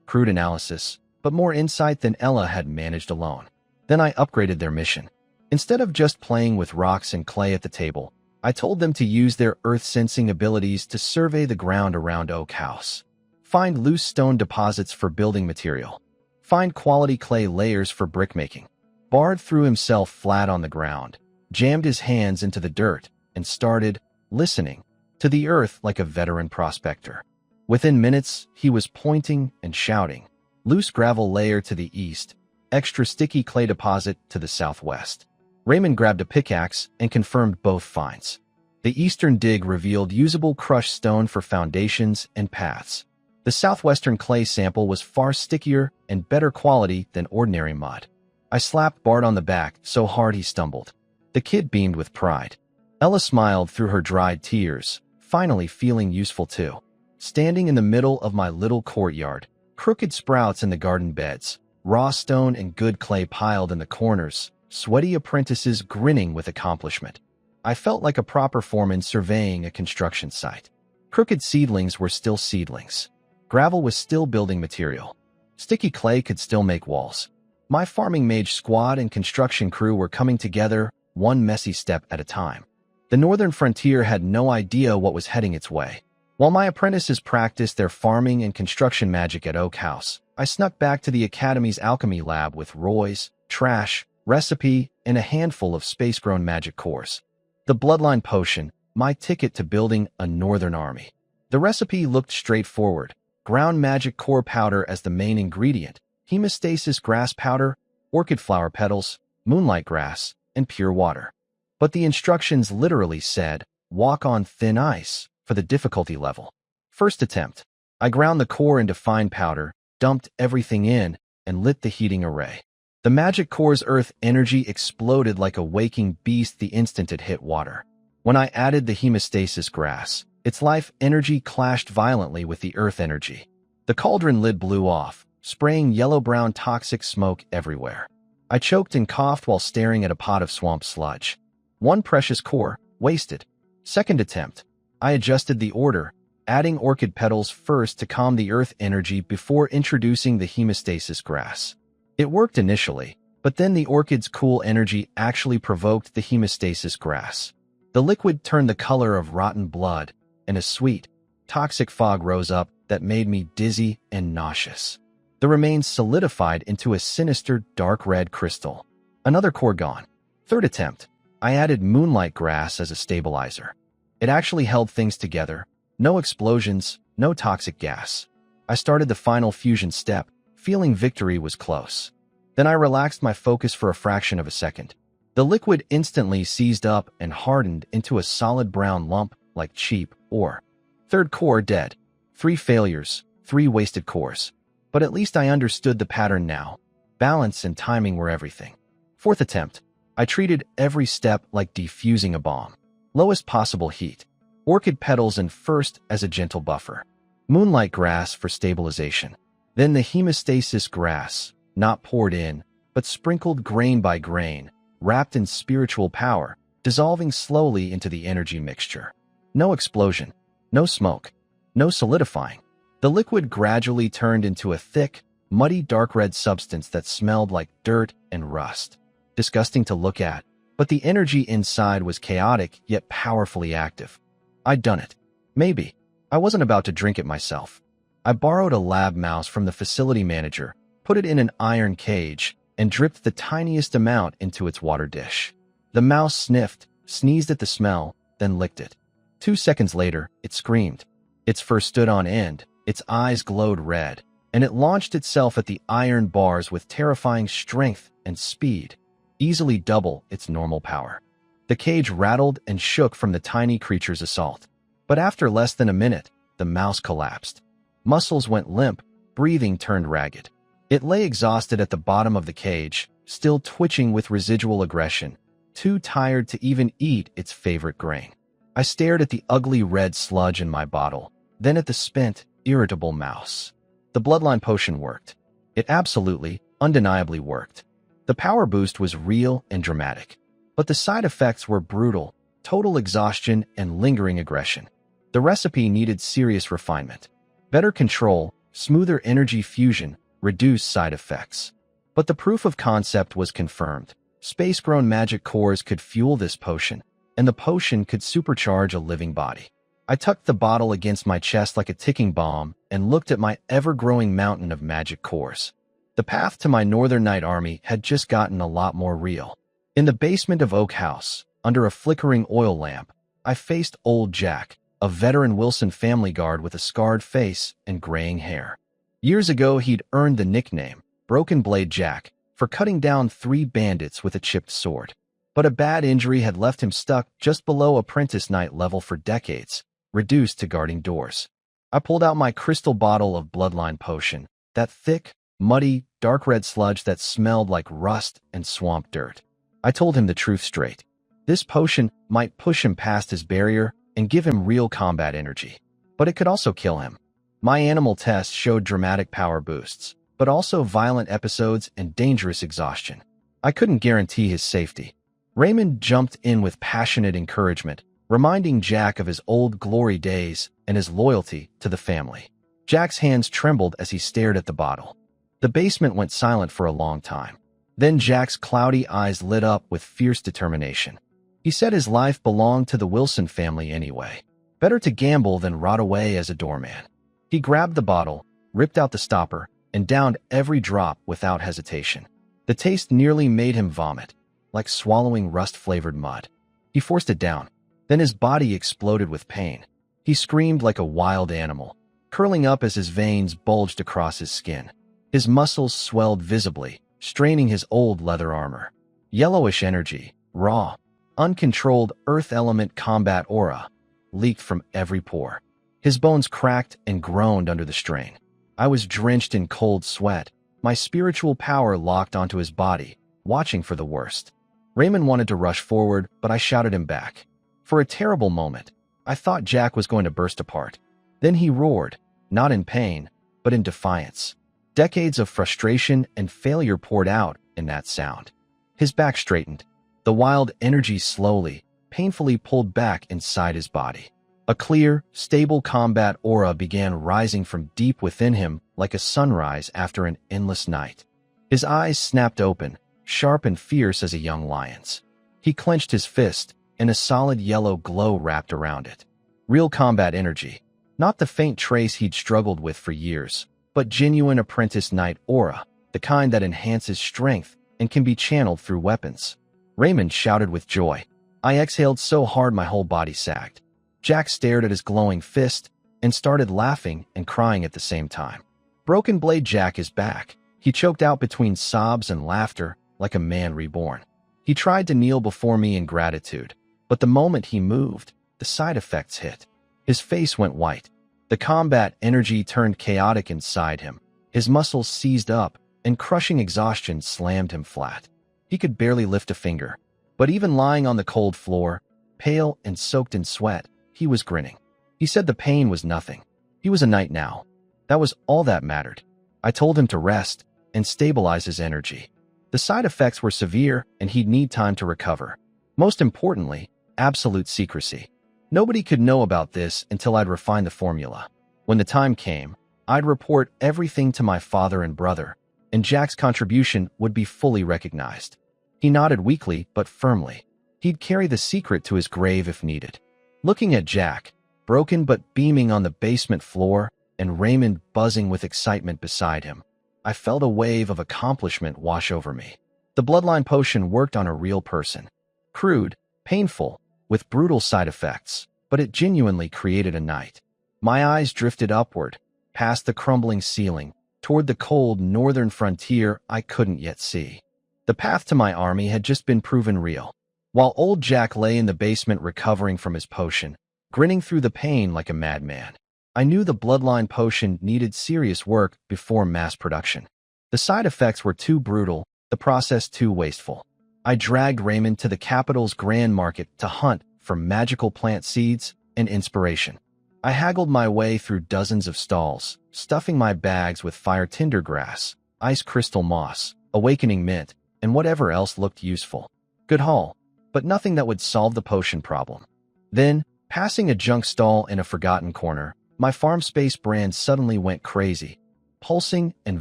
A: Crude analysis, but more insight than Ella had managed alone. Then I upgraded their mission. Instead of just playing with rocks and clay at the table, I told them to use their earth-sensing abilities to survey the ground around Oak House. Find loose stone deposits for building material. Find quality clay layers for brickmaking. Bard threw himself flat on the ground, jammed his hands into the dirt, and started listening to the earth like a veteran prospector. Within minutes, he was pointing and shouting. Loose gravel layer to the east, extra sticky clay deposit to the southwest. Raymond grabbed a pickaxe and confirmed both finds. The eastern dig revealed usable crushed stone for foundations and paths. The southwestern clay sample was far stickier and better quality than ordinary mud. I slapped Bart on the back so hard he stumbled. The kid beamed with pride. Ella smiled through her dried tears, finally feeling useful too. Standing in the middle of my little courtyard, crooked sprouts in the garden beds, raw stone and good clay piled in the corners, sweaty apprentices grinning with accomplishment. I felt like a proper foreman surveying a construction site. Crooked seedlings were still seedlings. Gravel was still building material. Sticky clay could still make walls. My farming mage squad and construction crew were coming together, one messy step at a time. The northern frontier had no idea what was heading its way. While my apprentices practiced their farming and construction magic at Oak House, I snuck back to the Academy's alchemy lab with Roy's, trash, recipe, and a handful of space-grown magic cores. The bloodline potion, my ticket to building a northern army. The recipe looked straightforward. Ground magic core powder as the main ingredient, hemostasis grass powder, orchid flower petals, moonlight grass, and pure water. But the instructions literally said, walk on thin ice for the difficulty level. First attempt. I ground the core into fine powder, dumped everything in, and lit the heating array. The magic core's earth energy exploded like a waking beast the instant it hit water. When I added the hemostasis grass, its life energy clashed violently with the earth energy. The cauldron lid blew off, spraying yellow-brown toxic smoke everywhere. I choked and coughed while staring at a pot of swamp sludge. One precious core, wasted. Second attempt. I adjusted the order, adding orchid petals first to calm the earth energy before introducing the hemostasis grass. It worked initially, but then the orchid's cool energy actually provoked the hemostasis grass. The liquid turned the color of rotten blood, and a sweet, toxic fog rose up that made me dizzy and nauseous. The remains solidified into a sinister dark red crystal. Another core gone. Third attempt. I added moonlight grass as a stabilizer. It actually held things together. No explosions, no toxic gas. I started the final fusion step, feeling victory was close. Then I relaxed my focus for a fraction of a second. The liquid instantly seized up and hardened into a solid brown lump like cheap ore. Third core dead. 3 failures, 3 wasted cores. But at least I understood the pattern now. Balance and timing were everything. Fourth attempt. I treated every step like defusing a bomb. Lowest possible heat. Orchid petals and first as a gentle buffer. Moonlight grass for stabilization. Then the hemostasis grass, not poured in, but sprinkled grain by grain, wrapped in spiritual power, dissolving slowly into the energy mixture. No explosion, no smoke, no solidifying. The liquid gradually turned into a thick, muddy dark red substance that smelled like dirt and rust. Disgusting to look at, but the energy inside was chaotic yet powerfully active. I'd done it. Maybe. I wasn't about to drink it myself. I borrowed a lab mouse from the facility manager, put it in an iron cage, and dripped the tiniest amount into its water dish. The mouse sniffed, sneezed at the smell, then licked it. 2 seconds later, it screamed. Its fur stood on end, its eyes glowed red, and it launched itself at the iron bars with terrifying strength and speed, easily double its normal power. The cage rattled and shook from the tiny creature's assault. But after less than a minute, the mouse collapsed. Muscles went limp, breathing turned ragged. It lay exhausted at the bottom of the cage, still twitching with residual aggression, too tired to even eat its favorite grain. I stared at the ugly red sludge in my bottle, then at the spent, irritable mouse. The bloodline potion worked. It absolutely, undeniably worked. The power boost was real and dramatic. But the side effects were brutal, total exhaustion and lingering aggression. The recipe needed serious refinement. Better control, smoother energy fusion, reduced side effects. But the proof of concept was confirmed. Space-grown magic cores could fuel this potion, and the potion could supercharge a living body. I tucked the bottle against my chest like a ticking bomb and looked at my ever-growing mountain of magic cores. The path to my Northern Night Army had just gotten a lot more real. In the basement of Oak House, under a flickering oil lamp, I faced old Jack, a veteran Wilson family guard with a scarred face and graying hair. Years ago, he'd earned the nickname, Broken Blade Jack, for cutting down 3 bandits with a chipped sword. But a bad injury had left him stuck just below apprentice knight level for decades, reduced to guarding doors. I pulled out my crystal bottle of bloodline potion, that thick, muddy, dark red sludge that smelled like rust and swamp dirt. I told him the truth straight. This potion might push him past his barrier and give him real combat energy, but it could also kill him. My animal tests showed dramatic power boosts, but also violent episodes and dangerous exhaustion. I couldn't guarantee his safety. Raymond jumped in with passionate encouragement, reminding Jack of his old glory days and his loyalty to the family. Jack's hands trembled as he stared at the bottle. The basement went silent for a long time. Then Jack's cloudy eyes lit up with fierce determination. He said his life belonged to the Wilson family anyway. Better to gamble than rot away as a doorman. He grabbed the bottle, ripped out the stopper, and downed every drop without hesitation. The taste nearly made him vomit, like swallowing rust-flavored mud. He forced it down. Then his body exploded with pain. He screamed like a wild animal, curling up as his veins bulged across his skin. His muscles swelled visibly, straining his old leather armor. Yellowish energy, raw, uncontrolled earth element combat aura, leaked from every pore. His bones cracked and groaned under the strain. I was drenched in cold sweat, my spiritual power locked onto his body, watching for the worst. Raymond wanted to rush forward, but I shouted him back. For a terrible moment, I thought Jack was going to burst apart. Then he roared, not in pain, but in defiance. Decades of frustration and failure poured out in that sound. His back straightened. The wild energy slowly, painfully pulled back inside his body. A clear, stable combat aura began rising from deep within him like a sunrise after an endless night. His eyes snapped open, sharp and fierce as a young lion's. He clenched his fist, and a solid yellow glow wrapped around it. Real combat energy. Not the faint trace he'd struggled with for years, but genuine apprentice knight aura, the kind that enhances strength and can be channeled through weapons. Raymond shouted with joy. I exhaled so hard my whole body sagged. Jack stared at his glowing fist and started laughing and crying at the same time. Broken Blade Jack is back. He choked out between sobs and laughter like a man reborn. He tried to kneel before me in gratitude, but the moment he moved, the side effects hit. His face went white. The combat energy turned chaotic inside him. His muscles seized up, and crushing exhaustion slammed him flat. He could barely lift a finger. But even lying on the cold floor, pale and soaked in sweat, he was grinning. He said the pain was nothing. He was a knight now. That was all that mattered. I told him to rest and stabilize his energy. The side effects were severe, and he'd need time to recover. Most importantly, absolute secrecy. Nobody could know about this until I'd refined the formula. When the time came, I'd report everything to my father and brother, and Jack's contribution would be fully recognized. He nodded weakly but firmly. He'd carry the secret to his grave if needed. Looking at Jack, broken but beaming on the basement floor, and Raymond buzzing with excitement beside him, I felt a wave of accomplishment wash over me. The bloodline potion worked on a real person. Crude, painful, with brutal side effects, but it genuinely created a knight. My eyes drifted upward, past the crumbling ceiling, toward the cold northern frontier I couldn't yet see. The path to my army had just been proven real. While old Jack lay in the basement recovering from his potion, grinning through the pain like a madman, I knew the bloodline potion needed serious work before mass production. The side effects were too brutal, the process too wasteful. I dragged Raymond to the capital's grand market to hunt for magical plant seeds and inspiration. I haggled my way through dozens of stalls, stuffing my bags with fire tinder grass, ice crystal moss, awakening mint, and whatever else looked useful. Good haul, but nothing that would solve the potion problem. Then, passing a junk stall in a forgotten corner, my farm space brand suddenly went crazy, pulsing and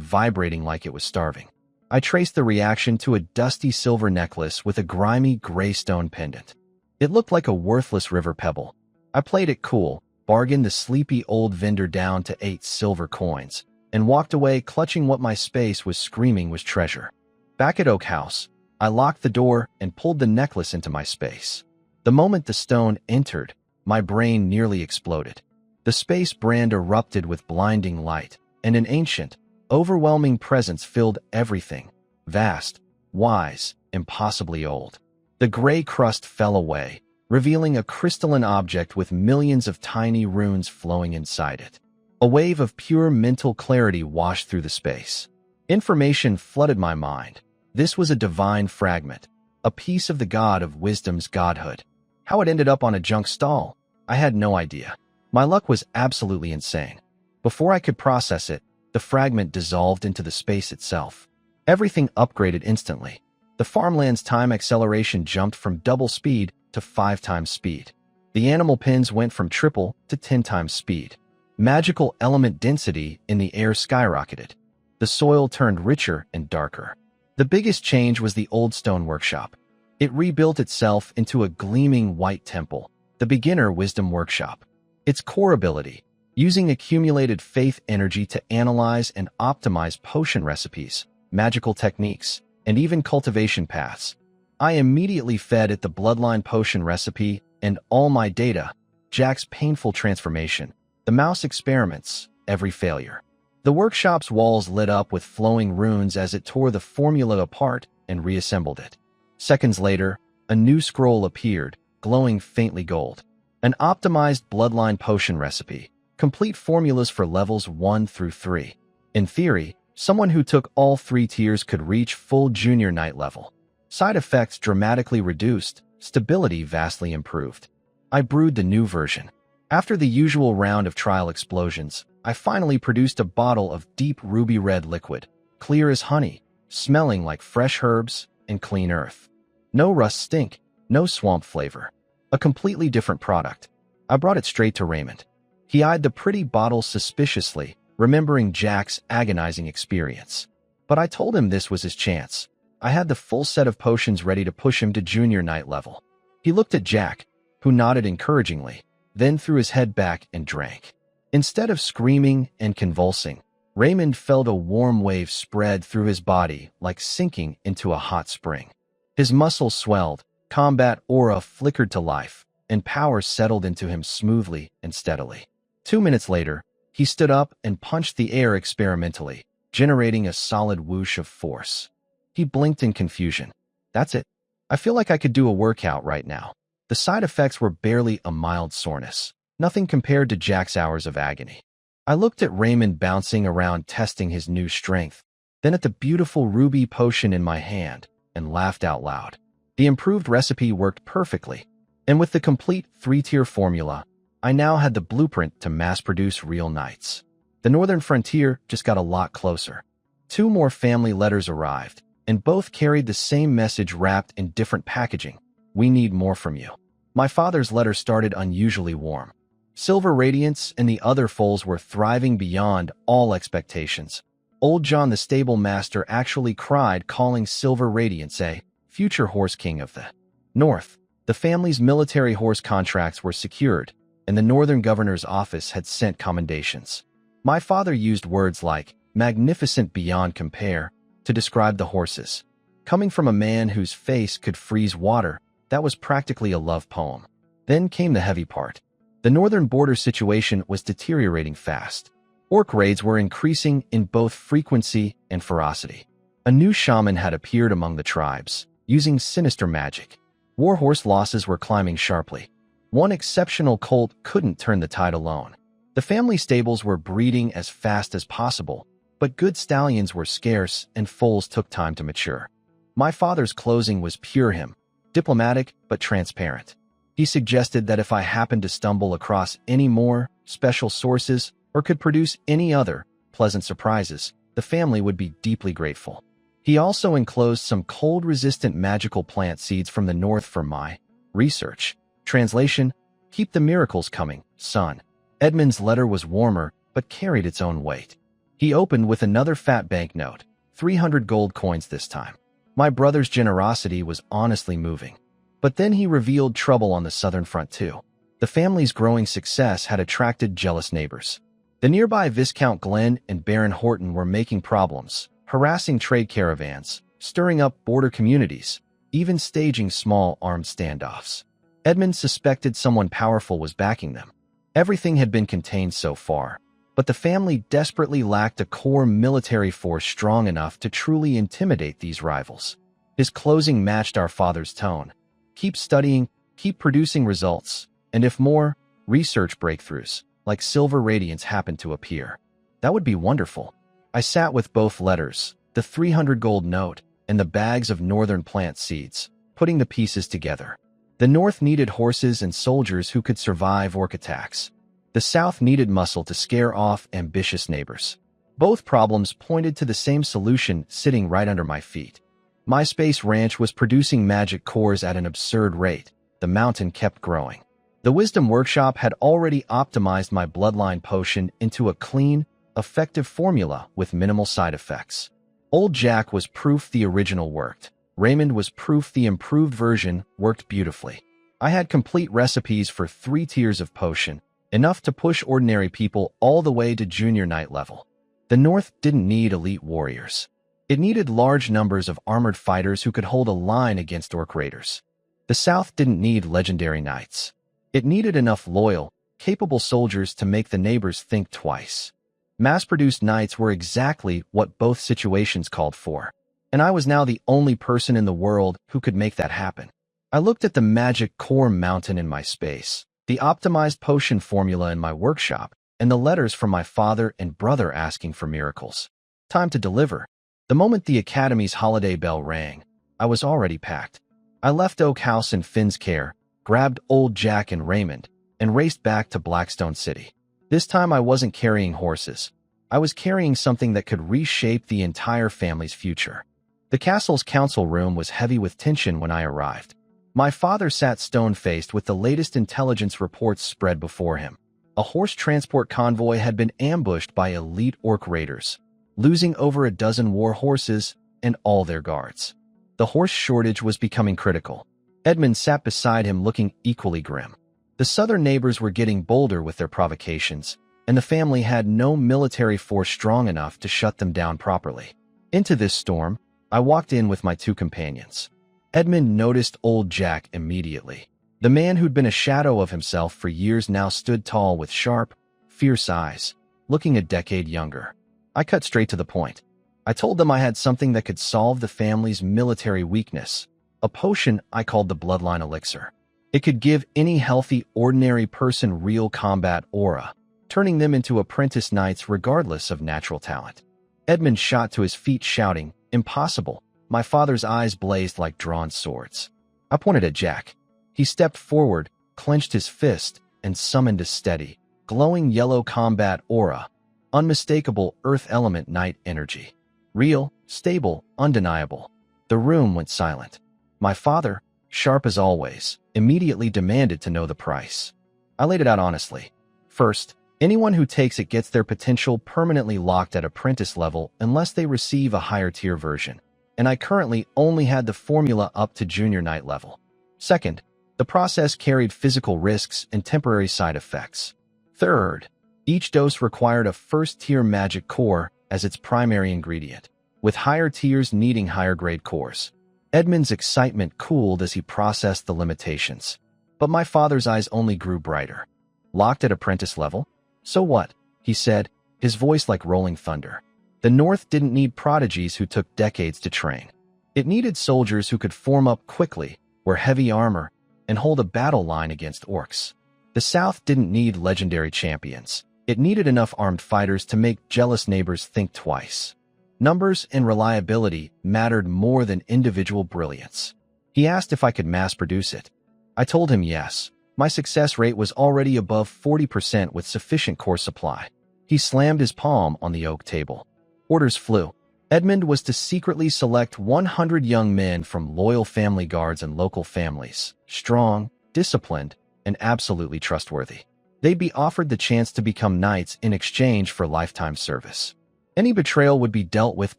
A: vibrating like it was starving. I traced the reaction to a dusty silver necklace with a grimy gray stone pendant. It looked like a worthless river pebble. I played it cool, bargained the sleepy old vendor down to 8 silver coins, and walked away clutching what my space was screaming was treasure. Back at Oak House, I locked the door and pulled the necklace into my space. The moment the stone entered, my brain nearly exploded. The space brand erupted with blinding light, and an ancient, overwhelming presence filled everything. Vast, wise, impossibly old. The gray crust fell away, revealing a crystalline object with millions of tiny runes flowing inside it. A wave of pure mental clarity washed through the space. Information flooded my mind. This was a divine fragment, a piece of the god of wisdom's godhood. How it ended up on a junk stall, I had no idea. My luck was absolutely insane. Before I could process it, the fragment dissolved into the space itself. Everything upgraded instantly. The farmland's time acceleration jumped from double speed to 5 times speed. The animal pins went from triple to 10 times speed. Magical element density in the air skyrocketed. The soil turned richer and darker. The biggest change was the old stone workshop. It rebuilt itself into a gleaming white temple, the beginner wisdom workshop. Its core ability, using accumulated faith energy to analyze and optimize potion recipes, magical techniques, and even cultivation paths. I immediately fed it the bloodline potion recipe and all my data, Jack's painful transformation, the mouse experiments, every failure. The workshop's walls lit up with flowing runes as it tore the formula apart and reassembled it. Seconds later, a new scroll appeared, glowing faintly gold. An optimized bloodline potion recipe, complete formulas for levels 1 through 3. In theory, someone who took all 3 tiers could reach full junior knight level. Side effects dramatically reduced, stability vastly improved. I brewed the new version. After the usual round of trial explosions, I finally produced a bottle of deep ruby red liquid, clear as honey, smelling like fresh herbs and clean earth. No rust stink, no swamp flavor. A completely different product. I brought it straight to Raymond. He eyed the pretty bottle suspiciously, remembering Jack's agonizing experience. But I told him this was his chance. I had the full set of potions ready to push him to junior knight level. He looked at Jack, who nodded encouragingly, then threw his head back and drank. Instead of screaming and convulsing, Raymond felt a warm wave spread through his body like sinking into a hot spring. His muscles swelled, combat aura flickered to life, and power settled into him smoothly and steadily. 2 minutes later, he stood up and punched the air experimentally, generating a solid whoosh of force. He blinked in confusion. That's it. I feel like I could do a workout right now. The side effects were barely a mild soreness, nothing compared to Jack's hours of agony. I looked at Raymond bouncing around testing his new strength, then at the beautiful ruby potion in my hand, and laughed out loud. The improved recipe worked perfectly, and with the complete 3-tier formula, I now had the blueprint to mass-produce real knights. The northern frontier just got a lot closer. 2 more family letters arrived, and both carried the same message wrapped in different packaging. We need more from you. My father's letter started unusually warm. Silver Radiance and the other foals were thriving beyond all expectations. Old John the stable master actually cried, calling Silver Radiance a future horse king of the North. The family's military horse contracts were secured, and the northern governor's office had sent commendations. My father used words like magnificent beyond compare to describe the horses. Coming from a man whose face could freeze water, that was practically a love poem. Then came the heavy part. The northern border situation was deteriorating fast. Orc raids were increasing in both frequency and ferocity. A new shaman had appeared among the tribes, using sinister magic. Warhorse losses were climbing sharply. One exceptional colt couldn't turn the tide alone. The family stables were breeding as fast as possible, but good stallions were scarce and foals took time to mature. My father's closing was pure him, diplomatic but transparent. He suggested that if I happened to stumble across any more special sources or could produce any other pleasant surprises, the family would be deeply grateful. He also enclosed some cold-resistant magical plant seeds from the north for my research. Translation: keep the miracles coming, son. Edmund's letter was warmer, but carried its own weight. He opened with another fat banknote, 300 gold coins this time. My brother's generosity was honestly moving. But then he revealed trouble on the southern front too. The family's growing success had attracted jealous neighbors. The nearby Viscount Glenn and Baron Horton were making problems, harassing trade caravans, stirring up border communities, even staging small armed standoffs. Edmund suspected someone powerful was backing them. Everything had been contained so far, but the family desperately lacked a core military force strong enough to truly intimidate these rivals. His closing matched our father's tone. Keep studying, keep producing results, and if more research breakthroughs, like Silver Radiance, happen to appear, that would be wonderful. I sat with both letters, the 300 gold note, and the bags of northern plant seeds, putting the pieces together. The north needed horses and soldiers who could survive orc attacks. The south needed muscle to scare off ambitious neighbors. Both problems pointed to the same solution sitting right under my feet. My space ranch was producing magic cores at an absurd rate. The mountain kept growing. The Wisdom Workshop had already optimized my bloodline potion into a clean, effective formula with minimal side effects. Old Jack was proof the original worked. Raymond was proof the improved version worked beautifully. I had complete recipes for 3 tiers of potion, enough to push ordinary people all the way to junior knight level. The North didn't need elite warriors. It needed large numbers of armored fighters who could hold a line against orc raiders. The South didn't need legendary knights. It needed enough loyal, capable soldiers to make the neighbors think twice. Mass-produced knights were exactly what both situations called for, and I was now the only person in the world who could make that happen. I looked at the magic core mountain in my space, the optimized potion formula in my workshop, and the letters from my father and brother asking for miracles. Time to deliver. The moment the Academy's holiday bell rang, I was already packed. I left Oak House in Finn's care, grabbed Old Jack and Raymond, and raced back to Blackstone City. This time I wasn't carrying horses. I was carrying something that could reshape the entire family's future. The castle's council room was heavy with tension when I arrived. My father sat stone-faced with the latest intelligence reports spread before him. A horse transport convoy had been ambushed by elite orc raiders, losing over a dozen war horses and all their guards. The horse shortage was becoming critical. Edmund sat beside him looking equally grim. The southern neighbors were getting bolder with their provocations, and the family had no military force strong enough to shut them down properly. Into this storm, I walked in with my 2 companions. Edmund noticed Old Jack immediately. The man who'd been a shadow of himself for years now stood tall with sharp, fierce eyes, looking a decade younger. I cut straight to the point. I told them I had something that could solve the family's military weakness, a potion I called the Bloodline Elixir. It could give any healthy, ordinary person real combat aura. turning them into apprentice knights regardless of natural talent. Edmund shot to his feet shouting, "Impossible!" My father's eyes blazed like drawn swords. I pointed at Jack. He stepped forward, clenched his fist, and summoned a steady, glowing yellow combat aura. Unmistakable earth element knight energy. Real, stable, undeniable. The room went silent. My father, sharp as always, immediately demanded to know the price. I laid it out honestly. First, anyone who takes it gets their potential permanently locked at apprentice level unless they receive a higher tier version, and I currently only had the formula up to junior knight level. Second, the process carried physical risks and temporary side effects. Third, each dose required a first-tier magic core as its primary ingredient, with higher tiers needing higher-grade cores. Edmund's excitement cooled as he processed the limitations, but my father's eyes only grew brighter. Locked at apprentice level? So what? He said, his voice like rolling thunder. The North didn't need prodigies who took decades to train. It needed soldiers who could form up quickly, wear heavy armor, and hold a battle line against orcs. The South didn't need legendary champions. It needed enough armed fighters to make jealous neighbors think twice. Numbers and reliability mattered more than individual brilliance. He asked if I could mass produce it. I told him yes. My success rate was already above 40% with sufficient core supply. He slammed his palm on the oak table. Orders flew. Edmund was to secretly select 100 young men from loyal family guards and local families, strong, disciplined, and absolutely trustworthy. They'd be offered the chance to become knights in exchange for lifetime service. Any betrayal would be dealt with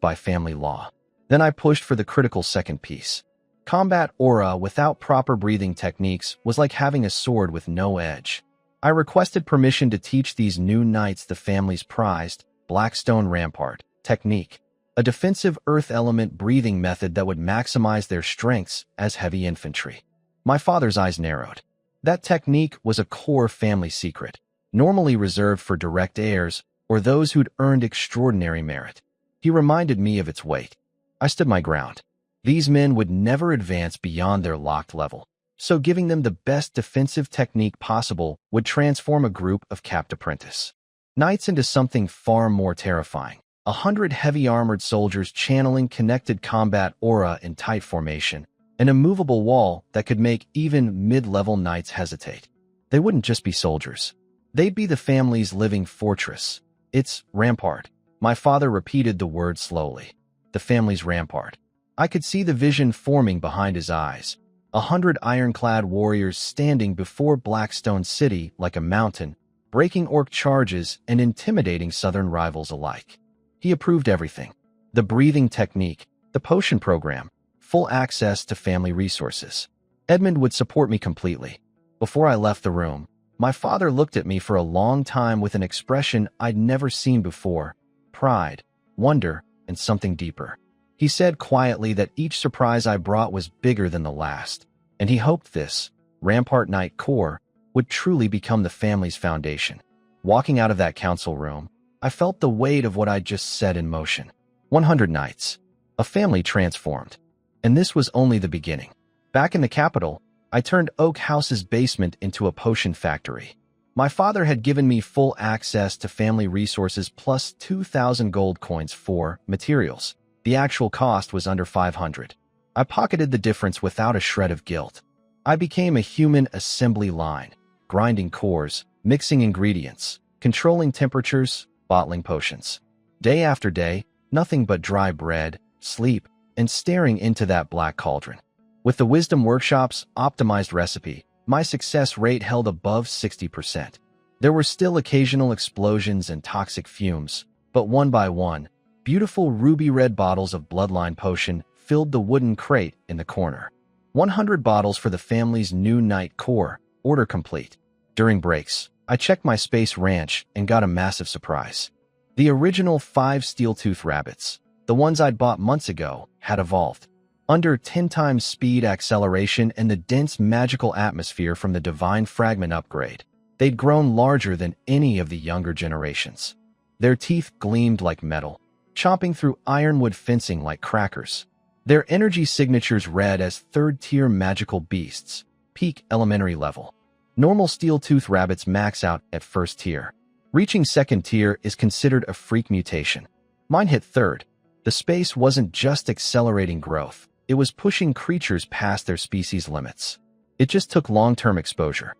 A: by family law. Then I pushed for the critical second piece. Combat aura without proper breathing techniques was like having a sword with no edge. I requested permission to teach these new knights the family's prized Blackstone Rampart technique, a defensive earth element breathing method that would maximize their strengths as heavy infantry. My father's eyes narrowed. That technique was a core family secret, normally reserved for direct heirs or those who'd earned extraordinary merit. He reminded me of its weight. I stood my ground. These men would never advance beyond their locked level, so giving them the best defensive technique possible would transform a group of capped apprentice knights into something far more terrifying. 100 heavy armored soldiers channeling connected combat aura in tight formation, an immovable wall that could make even mid-level knights hesitate. They wouldn't just be soldiers. They'd be the family's living fortress. It's rampart. My father repeated the word slowly. The family's rampart. I could see the vision forming behind his eyes. 100 ironclad warriors standing before Blackstone City like a mountain, breaking orc charges and intimidating southern rivals alike. He approved everything. The breathing technique, the potion program, full access to family resources. Edmund would support me completely. Before I left the room, my father looked at me for a long time with an expression I'd never seen before: pride, wonder, and something deeper. He said quietly that each surprise I brought was bigger than the last, and he hoped this, Rampart Knight Core, would truly become the family's foundation. Walking out of that council room, I felt the weight of what I'd just set in motion. 100 knights. A family transformed. And this was only the beginning. Back in the capital, I turned Oak House's basement into a potion factory. My father had given me full access to family resources plus 2,000 gold coins for materials. The actual cost was under 500. I pocketed the difference without a shred of guilt. I became a human assembly line, grinding cores, mixing ingredients, controlling temperatures, bottling potions. Day after day, nothing but dry bread, sleep, and staring into that black cauldron. With the Wisdom Workshop's optimized recipe, my success rate held above 60%. There were still occasional explosions and toxic fumes, but one by one, beautiful ruby-red bottles of bloodline potion filled the wooden crate in the corner. 100 bottles for the family's new Knight Core, order complete. During breaks, I checked my space ranch and got a massive surprise. The original 5 steel-tooth rabbits, the ones I'd bought months ago, had evolved. Under 10 times speed acceleration and the dense magical atmosphere from the Divine Fragment upgrade, they'd grown larger than any of the younger generations. Their teeth gleamed like metal, chomping through ironwood fencing like crackers. Their energy signatures read as third-tier magical beasts, peak elementary level. Normal steel-tooth rabbits max out at first tier. Reaching second tier is considered a freak mutation. Mine hit third. The space wasn't just accelerating growth, it was pushing creatures past their species limits. It just took long-term exposure.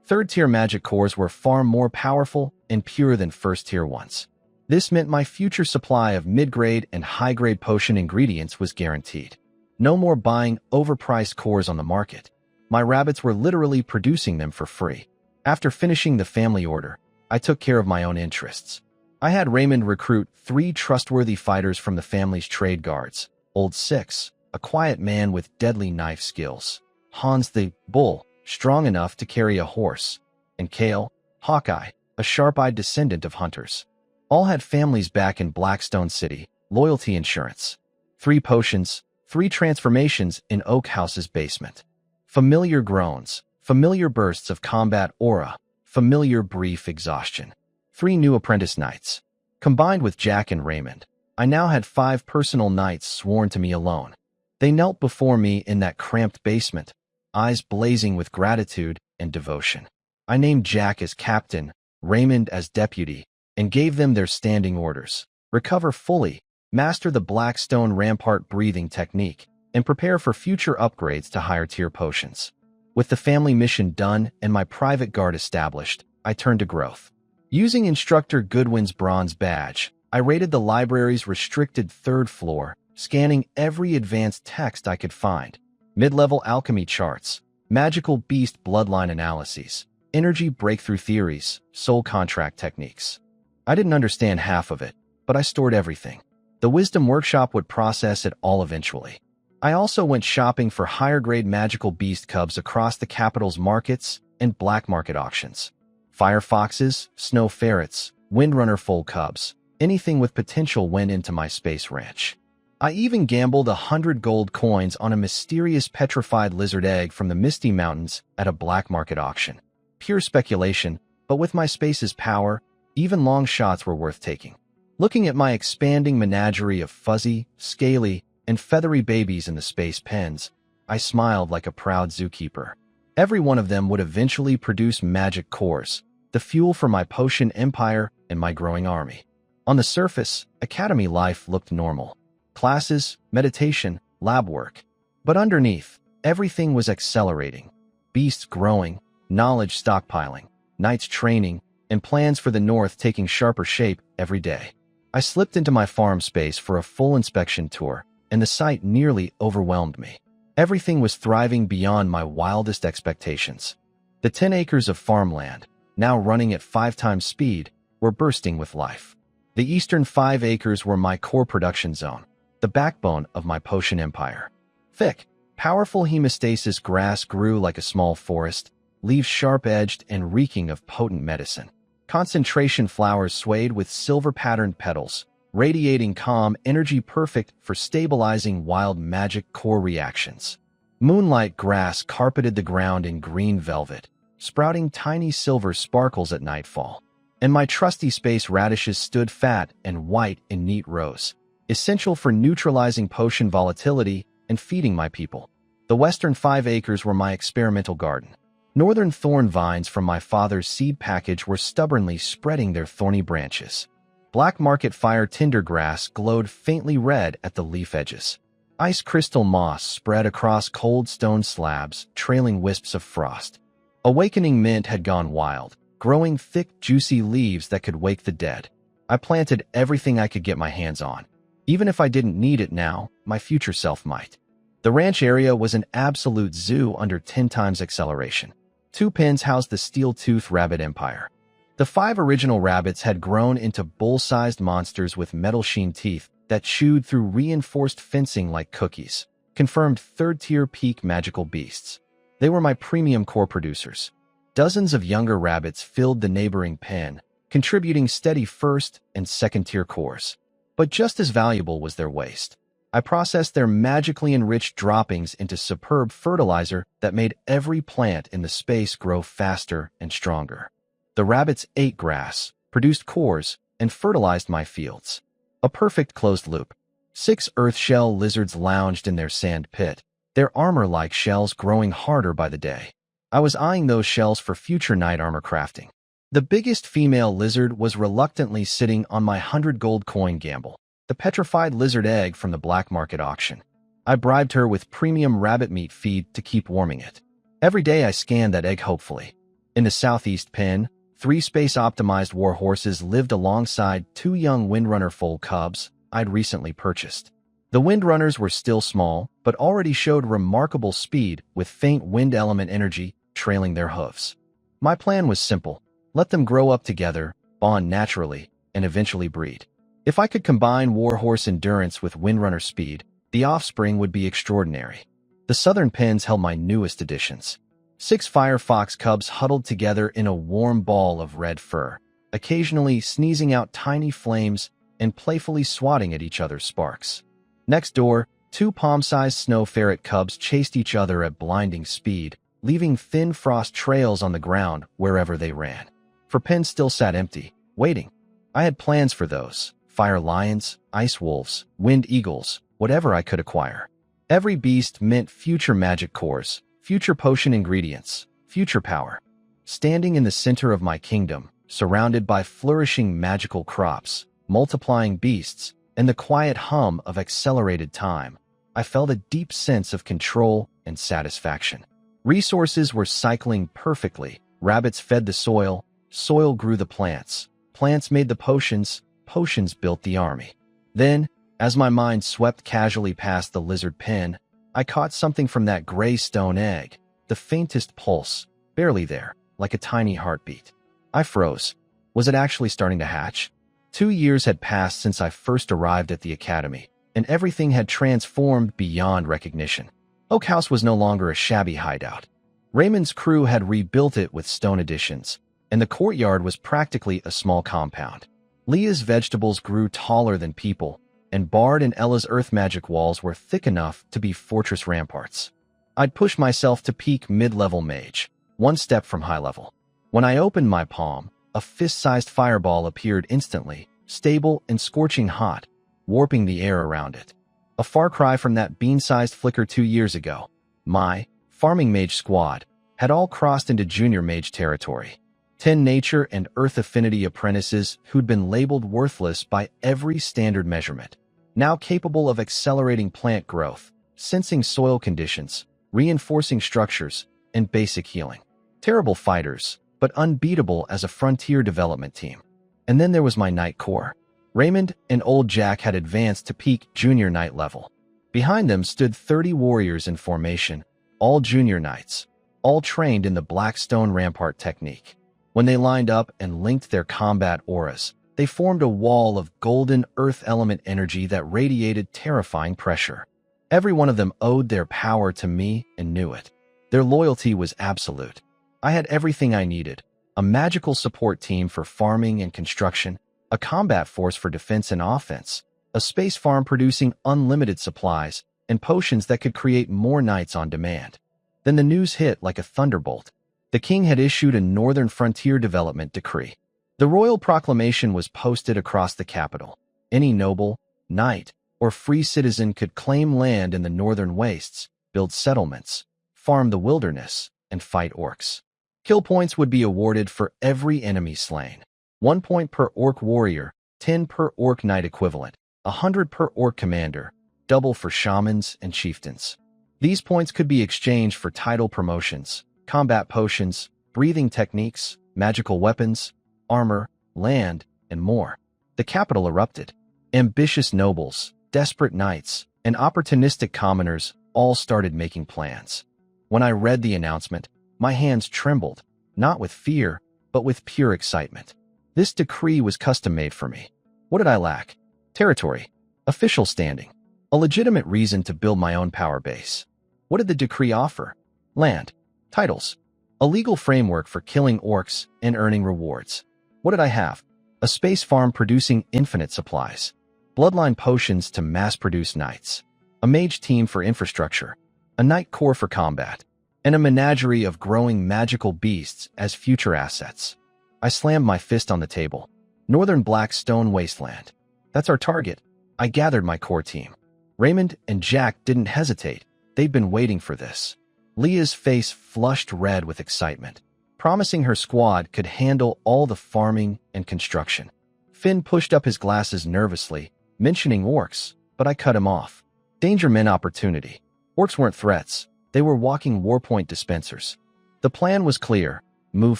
A: Third-tier magic cores were far more powerful and pure than first-tier ones. This meant my future supply of mid-grade and high-grade potion ingredients was guaranteed. No more buying overpriced cores on the market. My rabbits were literally producing them for free. After finishing the family order, I took care of my own interests. I had Raymond recruit 3 trustworthy fighters from the family's trade guards. Old Six, a quiet man with deadly knife skills. Hans the Bull, strong enough to carry a horse. And Kale, Hawkeye, a sharp-eyed descendant of hunters. All had families back in Blackstone City, loyalty insurance. 3 potions, 3 transformations in Oak House's basement. Familiar groans, familiar bursts of combat aura, familiar brief exhaustion. 3 new apprentice knights. Combined with Jack and Raymond, I now had 5 personal knights sworn to me alone. They knelt before me in that cramped basement, eyes blazing with gratitude and devotion. I named Jack as captain, Raymond as deputy, and gave them their standing orders. Recover fully, master the Blackstone Rampart breathing technique, and prepare for future upgrades to higher-tier potions. With the family mission done and my private guard established, I turned to growth. Using Instructor Goodwin's bronze badge, I raided the library's restricted 3rd floor, scanning every advanced text I could find. Mid-level alchemy charts, magical beast bloodline analyses, energy breakthrough theories, soul contract techniques. I didn't understand half of it, but I stored everything. The Wisdom Workshop would process it all eventually. I also went shopping for higher-grade magical beast cubs across the capital's markets and black market auctions. Fire foxes, snow ferrets, windrunner foal cubs, anything with potential went into my space ranch. I even gambled 100 gold coins on a mysterious petrified lizard egg from the Misty Mountains at a black market auction. Pure speculation, but with my space's power, even long shots were worth taking. Looking at my expanding menagerie of fuzzy, scaly, and feathery babies in the space pens, I smiled like a proud zookeeper. Every one of them would eventually produce magic cores, the fuel for my potion empire and my growing army. On the surface, academy life looked normal. Classes, meditation, lab work. But underneath, everything was accelerating. Beasts growing, knowledge stockpiling, knights training, and plans for the north taking sharper shape every day. I slipped into my farm space for a full inspection tour, and the sight nearly overwhelmed me. Everything was thriving beyond my wildest expectations. The 10 acres of farmland, now running at 5 times speed, were bursting with life. The eastern 5 acres were my core production zone, the backbone of my potion empire. Thick, powerful hemostasis grass grew like a small forest, leaves sharp-edged and reeking of potent medicine. Concentration flowers swayed with silver-patterned petals, radiating calm energy perfect for stabilizing wild magic core reactions. Moonlight grass carpeted the ground in green velvet, sprouting tiny silver sparkles at nightfall. And my trusty space radishes stood fat and white in neat rows, essential for neutralizing potion volatility and feeding my people. The western 5 acres were my experimental garden. Northern thorn vines from my father's seed package were stubbornly spreading their thorny branches. Black market fire tinder grass glowed faintly red at the leaf edges. Ice crystal moss spread across cold stone slabs, trailing wisps of frost. Awakening mint had gone wild, growing thick, juicy leaves that could wake the dead. I planted everything I could get my hands on. Even if I didn't need it now, my future self might. The ranch area was an absolute zoo under 10 times acceleration. 2 pens housed the steel-tooth rabbit empire. The 5 original rabbits had grown into bull-sized monsters with metal-sheen teeth that chewed through reinforced fencing like cookies, confirmed 3rd-tier peak magical beasts. They were my premium core producers. Dozens of younger rabbits filled the neighboring pen, contributing steady 1st and 2nd-tier cores. But just as valuable was their waste. I processed their magically enriched droppings into superb fertilizer that made every plant in the space grow faster and stronger. The rabbits ate grass, produced cores, and fertilized my fields. A perfect closed loop. 6 earth shell lizards lounged in their sand pit, their armor-like shells growing harder by the day. I was eyeing those shells for future knight armor crafting. The biggest female lizard was reluctantly sitting on my 100 gold coin gamble, the petrified lizard egg from the black market auction. I bribed her with premium rabbit meat feed to keep warming it. Every day I scanned that egg hopefully. In the southeast pen, 3 space-optimized war horses lived alongside 2 young Windrunner foal cubs I'd recently purchased. The Windrunners were still small, but already showed remarkable speed with faint wind element energy trailing their hooves. My plan was simple. Let them grow up together, bond naturally, and eventually breed. If I could combine warhorse endurance with Windrunner speed, the offspring would be extraordinary. The southern pens held my newest additions. 6 firefox cubs huddled together in a warm ball of red fur, occasionally sneezing out tiny flames and playfully swatting at each other's sparks. Next door, 2 palm-sized snow ferret cubs chased each other at blinding speed, leaving thin frost trails on the ground wherever they ran. For pens still sat empty, waiting. I had plans for those: fire lions, ice wolves, wind eagles, whatever I could acquire. Every beast meant future magic cores, future potion ingredients, future power. Standing in the center of my kingdom, surrounded by flourishing magical crops, multiplying beasts, and the quiet hum of accelerated time, I felt a deep sense of control and satisfaction. Resources were cycling perfectly. Rabbits fed the soil, soil grew the plants, plants made the potions, potions built the army. Then, as my mind swept casually past the lizard pen, I caught something from that gray stone egg, the faintest pulse, barely there, like a tiny heartbeat. I froze. Was it actually starting to hatch? 2 years had passed since I first arrived at the academy, and everything had transformed beyond recognition. Oak House was no longer a shabby hideout. Raymond's crew had rebuilt it with stone additions, and the courtyard was practically a small compound. Leah's vegetables grew taller than people, and Bard and Ella's earth magic walls were thick enough to be fortress ramparts. I'd pushed myself to peak mid-level mage, 1 step from high level. When I opened my palm, a fist-sized fireball appeared instantly, stable and scorching hot, warping the air around it. A far cry from that bean-sized flicker 2 years ago. My farming mage squad had all crossed into junior mage territory. 10 nature and earth affinity apprentices who'd been labeled worthless by every standard measurement, now capable of accelerating plant growth, sensing soil conditions, reinforcing structures, and basic healing. Terrible fighters, but unbeatable as a frontier development team. And then there was my Knight Corps. Raymond and Old Jack had advanced to peak junior knight level. Behind them stood 30 warriors in formation, all junior knights, all trained in the black stone rampart technique. When they lined up and linked their combat auras, they formed a wall of golden earth element energy that radiated terrifying pressure. Every one of them owed their power to me and knew it. Their loyalty was absolute. I had everything I needed: a magical support team for farming and construction, a combat force for defense and offense, a space farm producing unlimited supplies, and potions that could create more knights on demand. Then the news hit like a thunderbolt. The king had issued a Northern Frontier Development Decree. The royal proclamation was posted across the capital. Any noble, knight, or free citizen could claim land in the northern wastes, build settlements, farm the wilderness, and fight orcs. Kill points would be awarded for every enemy slain. 1 point per orc warrior, 10 per orc knight equivalent, 100 per orc commander, double for shamans and chieftains. These points could be exchanged for title promotions, combat potions, breathing techniques, magical weapons, armor, land, and more. The capital erupted. Ambitious nobles, desperate knights, and opportunistic commoners all started making plans. When I read the announcement, my hands trembled, not with fear, but with pure excitement. This decree was custom-made for me. What did I lack? Territory, official standing, a legitimate reason to build my own power base. What did the decree offer? Land, titles, a legal framework for killing orcs and earning rewards. What did I have? A space farm producing infinite supplies, bloodline potions to mass-produce knights, a mage team for infrastructure, a knight corps for combat, and a menagerie of growing magical beasts as future assets. I slammed my fist on the table. Northern Black Stone Wasteland. That's our target. I gathered my core team. Raymond and Jack didn't hesitate. They'd been waiting for this. Leah's face flushed red with excitement. promising her squad could handle all the farming and construction. Finn pushed up his glasses nervously, mentioning orcs, but I cut him off. Danger meant opportunity. Orcs weren't threats. They were walking warpoint dispensers. The plan was clear. Move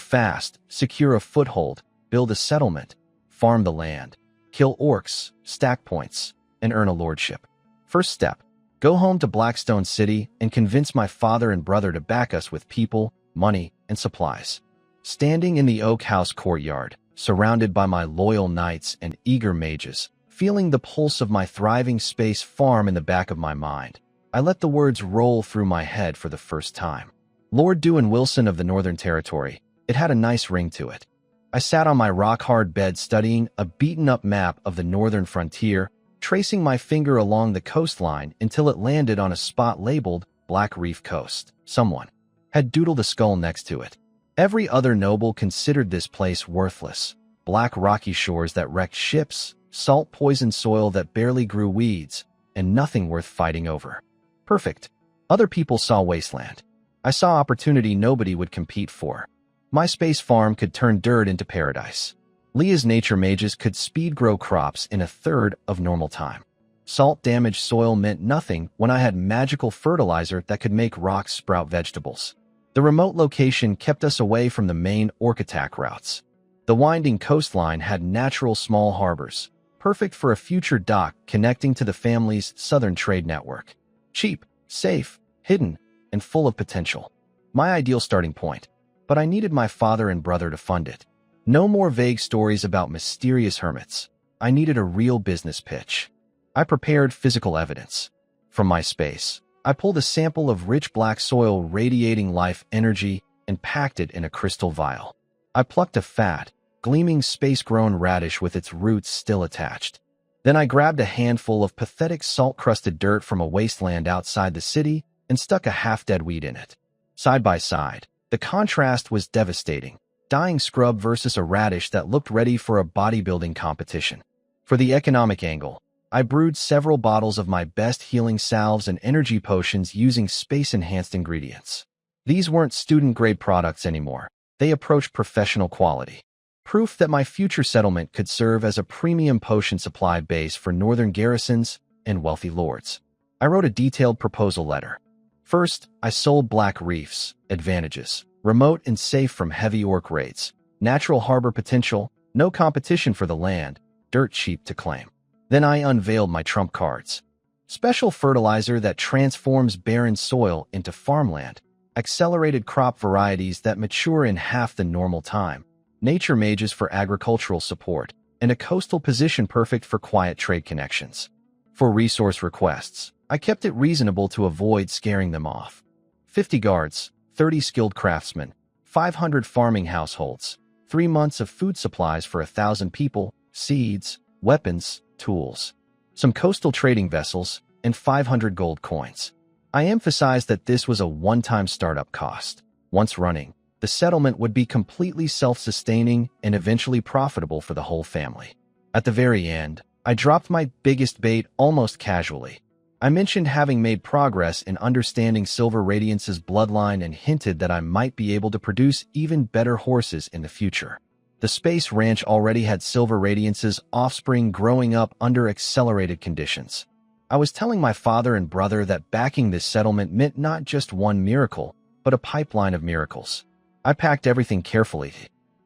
A: fast, secure a foothold, build a settlement, farm the land, kill orcs, stack points, and earn a lordship. First step, go home to Blackstone City and convince my father and brother to back us with people, money, and supplies. Standing in the Oak House courtyard, surrounded by my loyal knights and eager mages, feeling the pulse of my thriving space farm in the back of my mind, I let the words roll through my head for the first time. Lord Dewan Wilson of the Northern Territory. It had a nice ring to it. I sat on my rock-hard bed studying a beaten-up map of the northern frontier, tracing my finger along the coastline until it landed on a spot labeled Black Reef Coast. Someone had doodled a skull next to it. Every other noble considered this place worthless. Black rocky shores that wrecked ships, salt-poisoned soil that barely grew weeds, and nothing worth fighting over. Perfect. Other people saw wasteland. I saw opportunity nobody would compete for. My space farm could turn dirt into paradise. Leah's nature mages could speed grow crops in a third of normal time. Salt-damaged soil meant nothing when I had magical fertilizer that could make rocks sprout vegetables. The remote location kept us away from the main orc attack routes. The winding coastline had natural small harbors, perfect for a future dock connecting to the family's southern trade network. Cheap, safe, hidden, and full of potential. My ideal starting point. But I needed my father and brother to fund it. No more vague stories about mysterious hermits. I needed a real business pitch. I prepared physical evidence. From my space, I pulled a sample of rich black soil radiating life energy and packed it in a crystal vial. I plucked a fat, gleaming space-grown radish with its roots still attached. Then I grabbed a handful of pathetic salt-crusted dirt from a wasteland outside the city and stuck a half-dead weed in it. Side by side, the contrast was devastating. Dying scrub versus a radish that looked ready for a bodybuilding competition. For the economic angle, I brewed several bottles of my best healing salves and energy potions using space-enhanced ingredients. These weren't student-grade products anymore. They approached professional quality. Proof that my future settlement could serve as a premium potion supply base for northern garrisons and wealthy lords. I wrote a detailed proposal letter. First, I sold Black Reef's advantages. Remote and safe from heavy orc raids. Natural harbor potential, no competition for the land, dirt cheap to claim. Then I unveiled my trump cards. Special fertilizer that transforms barren soil into farmland. Accelerated crop varieties that mature in half the normal time. Nature mages for agricultural support. And a coastal position perfect for quiet trade connections. For resource requests, I kept it reasonable to avoid scaring them off. 50 guards, 30 skilled craftsmen, 500 farming households, 3 months of food supplies for 1,000 people, seeds, weapons, tools, some coastal trading vessels, and 500 gold coins. I emphasized that this was a one-time startup cost. Once running, the settlement would be completely self-sustaining and eventually profitable for the whole family. At the very end, I dropped my biggest bait almost casually. I mentioned having made progress in understanding Silver Radiance's bloodline and hinted that I might be able to produce even better horses in the future. The space ranch already had Silver Radiance's offspring growing up under accelerated conditions. I was telling my father and brother that backing this settlement meant not just one miracle, but a pipeline of miracles. I packed everything carefully.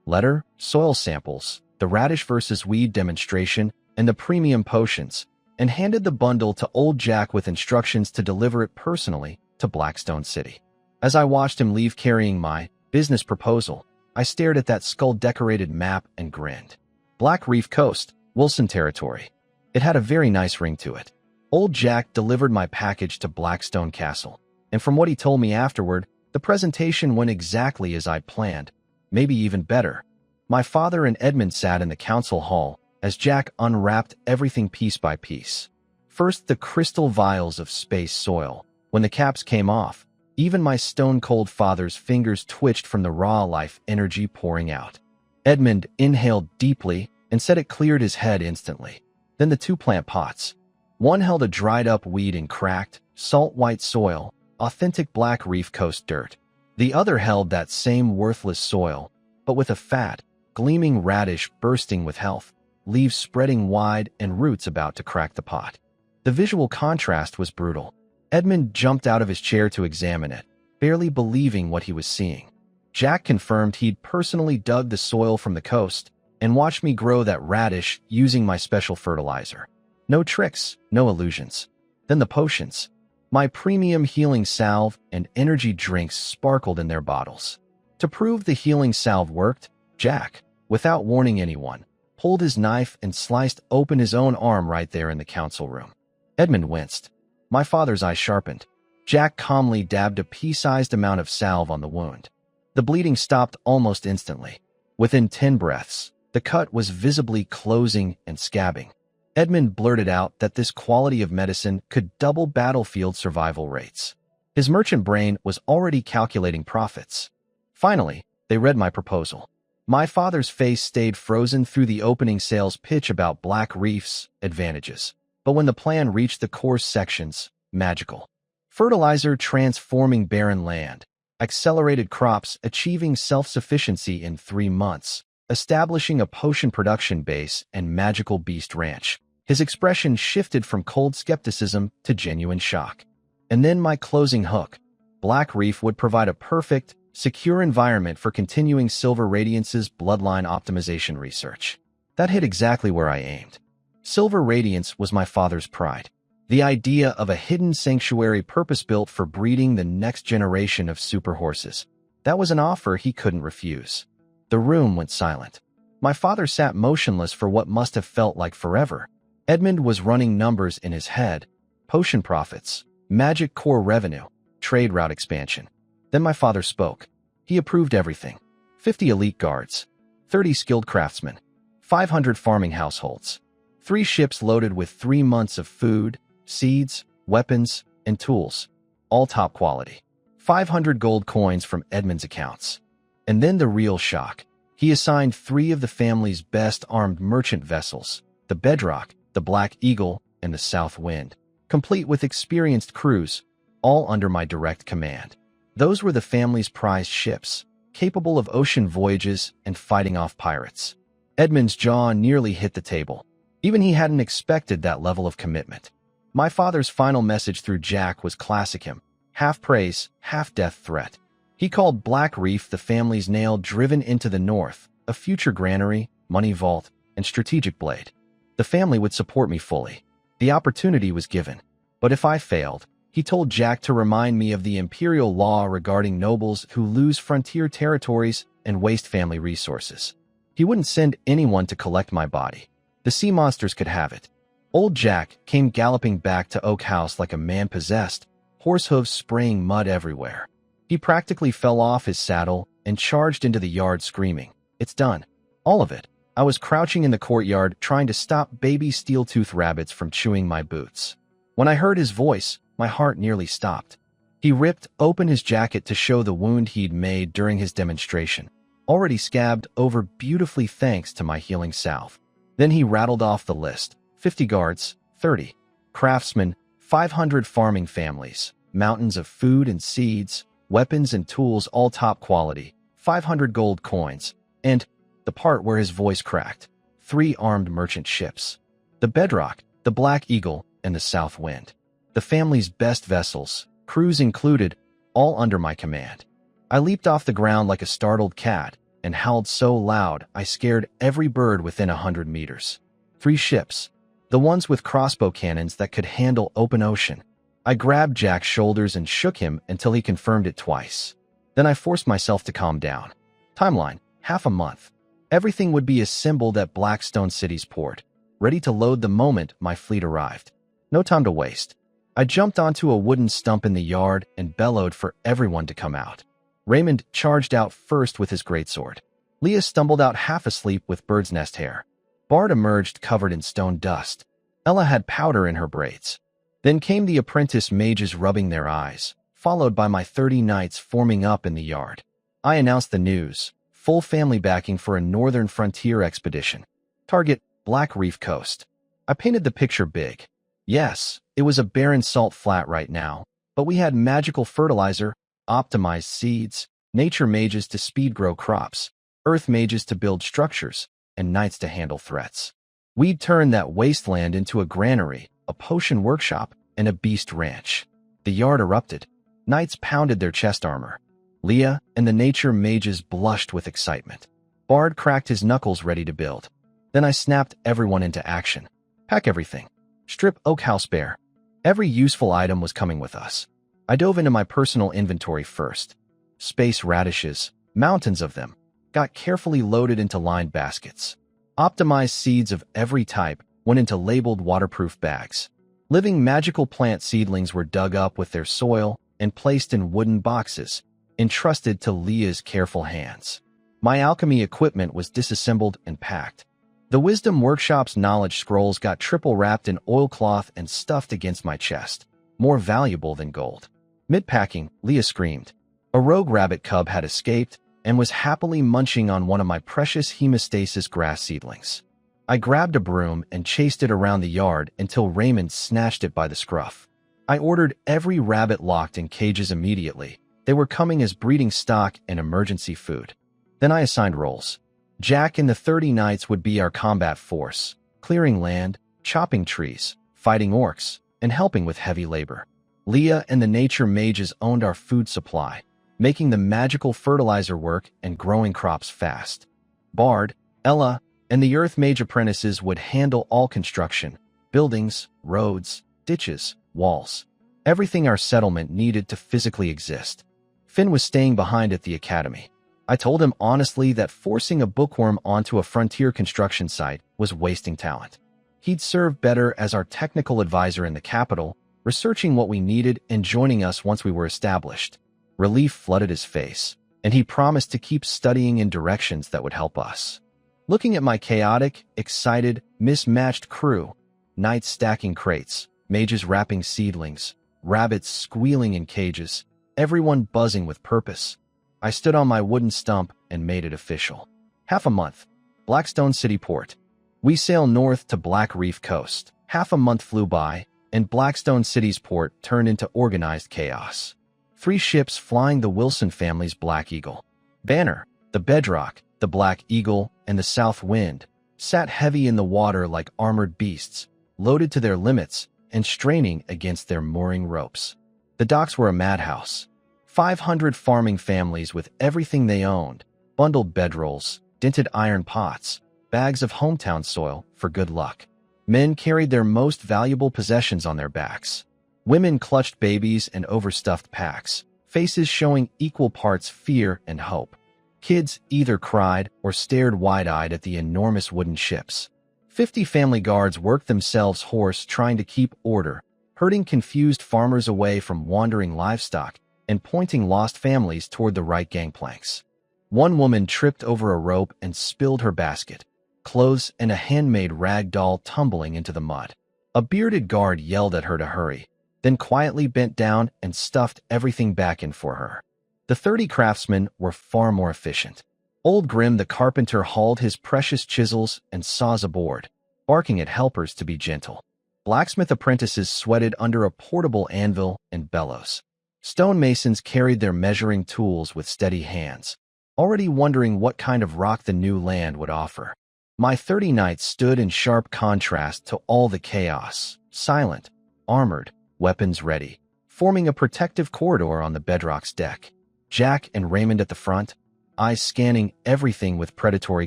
A: Letter, soil samples, the radish versus weed demonstration, and the premium potions, and handed the bundle to old Jack with instructions to deliver it personally to Blackstone City. As I watched him leave carrying my business proposal, I stared at that skull-decorated map and grinned. Black Reef Coast, Wilson Territory. It had a very nice ring to it. Old Jack delivered my package to Blackstone Castle, and from what he told me afterward, the presentation went exactly as I'd planned, maybe even better. My father and Edmund sat in the council hall as Jack unwrapped everything piece by piece. First, the crystal vials of space soil. When the caps came off, even my stone-cold father's fingers twitched from the raw life energy pouring out. Edmund inhaled deeply and said it cleared his head instantly. Then the 2 plant pots. One held a dried-up weed in cracked, salt-white soil, authentic Black Reef Coast dirt. The other held that same worthless soil, but with a fat, gleaming radish bursting with health, leaves spreading wide and roots about to crack the pot. The visual contrast was brutal. Edmund jumped out of his chair to examine it, barely believing what he was seeing. Jack confirmed he'd personally dug the soil from the coast and watched me grow that radish using my special fertilizer. No tricks, no illusions. Then the potions. My premium healing salve and energy drinks sparkled in their bottles. To prove the healing salve worked, Jack, without warning anyone, pulled his knife and sliced open his own arm right there in the council room. Edmund winced. My father's eyes sharpened. Jack calmly dabbed a pea-sized amount of salve on the wound. The bleeding stopped almost instantly. Within 10 breaths, the cut was visibly closing and scabbing. Edmund blurted out that this quality of medicine could double battlefield survival rates. His merchant brain was already calculating profits. Finally, they read my proposal. My father's face stayed frozen through the opening sales pitch about Black Reef's advantages. But when the plan reached the course sections, magical. Fertilizer transforming barren land, accelerated crops achieving self-sufficiency in 3 months, establishing a potion production base and magical beast ranch. His expression shifted from cold skepticism to genuine shock. And then my closing hook. Black Reef would provide a perfect, secure environment for continuing Silver Radiance's bloodline optimization research. That hit exactly where I aimed. Silver Radiance was my father's pride. The idea of a hidden sanctuary purpose-built for breeding the next generation of super horses. That was an offer he couldn't refuse. The room went silent. My father sat motionless for what must have felt like forever. Edmund was running numbers in his head. Potion profits, magic core revenue, trade route expansion. Then my father spoke. He approved everything. 50 elite guards, 30 skilled craftsmen, 500 farming households, 3 ships loaded with 3 months of food, seeds, weapons, and tools, all top quality. 500 gold coins from Edmund's accounts. And then the real shock. He assigned 3 of the family's best armed merchant vessels, the Bedrock, the Black Eagle, and the South Wind, complete with experienced crews, all under my direct command. Those were the family's prized ships, capable of ocean voyages and fighting off pirates. Edmund's jaw nearly hit the table. Even he hadn't expected that level of commitment. My father's final message through Jack was classic him, half praise, half death threat. He called Black Reef the family's nail driven into the north, a future granary, money vault, and strategic blade. The family would support me fully. The opportunity was given. But if I failed, he told Jack to remind me of the imperial law regarding nobles who lose frontier territories and waste family resources. He wouldn't send anyone to collect my body. The sea monsters could have it. Old Jack came galloping back to Oak House like a man possessed, horse hooves spraying mud everywhere. He practically fell off his saddle and charged into the yard screaming, "It's done. All of it." I was crouching in the courtyard trying to stop baby steel-tooth rabbits from chewing my boots. When I heard his voice, my heart nearly stopped. He ripped open his jacket to show the wound he'd made during his demonstration, already scabbed over beautifully thanks to my healing salve. Then he rattled off the list: 50 guards, 30 craftsmen, 500 farming families, mountains of food and seeds, weapons and tools all top quality, 500 gold coins, and the part where his voice cracked, 3 armed merchant ships. The Bedrock, the Black Eagle, and the South Wind. The family's best vessels, crews included, all under my command. I leaped off the ground like a startled cat and howled so loud I scared every bird within 100 meters. 3 ships, the ones with crossbow cannons that could handle open ocean. I grabbed Jack's shoulders and shook him until he confirmed it twice. Then I forced myself to calm down. Timeline, half a month. Everything would be assembled at Blackstone City's port, ready to load the moment my fleet arrived. No time to waste. I jumped onto a wooden stump in the yard and bellowed for everyone to come out. Raymond charged out first with his greatsword. Leah stumbled out half asleep with bird's nest hair. Bart emerged covered in stone dust. Ella had powder in her braids. Then came the apprentice mages rubbing their eyes, followed by my 30 knights forming up in the yard. I announced the news. Full family backing for a northern frontier expedition. Target, Black Reef Coast. I painted the picture big. Yes, it was a barren salt flat right now, but we had magical fertilizer, optimized seeds, nature mages to speed grow crops, earth mages to build structures, and knights to handle threats. We'd turn that wasteland into a granary, a potion workshop, and a beast ranch. The yard erupted. Knights pounded their chest armor. Leah and the nature mages blushed with excitement. Bard cracked his knuckles ready to build. Then I snapped everyone into action. Pack everything. Strip Oak House bare. Every useful item was coming with us. I dove into my personal inventory first. Space radishes, mountains of them, got carefully loaded into lined baskets. Optimized seeds of every type went into labeled waterproof bags. Living magical plant seedlings were dug up with their soil and placed in wooden boxes, entrusted to Leah's careful hands. My alchemy equipment was disassembled and packed. The Wisdom Workshop's knowledge scrolls got triple wrapped in oilcloth and stuffed against my chest, more valuable than gold. Mid-packing, Leah screamed. A rogue rabbit cub had escaped and was happily munching on one of my precious hemostasis grass seedlings. I grabbed a broom and chased it around the yard until Raymond snatched it by the scruff. I ordered every rabbit locked in cages immediately. They were coming as breeding stock and emergency food. Then I assigned roles. Jack and the 30 Knights would be our combat force, clearing land, chopping trees, fighting orcs, and helping with heavy labor. Leah and the nature mages owned our food supply, making the magical fertilizer work and growing crops fast. Bard, Ella, and the Earth Mage apprentices would handle all construction, buildings, roads, ditches, walls, everything our settlement needed to physically exist. Finn was staying behind at the academy. I told him honestly that forcing a bookworm onto a frontier construction site was wasting talent. He'd serve better as our technical advisor in the capital, researching what we needed and joining us once we were established. Relief flooded his face, and he promised to keep studying in directions that would help us. Looking at my chaotic, excited, mismatched crew, knights stacking crates, mages wrapping seedlings, rabbits squealing in cages, everyone buzzing with purpose, I stood on my wooden stump and made it official. Half a month. Blackstone City Port. We sail north to Black Reef Coast. Half a month flew by, and Blackstone City's port turned into organized chaos. 3 ships flying the Wilson family's Black Eagle. Banner, the Bedrock, the Black Eagle, and the South Wind sat heavy in the water like armored beasts, loaded to their limits and straining against their mooring ropes. The docks were a madhouse. 500 farming families with everything they owned, bundled bedrolls, dented iron pots, bags of hometown soil for good luck. Men carried their most valuable possessions on their backs. Women clutched babies and overstuffed packs, faces showing equal parts fear and hope. Kids either cried or stared wide-eyed at the enormous wooden ships. 50 family guards worked themselves hoarse trying to keep order, herding confused farmers away from wandering livestock and pointing lost families toward the right gangplanks. One woman tripped over a rope and spilled her basket, clothes and a handmade rag doll tumbling into the mud. A bearded guard yelled at her to hurry, then quietly bent down and stuffed everything back in for her. The 30 craftsmen were far more efficient. Old Grim the carpenter hauled his precious chisels and saws aboard, barking at helpers to be gentle. Blacksmith apprentices sweated under a portable anvil and bellows. Stonemasons carried their measuring tools with steady hands, already wondering what kind of rock the new land would offer. My 30 knights stood in sharp contrast to all the chaos, silent, armored, weapons ready, forming a protective corridor on the Bedrock's deck. Jack and Raymond at the front, eyes scanning everything with predatory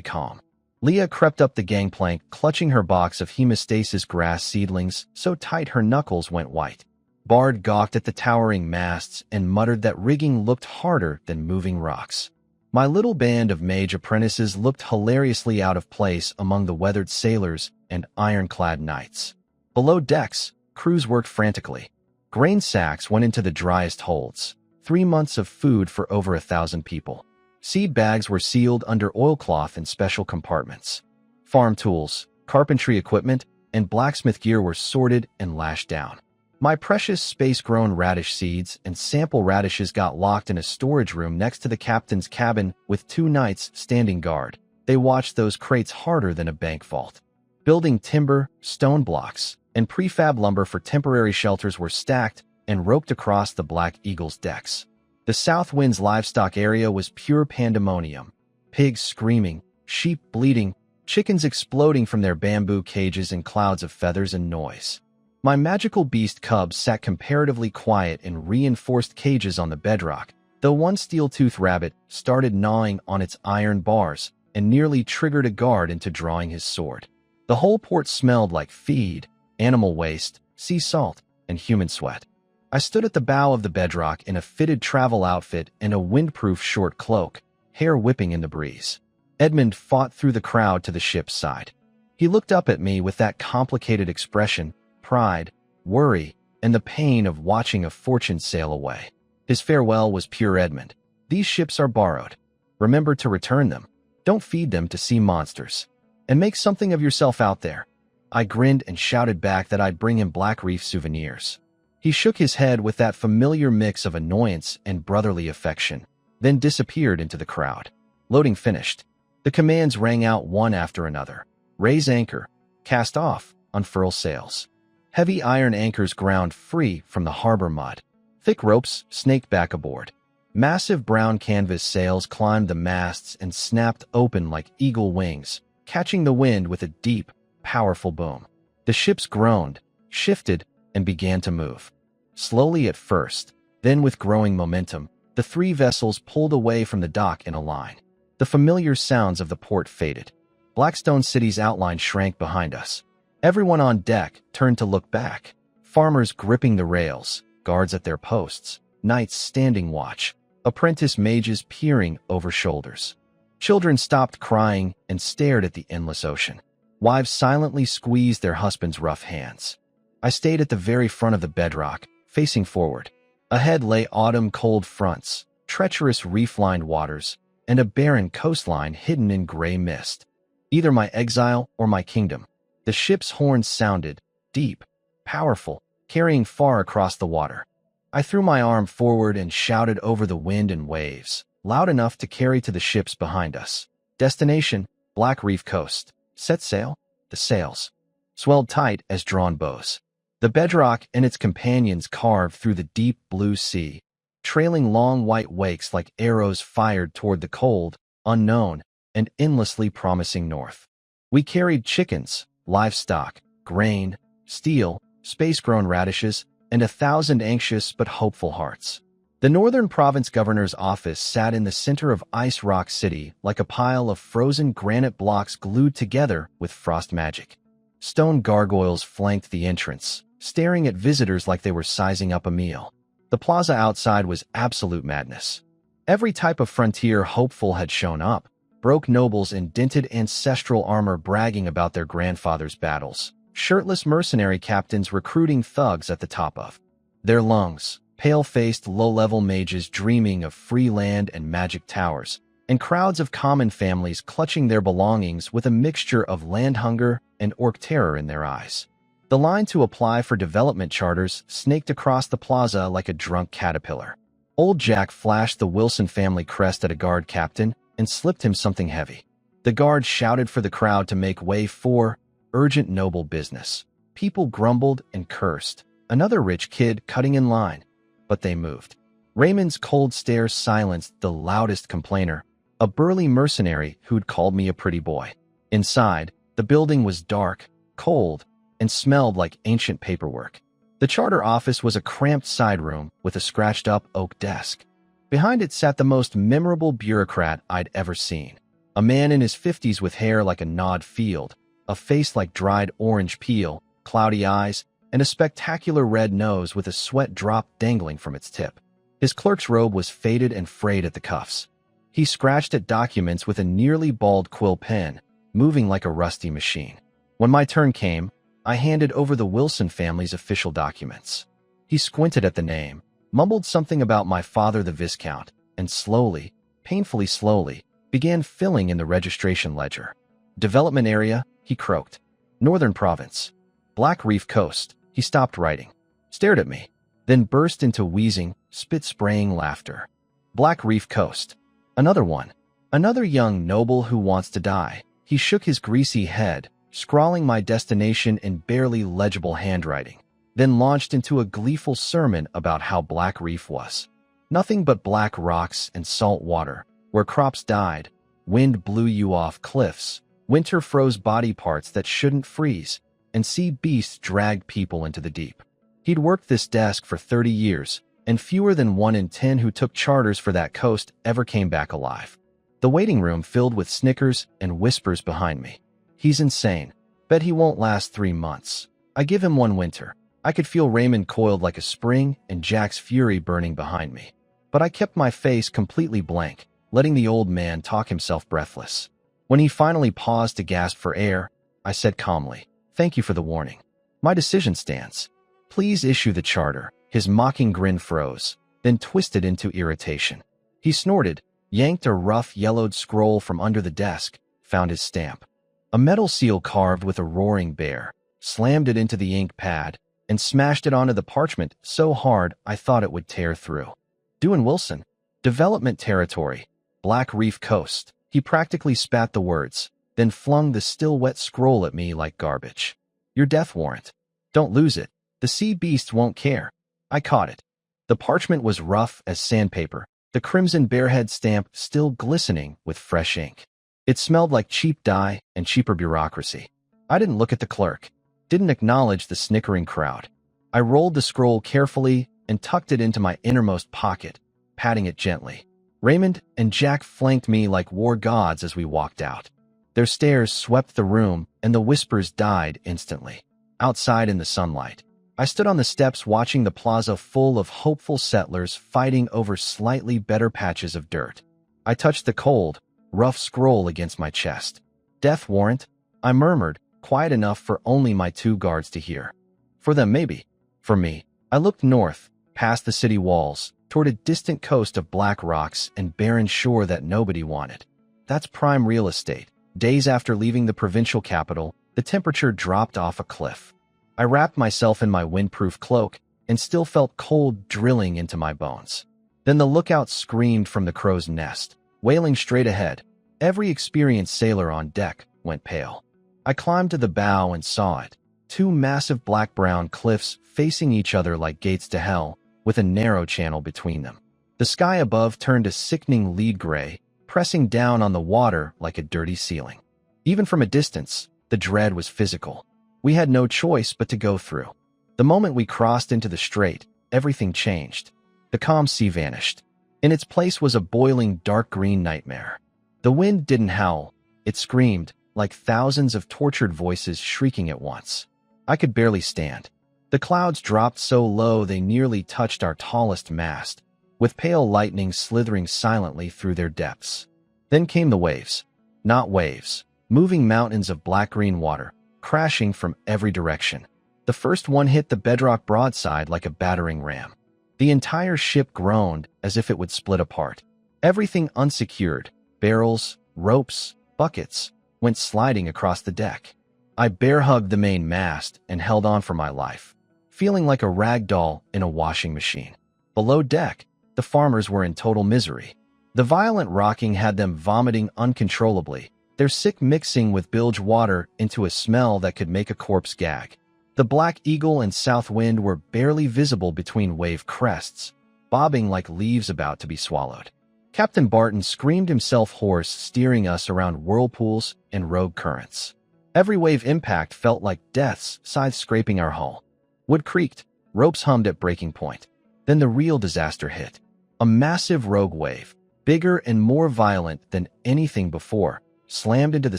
A: calm. Leah crept up the gangplank, clutching her box of hemostasis grass seedlings so tight her knuckles went white. Bard gawked at the towering masts and muttered that rigging looked harder than moving rocks. My little band of mage apprentices looked hilariously out of place among the weathered sailors and ironclad knights. Below decks, crews worked frantically. Grain sacks went into the driest holds, 3 months of food for over 1,000 people. Seed bags were sealed under oilcloth in special compartments. Farm tools, carpentry equipment, and blacksmith gear were sorted and lashed down. My precious space-grown radish seeds and sample radishes got locked in a storage room next to the captain's cabin with 2 knights standing guard. They watched those crates harder than a bank vault. Building timber, stone blocks, and prefab lumber for temporary shelters were stacked and roped across the Black Eagle's decks. The South Wind's livestock area was pure pandemonium. Pigs screaming, sheep bleating, chickens exploding from their bamboo cages in clouds of feathers and noise. My magical beast cubs sat comparatively quiet in reinforced cages on the bedrock, though one steel-toothed rabbit started gnawing on its iron bars and nearly triggered a guard into drawing his sword. The whole port smelled like feed, animal waste, sea salt, and human sweat. I stood at the bow of the bedrock in a fitted travel outfit and a windproof short cloak, hair whipping in the breeze. Edmund fought through the crowd to the ship's side. He looked up at me with that complicated expression, pride, worry, and the pain of watching a fortune sail away. His farewell was pure Edmund. These ships are borrowed. Remember to return them. Don't feed them to sea monsters. And make something of yourself out there. I grinned and shouted back that I'd bring him Black Reef souvenirs. He shook his head with that familiar mix of annoyance and brotherly affection, then disappeared into the crowd. Loading finished. The commands rang out one after another. Raise anchor. Cast off. Unfurl sails. Heavy iron anchors ground free from the harbor mud. Thick ropes snaked back aboard. Massive brown canvas sails climbed the masts and snapped open like eagle wings, catching the wind with a deep, powerful boom. The ships groaned, shifted, and began to move. Slowly at first, then with growing momentum, the three vessels pulled away from the dock in a line. The familiar sounds of the port faded. Blackstone City's outline shrank behind us. Everyone on deck turned to look back. Farmers gripping the rails, guards at their posts, knights standing watch, apprentice mages peering over shoulders. Children stopped crying and stared at the endless ocean. Wives silently squeezed their husbands' rough hands. I stayed at the very front of the bedrock, facing forward. Ahead lay autumn cold fronts, treacherous reef-lined waters, and a barren coastline hidden in gray mist. Either my exile or my kingdom. The ship's horns sounded, deep, powerful, carrying far across the water. I threw my arm forward and shouted over the wind and waves, loud enough to carry to the ships behind us. Destination, Black Reef Coast. Set sail? The sails swelled tight as drawn bows. The bedrock and its companions carved through the deep blue sea, trailing long white wakes like arrows fired toward the cold, unknown, and endlessly promising north. We carried chickens, livestock, grain, steel, space-grown radishes, and 1,000 anxious but hopeful hearts. The Northern Province Governor's office sat in the center of Ice Rock City like a pile of frozen granite blocks glued together with frost magic. Stone gargoyles flanked the entrance, staring at visitors like they were sizing up a meal. The plaza outside was absolute madness. Every type of frontier hopeful had shown up, broke nobles in dented ancestral armor bragging about their grandfathers' battles, shirtless mercenary captains recruiting thugs at the top of their lungs, pale-faced low-level mages dreaming of free land and magic towers, and crowds of common families clutching their belongings with a mixture of land hunger and orc terror in their eyes. The line to apply for development charters snaked across the plaza like a drunk caterpillar. Old Jack flashed the Wilson family crest at a guard captain and slipped him something heavy. The guard shouted for the crowd to make way for urgent noble business. People grumbled and cursed. Another rich kid cutting in line. But they moved. Raymond's cold stare silenced the loudest complainer, a burly mercenary who'd called me a pretty boy. Inside, the building was dark, cold, and smelled like ancient paperwork. The charter office was a cramped side room with a scratched-up oak desk. Behind it sat the most memorable bureaucrat I'd ever seen. A man in his 50s with hair like a gnawed field, a face like dried orange peel, cloudy eyes, and a spectacular red nose with a sweat drop dangling from its tip. His clerk's robe was faded and frayed at the cuffs. He scratched at documents with a nearly bald quill pen, moving like a rusty machine. When my turn came, I handed over the Wilson family's official documents. He squinted at the name, mumbled something about my father the Viscount, and slowly, painfully slowly, began filling in the registration ledger. Development area, he croaked. Northern Province. Black Reef Coast. He stopped writing, stared at me, then burst into wheezing, spit-spraying laughter. Black Reef Coast. Another one. Another young noble who wants to die. He shook his greasy head, scrawling my destination in barely legible handwriting, then launched into a gleeful sermon about how Black Reef was Nothing but black rocks and salt water, where crops died, wind blew you off cliffs, winter froze body parts that shouldn't freeze, and sea beasts dragged people into the deep. He'd worked this desk for 30 years, and fewer than 1 in 10 who took charters for that coast ever came back alive. The waiting room filled with snickers and whispers behind me. He's insane. Bet he won't last 3 months. I give him 1 winter. I could feel Raymond coiled like a spring and Jack's fury burning behind me. But I kept my face completely blank, letting the old man talk himself breathless. When he finally paused to gasp for air, I said calmly, "Thank you for the warning. My decision stands. Please issue the charter." His mocking grin froze, then twisted into irritation. He snorted, yanked a rough yellowed scroll from under the desk, found his stamp. A metal seal carved with a roaring bear, slammed it into the ink pad, and smashed it onto the parchment so hard I thought it would tear through. Dewin Wilson, Development Territory, Black Reef Coast. He practically spat the words, then flung the still wet scroll at me like garbage. Your death warrant. Don't lose it. The sea beast won't care. I caught it. The parchment was rough as sandpaper, the crimson bearhead stamp still glistening with fresh ink. It smelled like cheap dye and cheaper bureaucracy. I didn't look at the clerk, didn't acknowledge the snickering crowd. I rolled the scroll carefully and tucked it into my innermost pocket, patting it gently. Raymond and Jack flanked me like war gods as we walked out. Their stares swept the room, and the whispers died instantly. Outside in the sunlight, I stood on the steps watching the plaza full of hopeful settlers fighting over slightly better patches of dirt. I touched the cold, rough scroll against my chest. Death warrant, I murmured, quiet enough for only my 2 guards to hear. For them, maybe. For me, I looked north, past the city walls, toward a distant coast of black rocks and barren shore that nobody wanted. That's prime real estate. Days after leaving the provincial capital, the temperature dropped off a cliff. I wrapped myself in my windproof cloak and still felt cold drilling into my bones. Then the lookout screamed from the crow's nest, wailing straight ahead. Every experienced sailor on deck went pale. I climbed to the bow and saw it. 2 massive black-brown cliffs facing each other like gates to hell, with a narrow channel between them. The sky above turned a sickening lead gray, pressing down on the water like a dirty ceiling. Even from a distance, the dread was physical. We had no choice but to go through. The moment we crossed into the strait, everything changed. The calm sea vanished. In its place was a boiling dark green nightmare. The wind didn't howl. It screamed, like thousands of tortured voices shrieking at once. I could barely stand. The clouds dropped so low they nearly touched our tallest mast, with pale lightning slithering silently through their depths. Then came the waves. Not waves. Moving mountains of black-green water, crashing from every direction. The first one hit the bedrock broadside like a battering ram. The entire ship groaned as if it would split apart. Everything unsecured, barrels, ropes, buckets, went sliding across the deck. I bear-hugged the main mast and held on for my life, feeling like a rag doll in a washing machine. Below deck, the farmers were in total misery. The violent rocking had them vomiting uncontrollably, their sick mixing with bilge water into a smell that could make a corpse gag. The Black Eagle and South Wind were barely visible between wave crests, bobbing like leaves about to be swallowed. Captain Barton screamed himself hoarse, steering us around whirlpools and rogue currents. Every wave impact felt like death's scythe scraping our hull. Wood creaked, ropes hummed at breaking point. Then the real disaster hit. A massive rogue wave, bigger and more violent than anything before, slammed into the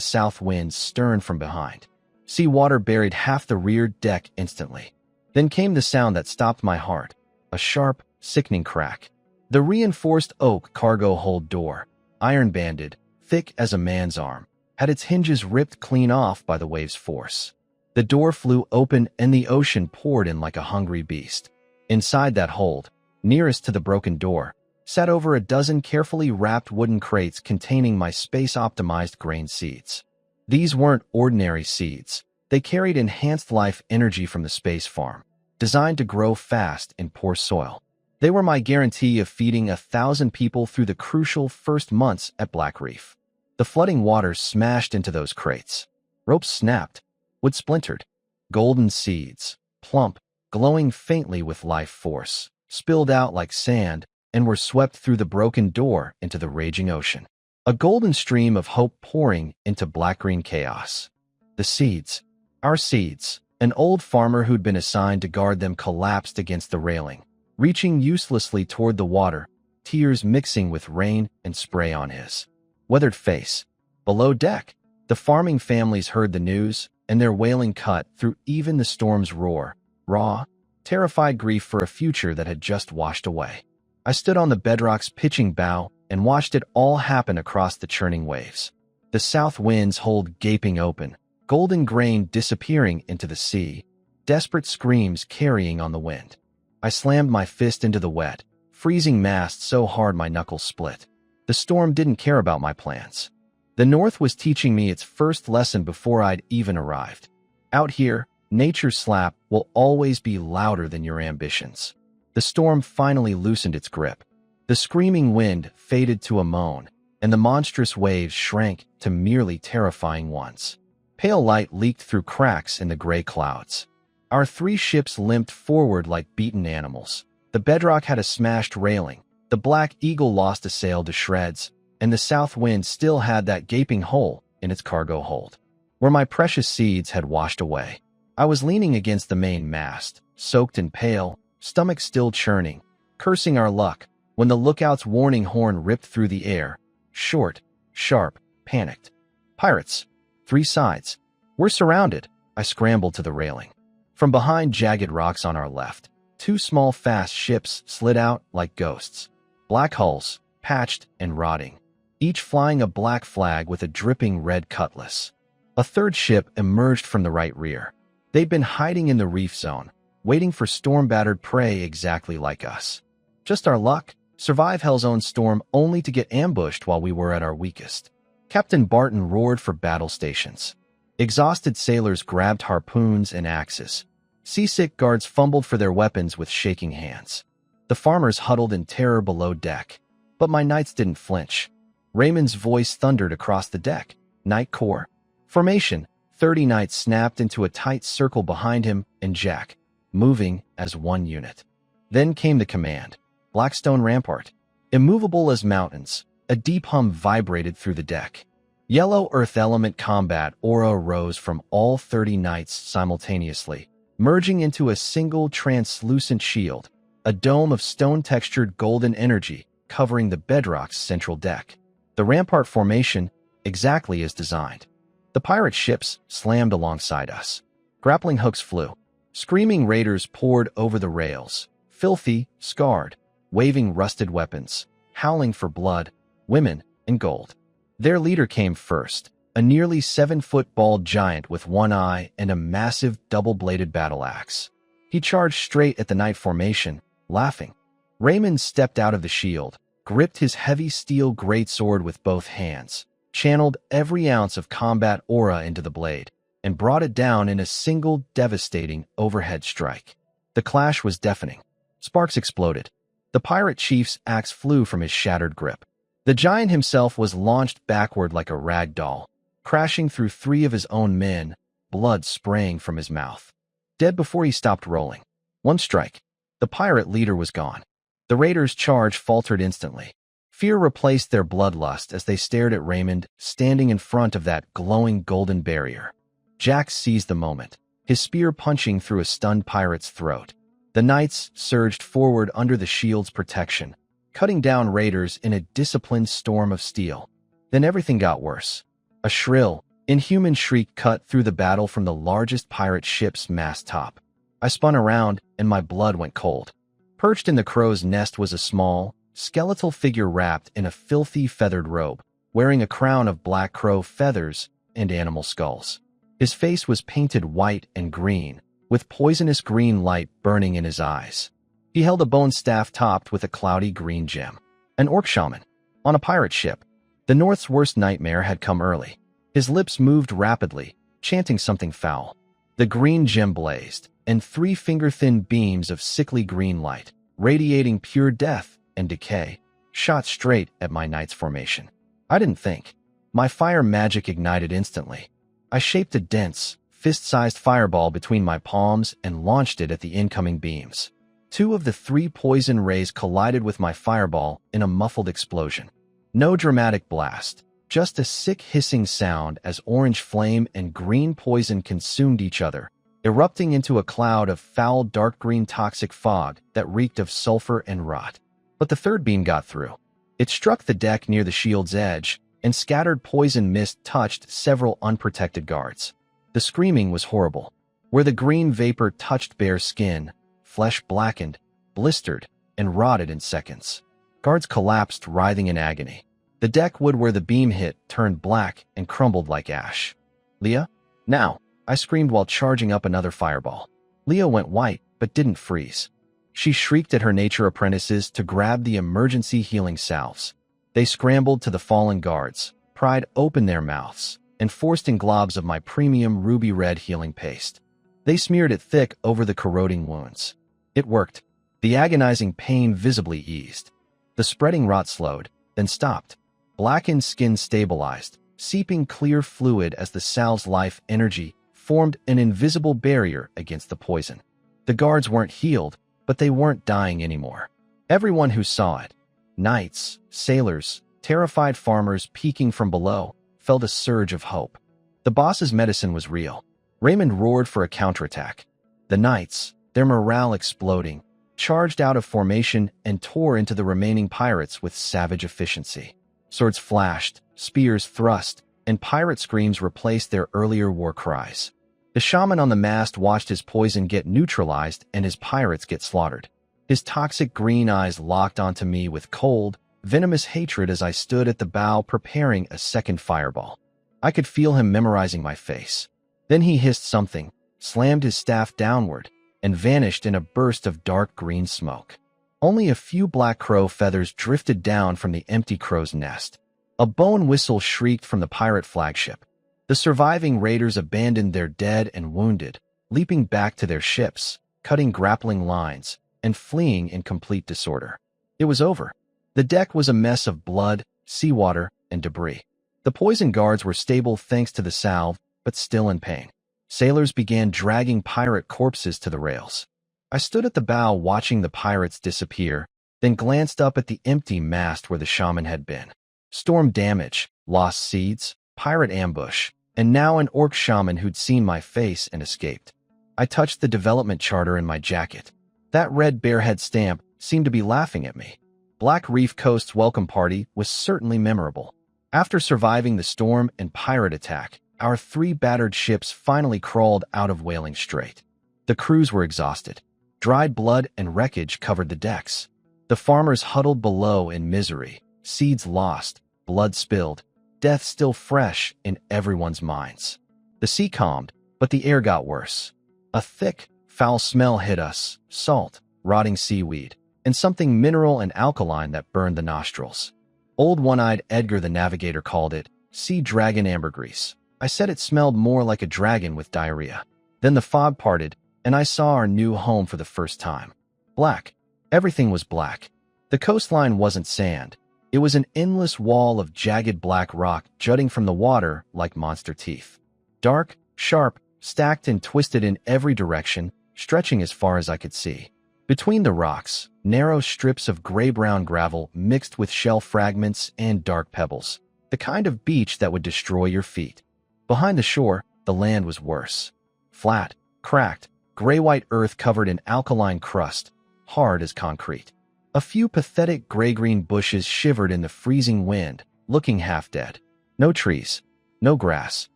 A: South Wind's stern from behind. Sea water buried half the rear deck instantly. Then came the sound that stopped my heart, a sharp, sickening crack. The reinforced oak cargo hold door, iron-banded, thick as a man's arm, had its hinges ripped clean off by the wave's force. The door flew open and the ocean poured in like a hungry beast. Inside that hold, nearest to the broken door, sat over a dozen carefully wrapped wooden crates containing my space-optimized grain seeds. These weren't ordinary seeds. They carried enhanced life energy from the space farm, designed to grow fast in poor soil. They were my guarantee of feeding 1,000 people through the crucial first months at Black Reef. The flooding waters smashed into those crates. Ropes snapped, wood splintered. Golden seeds, plump, glowing faintly with life force, spilled out like sand and were swept through the broken door into the raging ocean. A golden stream of hope pouring into black-green chaos. The seeds. Our seeds. An old farmer who'd been assigned to guard them collapsed against the railing, reaching uselessly toward the water, tears mixing with rain and spray on his weathered face. Below deck, the farming families heard the news, and their wailing cut through even the storm's roar, raw, terrified grief for a future that had just washed away. I stood on the bedrock's pitching bow and watched it all happen across the churning waves. The south wind's hold gaping open, golden grain disappearing into the sea, desperate screams carrying on the wind. I slammed my fist into the wet, freezing mast so hard my knuckles split. The storm didn't care about my plans. The North was teaching me its first lesson before I'd even arrived. Out here, nature's slap will always be louder than your ambitions. The storm finally loosened its grip. The screaming wind faded to a moan, and the monstrous waves shrank to merely terrifying ones. Pale light leaked through cracks in the gray clouds. Our 3 ships limped forward like beaten animals. The bedrock had a smashed railing, the Black Eagle lost a sail to shreds, and the south wind still had that gaping hole in its cargo hold, where my precious seeds had washed away. I was leaning against the main mast, soaked and pale, stomach still churning, cursing our luck, when the lookout's warning horn ripped through the air, short, sharp, panicked. Pirates. 3 sides. We're surrounded. I scrambled to the railing. From behind jagged rocks on our left, 2 small fast ships slid out like ghosts. Black hulls, patched and rotting, each flying a black flag with a dripping red cutlass. A 3rd ship emerged from the right rear. They'd been hiding in the reef zone, waiting for storm-battered prey exactly like us. Just our luck, survive Hell's own storm only to get ambushed while we were at our weakest. Captain Barton roared for battle stations. Exhausted sailors grabbed harpoons and axes. Seasick guards fumbled for their weapons with shaking hands. The farmers huddled in terror below deck. But my knights didn't flinch. Raymond's voice thundered across the deck. Knight Corps. Formation. 30 knights snapped into a tight circle behind him and Jack, moving as one unit. Then came the command. Blackstone Rampart. Immovable as mountains, a deep hum vibrated through the deck. Yellow earth element combat aura rose from all 30 knights simultaneously, merging into a single translucent shield, a dome of stone-textured golden energy covering the bedrock's central deck. The rampart formation, exactly as designed. The pirate ships slammed alongside us. Grappling hooks flew. Screaming raiders poured over the rails, filthy, scarred, waving rusted weapons, howling for blood, women, and gold. Their leader came first, a nearly 7-foot bald giant with one eye and a massive double-bladed battle axe. He charged straight at the knight formation, laughing. Raymond stepped out of the shield, gripped his heavy steel greatsword with both hands, channeled every ounce of combat aura into the blade, and brought it down in a single devastating overhead strike. The clash was deafening. Sparks exploded. The pirate chief's axe flew from his shattered grip. The giant himself was launched backward like a rag doll, crashing through 3 of his own men, blood spraying from his mouth. Dead before he stopped rolling. One strike. The pirate leader was gone. The raiders' charge faltered instantly. Fear replaced their bloodlust as they stared at Raymond standing in front of that glowing golden barrier. Jack seized the moment, his spear punching through a stunned pirate's throat. The knights surged forward under the shield's protection, cutting down raiders in a disciplined storm of steel. Then everything got worse. A shrill, inhuman shriek cut through the battle from the largest pirate ship's mast top. I spun around, and my blood went cold. Perched in the crow's nest was a small, skeletal figure wrapped in a filthy feathered robe, wearing a crown of black crow feathers and animal skulls. His face was painted white and green, with poisonous green light burning in his eyes. He held a bone staff topped with a cloudy green gem. An orc shaman. On a pirate ship. The North's worst nightmare had come early. His lips moved rapidly, chanting something foul. The green gem blazed, and 3 finger-thin beams of sickly green light, radiating pure death and decay, shot straight at my knight's formation. I didn't think. My fire magic ignited instantly. I shaped a dense, fist-sized fireball between my palms and launched it at the incoming beams. Two of the three poison rays collided with my fireball in a muffled explosion. No dramatic blast, just a sick hissing sound as orange flame and green poison consumed each other, erupting into a cloud of foul dark green toxic fog that reeked of sulfur and rot. But the third beam got through. It struck the deck near the shield's edge, and scattered poison mist touched several unprotected guards. The screaming was horrible. Where the green vapor touched bare skin, flesh blackened, blistered, and rotted in seconds. Guards collapsed, writhing in agony. The deck wood where the beam hit turned black and crumbled like ash. "Leah? Now!" I screamed while charging up another fireball. Leah went white, but didn't freeze. She shrieked at her nature apprentices to grab the emergency healing salves. They scrambled to the fallen guards, pried open their mouths, and forced in globs of my premium ruby red healing paste. They smeared it thick over the corroding wounds. It worked. The agonizing pain visibly eased. The spreading rot slowed, then stopped. Blackened skin stabilized, seeping clear fluid as the salve's life energy formed an invisible barrier against the poison. The guards weren't healed, but they weren't dying anymore. Everyone who saw it, knights, sailors, terrified farmers peeking from below, felt a surge of hope. The boss's medicine was real. Raymond roared for a counterattack. The knights, their morale exploding, charged out of formation and tore into the remaining pirates with savage efficiency. Swords flashed, spears thrust, and pirate screams replaced their earlier war cries. The shaman on the mast watched his poison get neutralized and his pirates get slaughtered. His toxic green eyes locked onto me with cold, venomous hatred as I stood at the bow preparing a second fireball. I could feel him memorizing my face. Then he hissed something, slammed his staff downward, and vanished in a burst of dark green smoke. Only a few black crow feathers drifted down from the empty crow's nest. A bone whistle shrieked from the pirate flagship. The surviving raiders abandoned their dead and wounded, leaping back to their ships, cutting grappling lines, and fleeing in complete disorder. It was over. The deck was a mess of blood, seawater, and debris. The poison guards were stable thanks to the salve, but still in pain. Sailors began dragging pirate corpses to the rails. I stood at the bow watching the pirates disappear, then glanced up at the empty mast where the shaman had been. Storm damage, lost seeds, pirate ambush, and now an orc shaman who'd seen my face and escaped. I touched the development charter in my jacket. That red bearhead stamp seemed to be laughing at me. Black Reef Coast's welcome party was certainly memorable. After surviving the storm and pirate attack, our three battered ships finally crawled out of Whaling Strait. The crews were exhausted. Dried blood and wreckage covered the decks. The farmers huddled below in misery, seeds lost, blood spilled, death still fresh in everyone's minds. The sea calmed, but the air got worse. A thick, foul smell hit us, salt, rotting seaweed, and something mineral and alkaline that burned the nostrils. Old One-Eyed Edgar the Navigator called it sea dragon ambergris. I said it smelled more like a dragon with diarrhea. Then the fog parted, and I saw our new home for the first time. Black. Everything was black. The coastline wasn't sand. It was an endless wall of jagged black rock jutting from the water like monster teeth. Dark, sharp, stacked and twisted in every direction, stretching as far as I could see. Between the rocks, narrow strips of gray-brown gravel mixed with shell fragments and dark pebbles, the kind of beach that would destroy your feet. Behind the shore, the land was worse. Flat, cracked, gray-white earth covered in alkaline crust, hard as concrete. A few pathetic gray-green bushes shivered in the freezing wind, looking half-dead. No trees, no grass,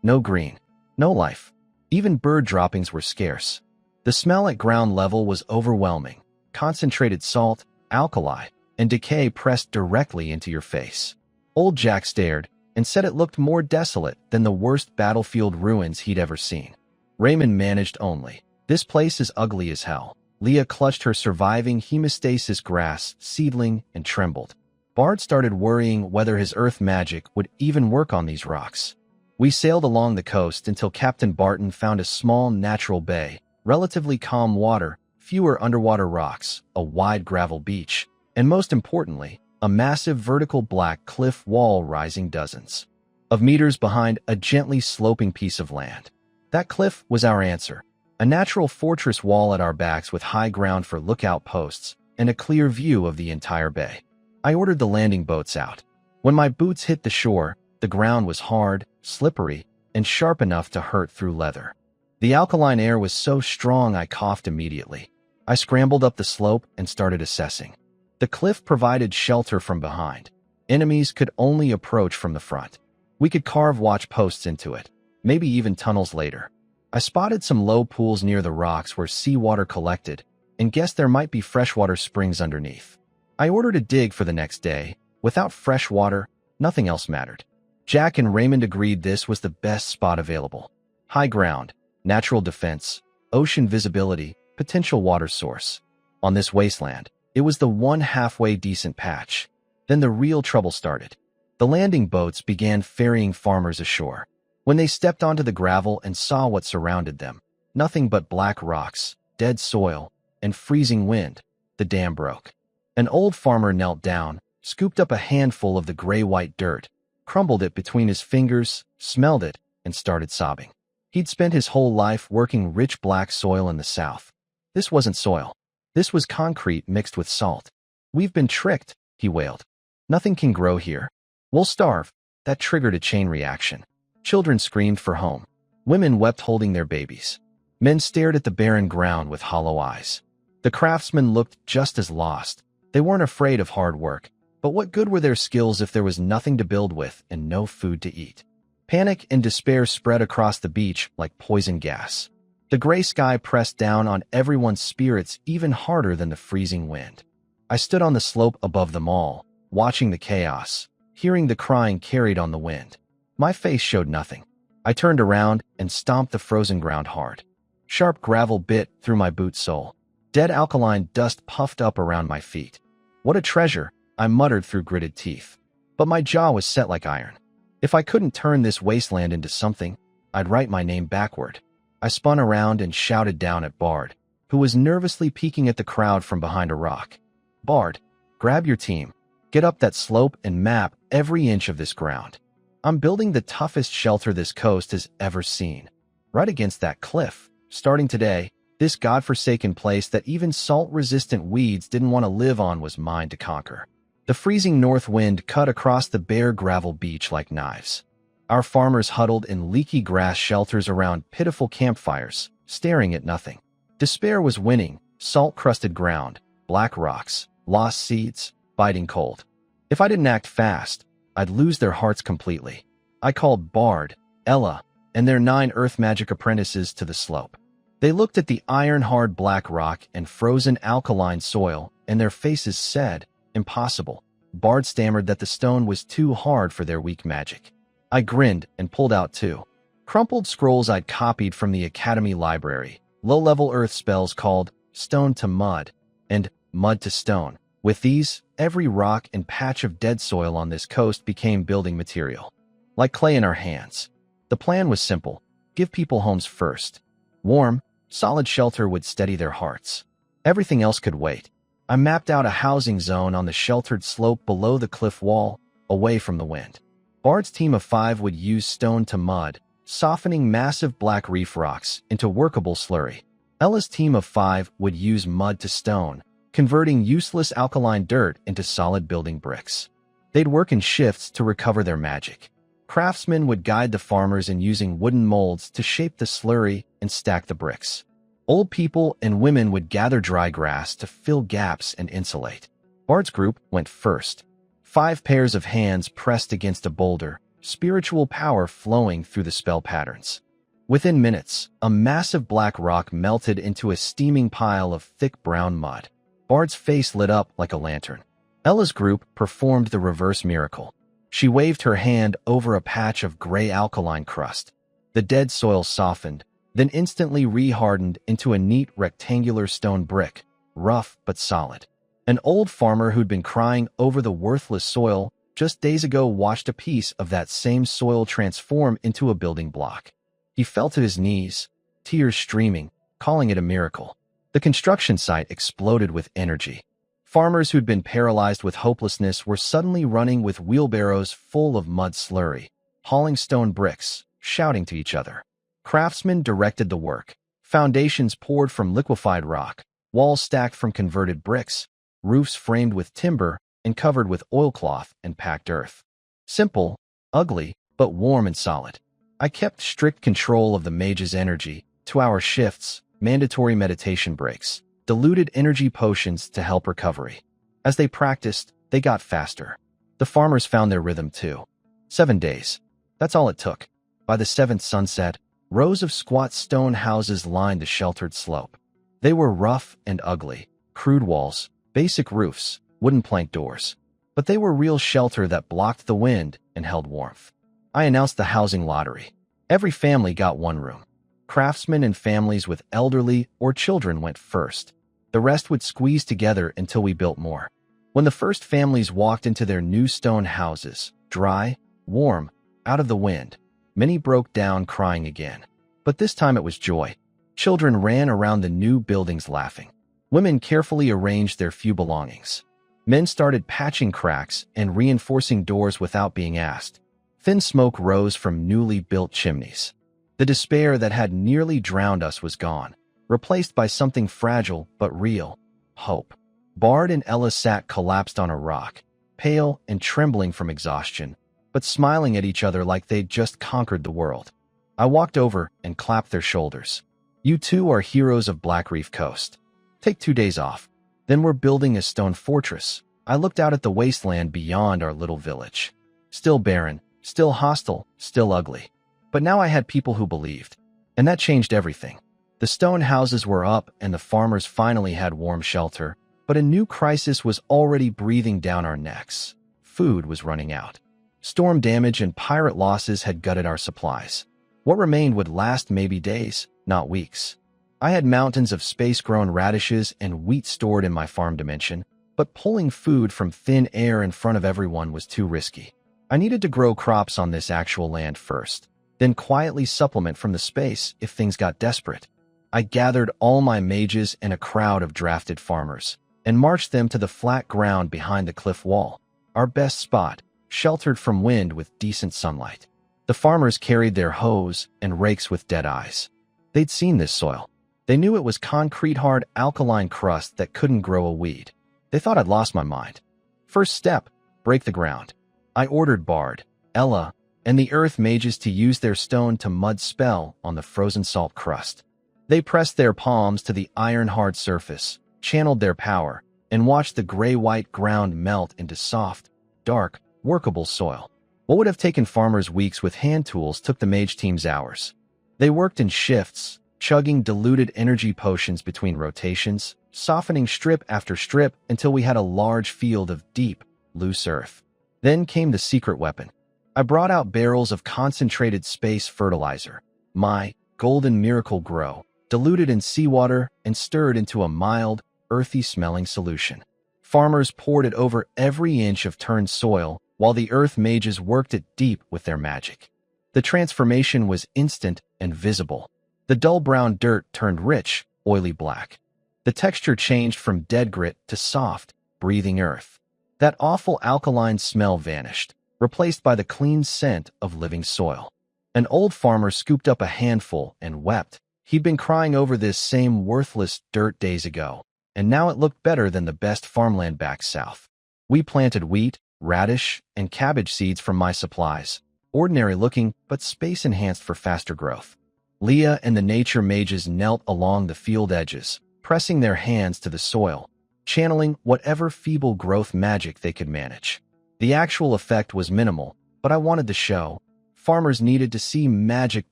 A: no green, no life. Even bird droppings were scarce. The smell at ground level was overwhelming. Concentrated salt, alkali, and decay pressed directly into your face. Old Jack stared and said it looked more desolate than the worst battlefield ruins he'd ever seen. Raymond managed only. "This place is ugly as hell." Leah clutched her surviving hemostasis grass seedling and trembled. Bart started worrying whether his earth magic would even work on these rocks. We sailed along the coast until Captain Barton found a small natural bay, relatively calm water, fewer underwater rocks, a wide gravel beach, and most importantly, a massive vertical black cliff wall rising dozens of meters behind a gently sloping piece of land. That cliff was our answer. A natural fortress wall at our backs with high ground for lookout posts and a clear view of the entire bay. I ordered the landing boats out. When my boots hit the shore, the ground was hard, slippery, and sharp enough to hurt through leather. The alkaline air was so strong I coughed immediately. I scrambled up the slope and started assessing. The cliff provided shelter from behind. Enemies could only approach from the front. We could carve watch posts into it, maybe even tunnels later. I spotted some low pools near the rocks where seawater collected and guessed there might be freshwater springs underneath. I ordered a dig for the next day. Without fresh water, nothing else mattered. Jack and Raymond agreed this was the best spot available. High ground, natural defense, ocean visibility, potential water source. On this wasteland, it was the one halfway decent patch. Then the real trouble started. The landing boats began ferrying farmers ashore. When they stepped onto the gravel and saw what surrounded them, nothing but black rocks, dead soil, and freezing wind, the dam broke. An old farmer knelt down, scooped up a handful of the gray-white dirt, crumbled it between his fingers, smelled it, and started sobbing. He'd spent his whole life working rich black soil in the south. This wasn't soil. This was concrete mixed with salt. "We've been tricked," he wailed. "Nothing can grow here. We'll starve." That triggered a chain reaction. Children screamed for home. Women wept holding their babies. Men stared at the barren ground with hollow eyes. The craftsmen looked just as lost. They weren't afraid of hard work, but what good were their skills if there was nothing to build with and no food to eat? Panic and despair spread across the beach like poison gas. The gray sky pressed down on everyone's spirits even harder than the freezing wind. I stood on the slope above them all, watching the chaos, hearing the crying carried on the wind. My face showed nothing. I turned around and stomped the frozen ground hard. Sharp gravel bit through my boot sole. Dead alkaline dust puffed up around my feet. "What a treasure," I muttered through gritted teeth. But my jaw was set like iron. If I couldn't turn this wasteland into something, I'd write my name backward. I spun around and shouted down at Bard, who was nervously peeking at the crowd from behind a rock. "Bard, grab your team. Get up that slope and map every inch of this ground. I'm building the toughest shelter this coast has ever seen. Right against that cliff. Starting today, this godforsaken place that even salt-resistant weeds didn't want to live on was mine to conquer." The freezing north wind cut across the bare gravel beach like knives. Our farmers huddled in leaky grass shelters around pitiful campfires, staring at nothing. Despair was winning, salt-crusted ground, black rocks, lost seeds, biting cold. If I didn't act fast, I'd lose their hearts completely. I called Bard, Ella, and their 9 earth magic apprentices to the slope. They looked at the iron-hard black rock and frozen alkaline soil, and their faces said, "Impossible." Bard stammered that the stone was too hard for their weak magic. I grinned and pulled out 2 crumpled scrolls I'd copied from the Academy library, low-level earth spells called Stone to Mud and Mud to Stone. With these, every rock and patch of dead soil on this coast became building material. Like clay in our hands. The plan was simple: give people homes first. Warm, solid shelter would steady their hearts. Everything else could wait. I mapped out a housing zone on the sheltered slope below the cliff wall, away from the wind. Bard's team of 5 would use stone to mud, softening massive black reef rocks into workable slurry. Ella's team of 5 would use mud to stone, converting useless alkaline dirt into solid building bricks. They'd work in shifts to recover their magic. Craftsmen would guide the farmers in using wooden molds to shape the slurry and stack the bricks. Old people and women would gather dry grass to fill gaps and insulate. Bard's group went first. 5 pairs of hands pressed against a boulder, spiritual power flowing through the spell patterns. Within minutes, a massive black rock melted into a steaming pile of thick brown mud. Bard's face lit up like a lantern. Ella's group performed the reverse miracle. She waved her hand over a patch of gray alkaline crust. The dead soil softened, then instantly re-hardened into a neat rectangular stone brick, rough but solid. An old farmer who'd been crying over the worthless soil just days ago watched a piece of that same soil transform into a building block. He fell to his knees, tears streaming, calling it a miracle. The construction site exploded with energy. Farmers who'd been paralyzed with hopelessness were suddenly running with wheelbarrows full of mud slurry, hauling stone bricks, shouting to each other. Craftsmen directed the work, Foundations poured from liquefied rock, walls stacked from converted bricks, roofs framed with timber and covered with oilcloth and packed earth. Simple, ugly, but warm and solid. I kept strict control of the mage's energy, 2-hour shifts, mandatory meditation breaks, diluted energy potions to help recovery. As they practiced, they got faster. The farmers found their rhythm too. 7 days. That's all it took. By the 7th sunset, rows of squat stone houses lined the sheltered slope. They were rough and ugly, crude walls, basic roofs, wooden plank doors. But they were real shelter that blocked the wind and held warmth. I announced the housing lottery. Every family got one room. Craftsmen and families with elderly or children went first. The rest would squeeze together until we built more. When the first families walked into their new stone houses, dry, warm, out of the wind, many broke down crying again. But this time it was joy. Children ran around the new buildings laughing. Women carefully arranged their few belongings. Men started patching cracks and reinforcing doors without being asked. Thin smoke rose from newly built chimneys. The despair that had nearly drowned us was gone, replaced by something fragile but real: hope. Bard and Ella sat collapsed on a rock, pale and trembling from exhaustion, but smiling at each other like they'd just conquered the world. I walked over and clapped their shoulders. You two are heroes of Black Reef Coast. Take 2 days off. Then we're building a stone fortress. I looked out at the wasteland beyond our little village. Still barren, still hostile, still ugly. But now I had people who believed. And that changed everything. The stone houses were up and the farmers finally had warm shelter. But a new crisis was already breathing down our necks. Food was running out. Storm damage and pirate losses had gutted our supplies. What remained would last maybe days, not weeks. I had mountains of space-grown radishes and wheat stored in my farm dimension, but pulling food from thin air in front of everyone was too risky. I needed to grow crops on this actual land first, then quietly supplement from the space if things got desperate. I gathered all my mages and a crowd of drafted farmers, and marched them to the flat ground behind the cliff wall, our best spot, sheltered from wind with decent sunlight. The farmers carried their hoes and rakes with dead eyes. They'd seen this soil. They knew it was concrete-hard alkaline crust that couldn't grow a weed. They thought I'd lost my mind. First step, break the ground. I ordered Bard, Ella, and the earth mages to use their stone to mud spell on the frozen salt crust. They pressed their palms to the iron-hard surface, channeled their power, and watched the gray-white ground melt into soft, dark, workable soil. What would have taken farmers weeks with hand tools took the mage teams hours. They worked in shifts, chugging diluted energy potions between rotations, softening strip after strip until we had a large field of deep, loose earth. Then came the secret weapon. I brought out barrels of concentrated space fertilizer, my golden miracle grow, diluted in seawater and stirred into a mild, earthy-smelling solution. Farmers poured it over every inch of turned soil while the earth mages worked it deep with their magic. The transformation was instant and visible. The dull brown dirt turned rich, oily black. The texture changed from dead grit to soft, breathing earth. That awful alkaline smell vanished, replaced by the clean scent of living soil. An old farmer scooped up a handful and wept. He'd been crying over this same worthless dirt days ago, and now it looked better than the best farmland back south. We planted wheat, radish, and cabbage seeds from my supplies, ordinary looking but space-enhanced for faster growth. Leah and the nature mages knelt along the field edges, pressing their hands to the soil, channeling whatever feeble growth magic they could manage. The actual effect was minimal, but I wanted the show. Farmers needed to see magic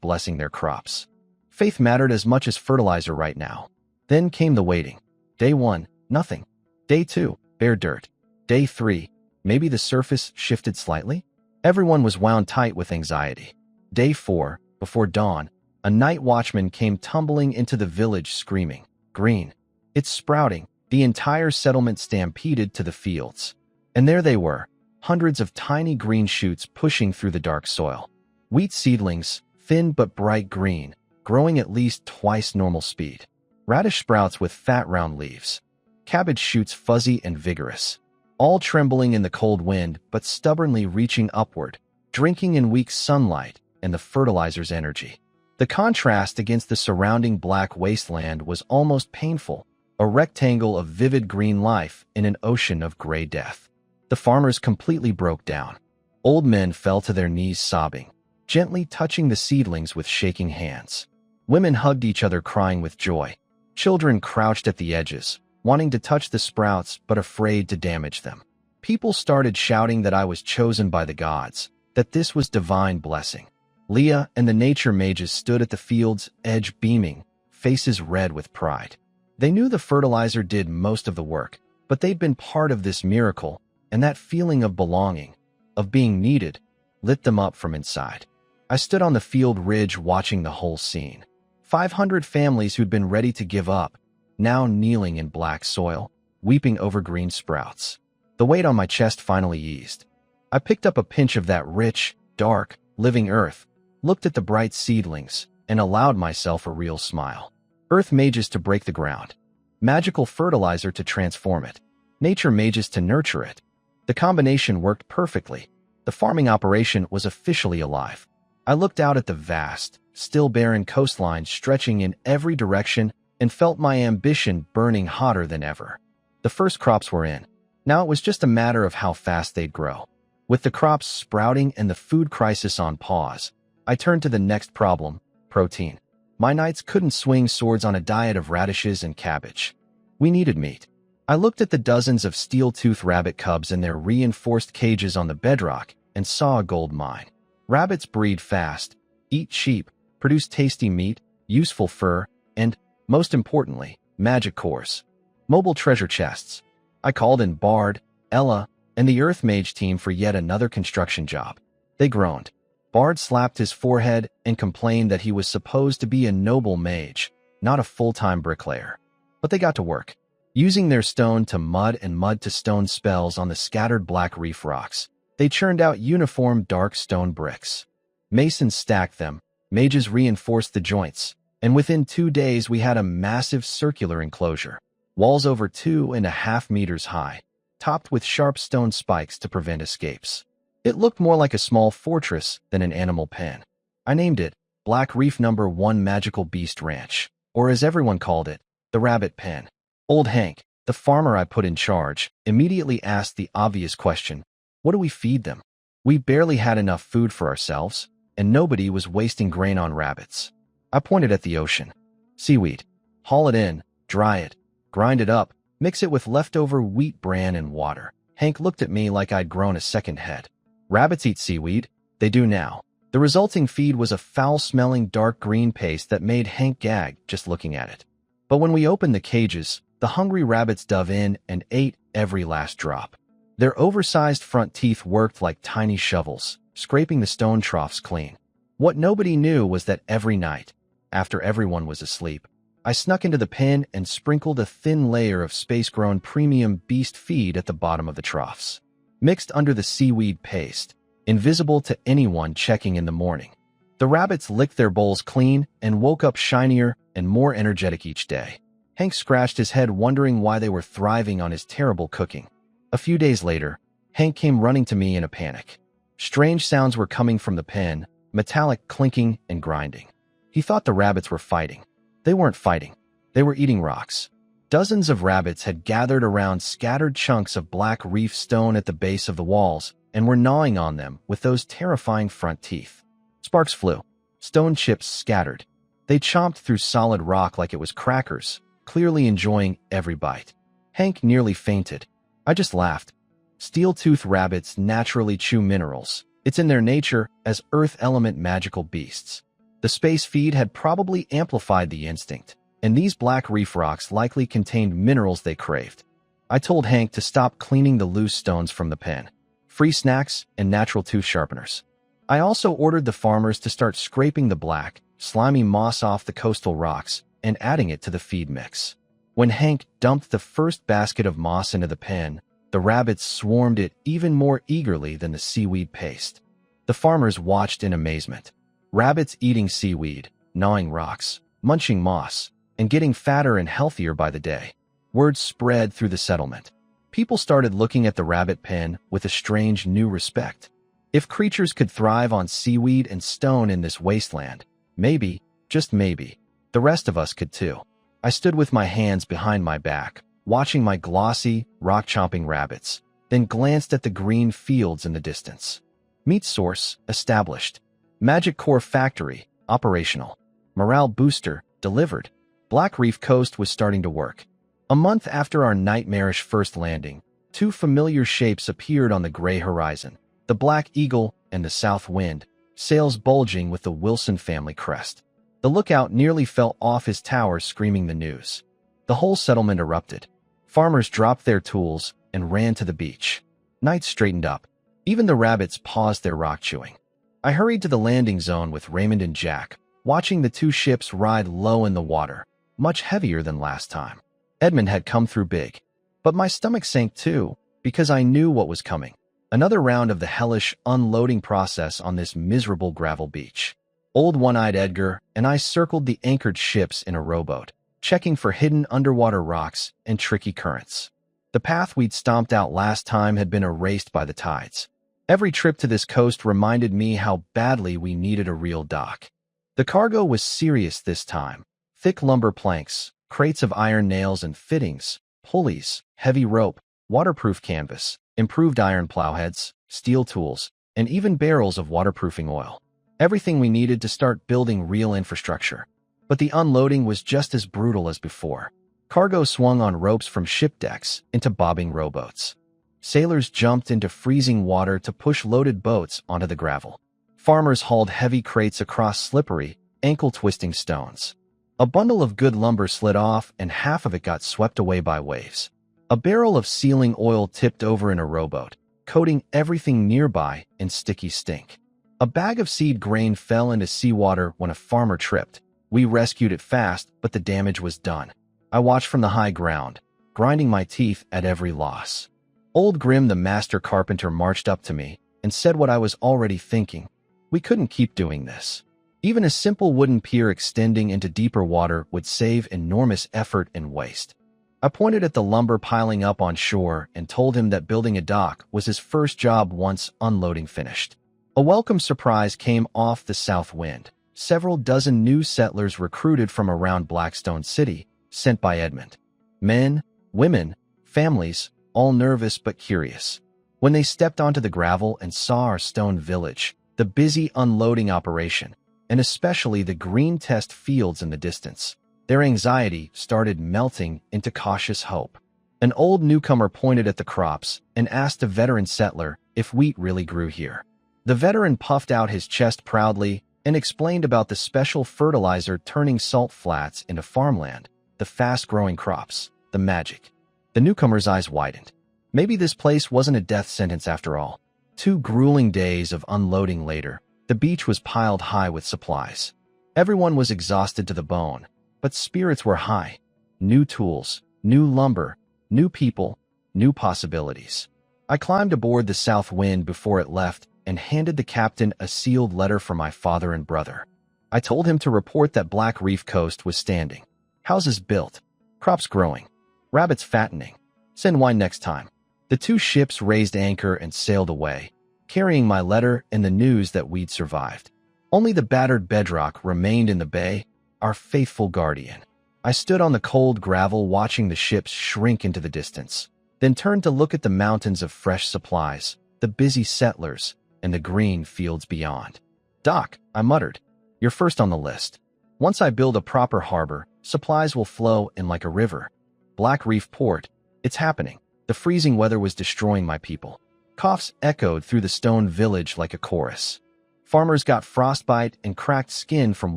A: blessing their crops. Faith mattered as much as fertilizer right now. Then came the waiting. Day 1, nothing. Day 2, bare dirt. Day 3, maybe the surface shifted slightly? Everyone was wound tight with anxiety. Day 4, before dawn, a night watchman came tumbling into the village screaming, "Green! It's sprouting!" The entire settlement stampeded to the fields. And there they were, hundreds of tiny green shoots pushing through the dark soil. Wheat seedlings, thin but bright green, growing at least twice normal speed. Radish sprouts with fat round leaves. Cabbage shoots fuzzy and vigorous. All trembling in the cold wind but stubbornly reaching upward, drinking in weak sunlight and the fertilizer's energy. The contrast against the surrounding black wasteland was almost painful, a rectangle of vivid green life in an ocean of gray death. The farmers completely broke down. Old men fell to their knees sobbing, gently touching the seedlings with shaking hands. Women hugged each other crying with joy. Children crouched at the edges, wanting to touch the sprouts but afraid to damage them. People started shouting that I was chosen by the gods, that this was divine blessing. Leah and the nature mages stood at the field's edge beaming, faces red with pride. They knew the fertilizer did most of the work, but they'd been part of this miracle, and that feeling of belonging, of being needed, lit them up from inside. I stood on the field ridge watching the whole scene. 500 families who'd been ready to give up, now kneeling in black soil, weeping over green sprouts. The weight on my chest finally eased. I picked up a pinch of that rich, dark, living earth, looked at the bright seedlings, and allowed myself a real smile. Earth mages to break the ground. Magical fertilizer to transform it. Nature mages to nurture it. The combination worked perfectly. The farming operation was officially alive. I looked out at the vast, still barren coastline stretching in every direction and felt my ambition burning hotter than ever. The first crops were in. Now it was just a matter of how fast they'd grow. With the crops sprouting and the food crisis on pause, I turned to the next problem, protein. My knights couldn't swing swords on a diet of radishes and cabbage. We needed meat. I looked at the dozens of steel-toothed rabbit cubs in their reinforced cages on the bedrock and saw a gold mine. Rabbits breed fast, eat cheap, produce tasty meat, useful fur, and, most importantly, magic cores. Mobile treasure chests. I called in Bard, Ella, and the Earth Mage team for yet another construction job. They groaned. Bard slapped his forehead and complained that he was supposed to be a noble mage, not a full-time bricklayer. But they got to work, using their stone to mud and mud to stone spells on the scattered black reef rocks. They churned out uniform dark stone bricks. Masons stacked them, mages reinforced the joints, and within 2 days we had a massive circular enclosure, walls over 2.5 meters high, topped with sharp stone spikes to prevent escapes. It looked more like a small fortress than an animal pen. I named it Black Reef No. 1 Magical Beast Ranch, or as everyone called it, the Rabbit Pen. Old Hank, the farmer I put in charge, immediately asked the obvious question, what do we feed them? We barely had enough food for ourselves, and nobody was wasting grain on rabbits. I pointed at the ocean. Seaweed. Haul it in, dry it, grind it up, mix it with leftover wheat bran and water. Hank looked at me like I'd grown a second head. Rabbits eat seaweed. They do now. The resulting feed was a foul-smelling dark green paste that made Hank gag just looking at it. But when we opened the cages, the hungry rabbits dove in and ate every last drop. Their oversized front teeth worked like tiny shovels, scraping the stone troughs clean. What nobody knew was that every night, after everyone was asleep, I snuck into the pen and sprinkled a thin layer of space-grown premium beast feed at the bottom of the troughs. Mixed under the seaweed paste, invisible to anyone checking in the morning. The rabbits licked their bowls clean and woke up shinier and more energetic each day. Hank scratched his head wondering why they were thriving on his terrible cooking. A few days later, Hank came running to me in a panic. Strange sounds were coming from the pen, metallic clinking and grinding. He thought the rabbits were fighting. They weren't fighting. They were eating rocks. Dozens of rabbits had gathered around scattered chunks of black reef stone at the base of the walls and were gnawing on them with those terrifying front teeth. Sparks flew. Stone chips scattered. They chomped through solid rock like it was crackers, clearly enjoying every bite. Hank nearly fainted. I just laughed. Steel-toothed rabbits naturally chew minerals. It's in their nature as earth element magical beasts. The space feed had probably amplified the instinct, and these black reef rocks likely contained minerals they craved. I told Hank to stop cleaning the loose stones from the pen. Free snacks and natural tooth sharpeners. I also ordered the farmers to start scraping the black, slimy moss off the coastal rocks and adding it to the feed mix. When Hank dumped the first basket of moss into the pen, the rabbits swarmed it even more eagerly than the seaweed paste. The farmers watched in amazement. Rabbits eating seaweed, gnawing rocks, munching moss, and getting fatter and healthier by the day. Word spread through the settlement. People started looking at the rabbit pen with a strange new respect. If creatures could thrive on seaweed and stone in this wasteland, Maybe, just maybe, the rest of us could too. I stood with my hands behind my back, watching my glossy, rock-chomping rabbits, then glanced at the green fields in the distance. Meat source, established. Magic core factory, operational. Morale booster, delivered. Black Reef Coast was starting to work. A month after our nightmarish first landing, two familiar shapes appeared on the gray horizon, the Black Eagle and the South Wind, sails bulging with the Wilson family crest. The lookout nearly fell off his tower screaming the news. The whole settlement erupted. Farmers dropped their tools and ran to the beach. Knights straightened up. Even the rabbits paused their rock chewing. I hurried to the landing zone with Raymond and Jack, watching the two ships ride low in the water, much heavier than last time. Edmund had come through big. But my stomach sank too, because I knew what was coming. Another round of the hellish unloading process on this miserable gravel beach. Old One-Eyed Edgar and I circled the anchored ships in a rowboat, checking for hidden underwater rocks and tricky currents. The path we'd stomped out last time had been erased by the tides. Every trip to this coast reminded me how badly we needed a real dock. The cargo was serious this time. Thick lumber planks, crates of iron nails and fittings, pulleys, heavy rope, waterproof canvas, improved iron plowheads, steel tools, and even barrels of waterproofing oil. Everything we needed to start building real infrastructure. But the unloading was just as brutal as before. Cargo swung on ropes from ship decks into bobbing rowboats. Sailors jumped into freezing water to push loaded boats onto the gravel. Farmers hauled heavy crates across slippery, ankle-twisting stones. A bundle of good lumber slid off and half of it got swept away by waves. A barrel of sealing oil tipped over in a rowboat, coating everything nearby in sticky stink. A bag of seed grain fell into seawater when a farmer tripped. We rescued it fast, but the damage was done. I watched from the high ground, grinding my teeth at every loss. Old Grim the master carpenter marched up to me and said what I was already thinking. We couldn't keep doing this. Even a simple wooden pier extending into deeper water would save enormous effort and waste. I pointed at the lumber piling up on shore and told him that building a dock was his first job once unloading finished. A welcome surprise came off the South Wind. Several dozen new settlers recruited from around Blackstone City, sent by Edmund. Men, women, families, all nervous but curious. When they stepped onto the gravel and saw our stone village, the busy unloading operation, and especially the green test fields in the distance, their anxiety started melting into cautious hope. An old newcomer pointed at the crops and asked a veteran settler if wheat really grew here. The veteran puffed out his chest proudly and explained about the special fertilizer turning salt flats into farmland, the fast-growing crops, the magic. The newcomer's eyes widened. Maybe this place wasn't a death sentence after all. 2 grueling days of unloading later, the beach was piled high with supplies. Everyone was exhausted to the bone, but spirits were high. New tools, new lumber, new people, new possibilities. I climbed aboard the South Wind before it left and handed the captain a sealed letter from my father and brother. I told him to report that Black Reef Coast was standing. Houses built, crops growing, rabbits fattening. Send wine next time. The 2 ships raised anchor and sailed away, carrying my letter and the news that we'd survived. Only the battered bedrock remained in the bay, our faithful guardian. I stood on the cold gravel watching the ships shrink into the distance, then turned to look at the mountains of fresh supplies, the busy settlers, and the green fields beyond. "Doc," I muttered, "you're first on the list. Once I build a proper harbor, supplies will flow in like a river. Black Reef Port, it's happening." The freezing weather was destroying my people. Coughs echoed through the stone village like a chorus. Farmers got frostbite and cracked skin from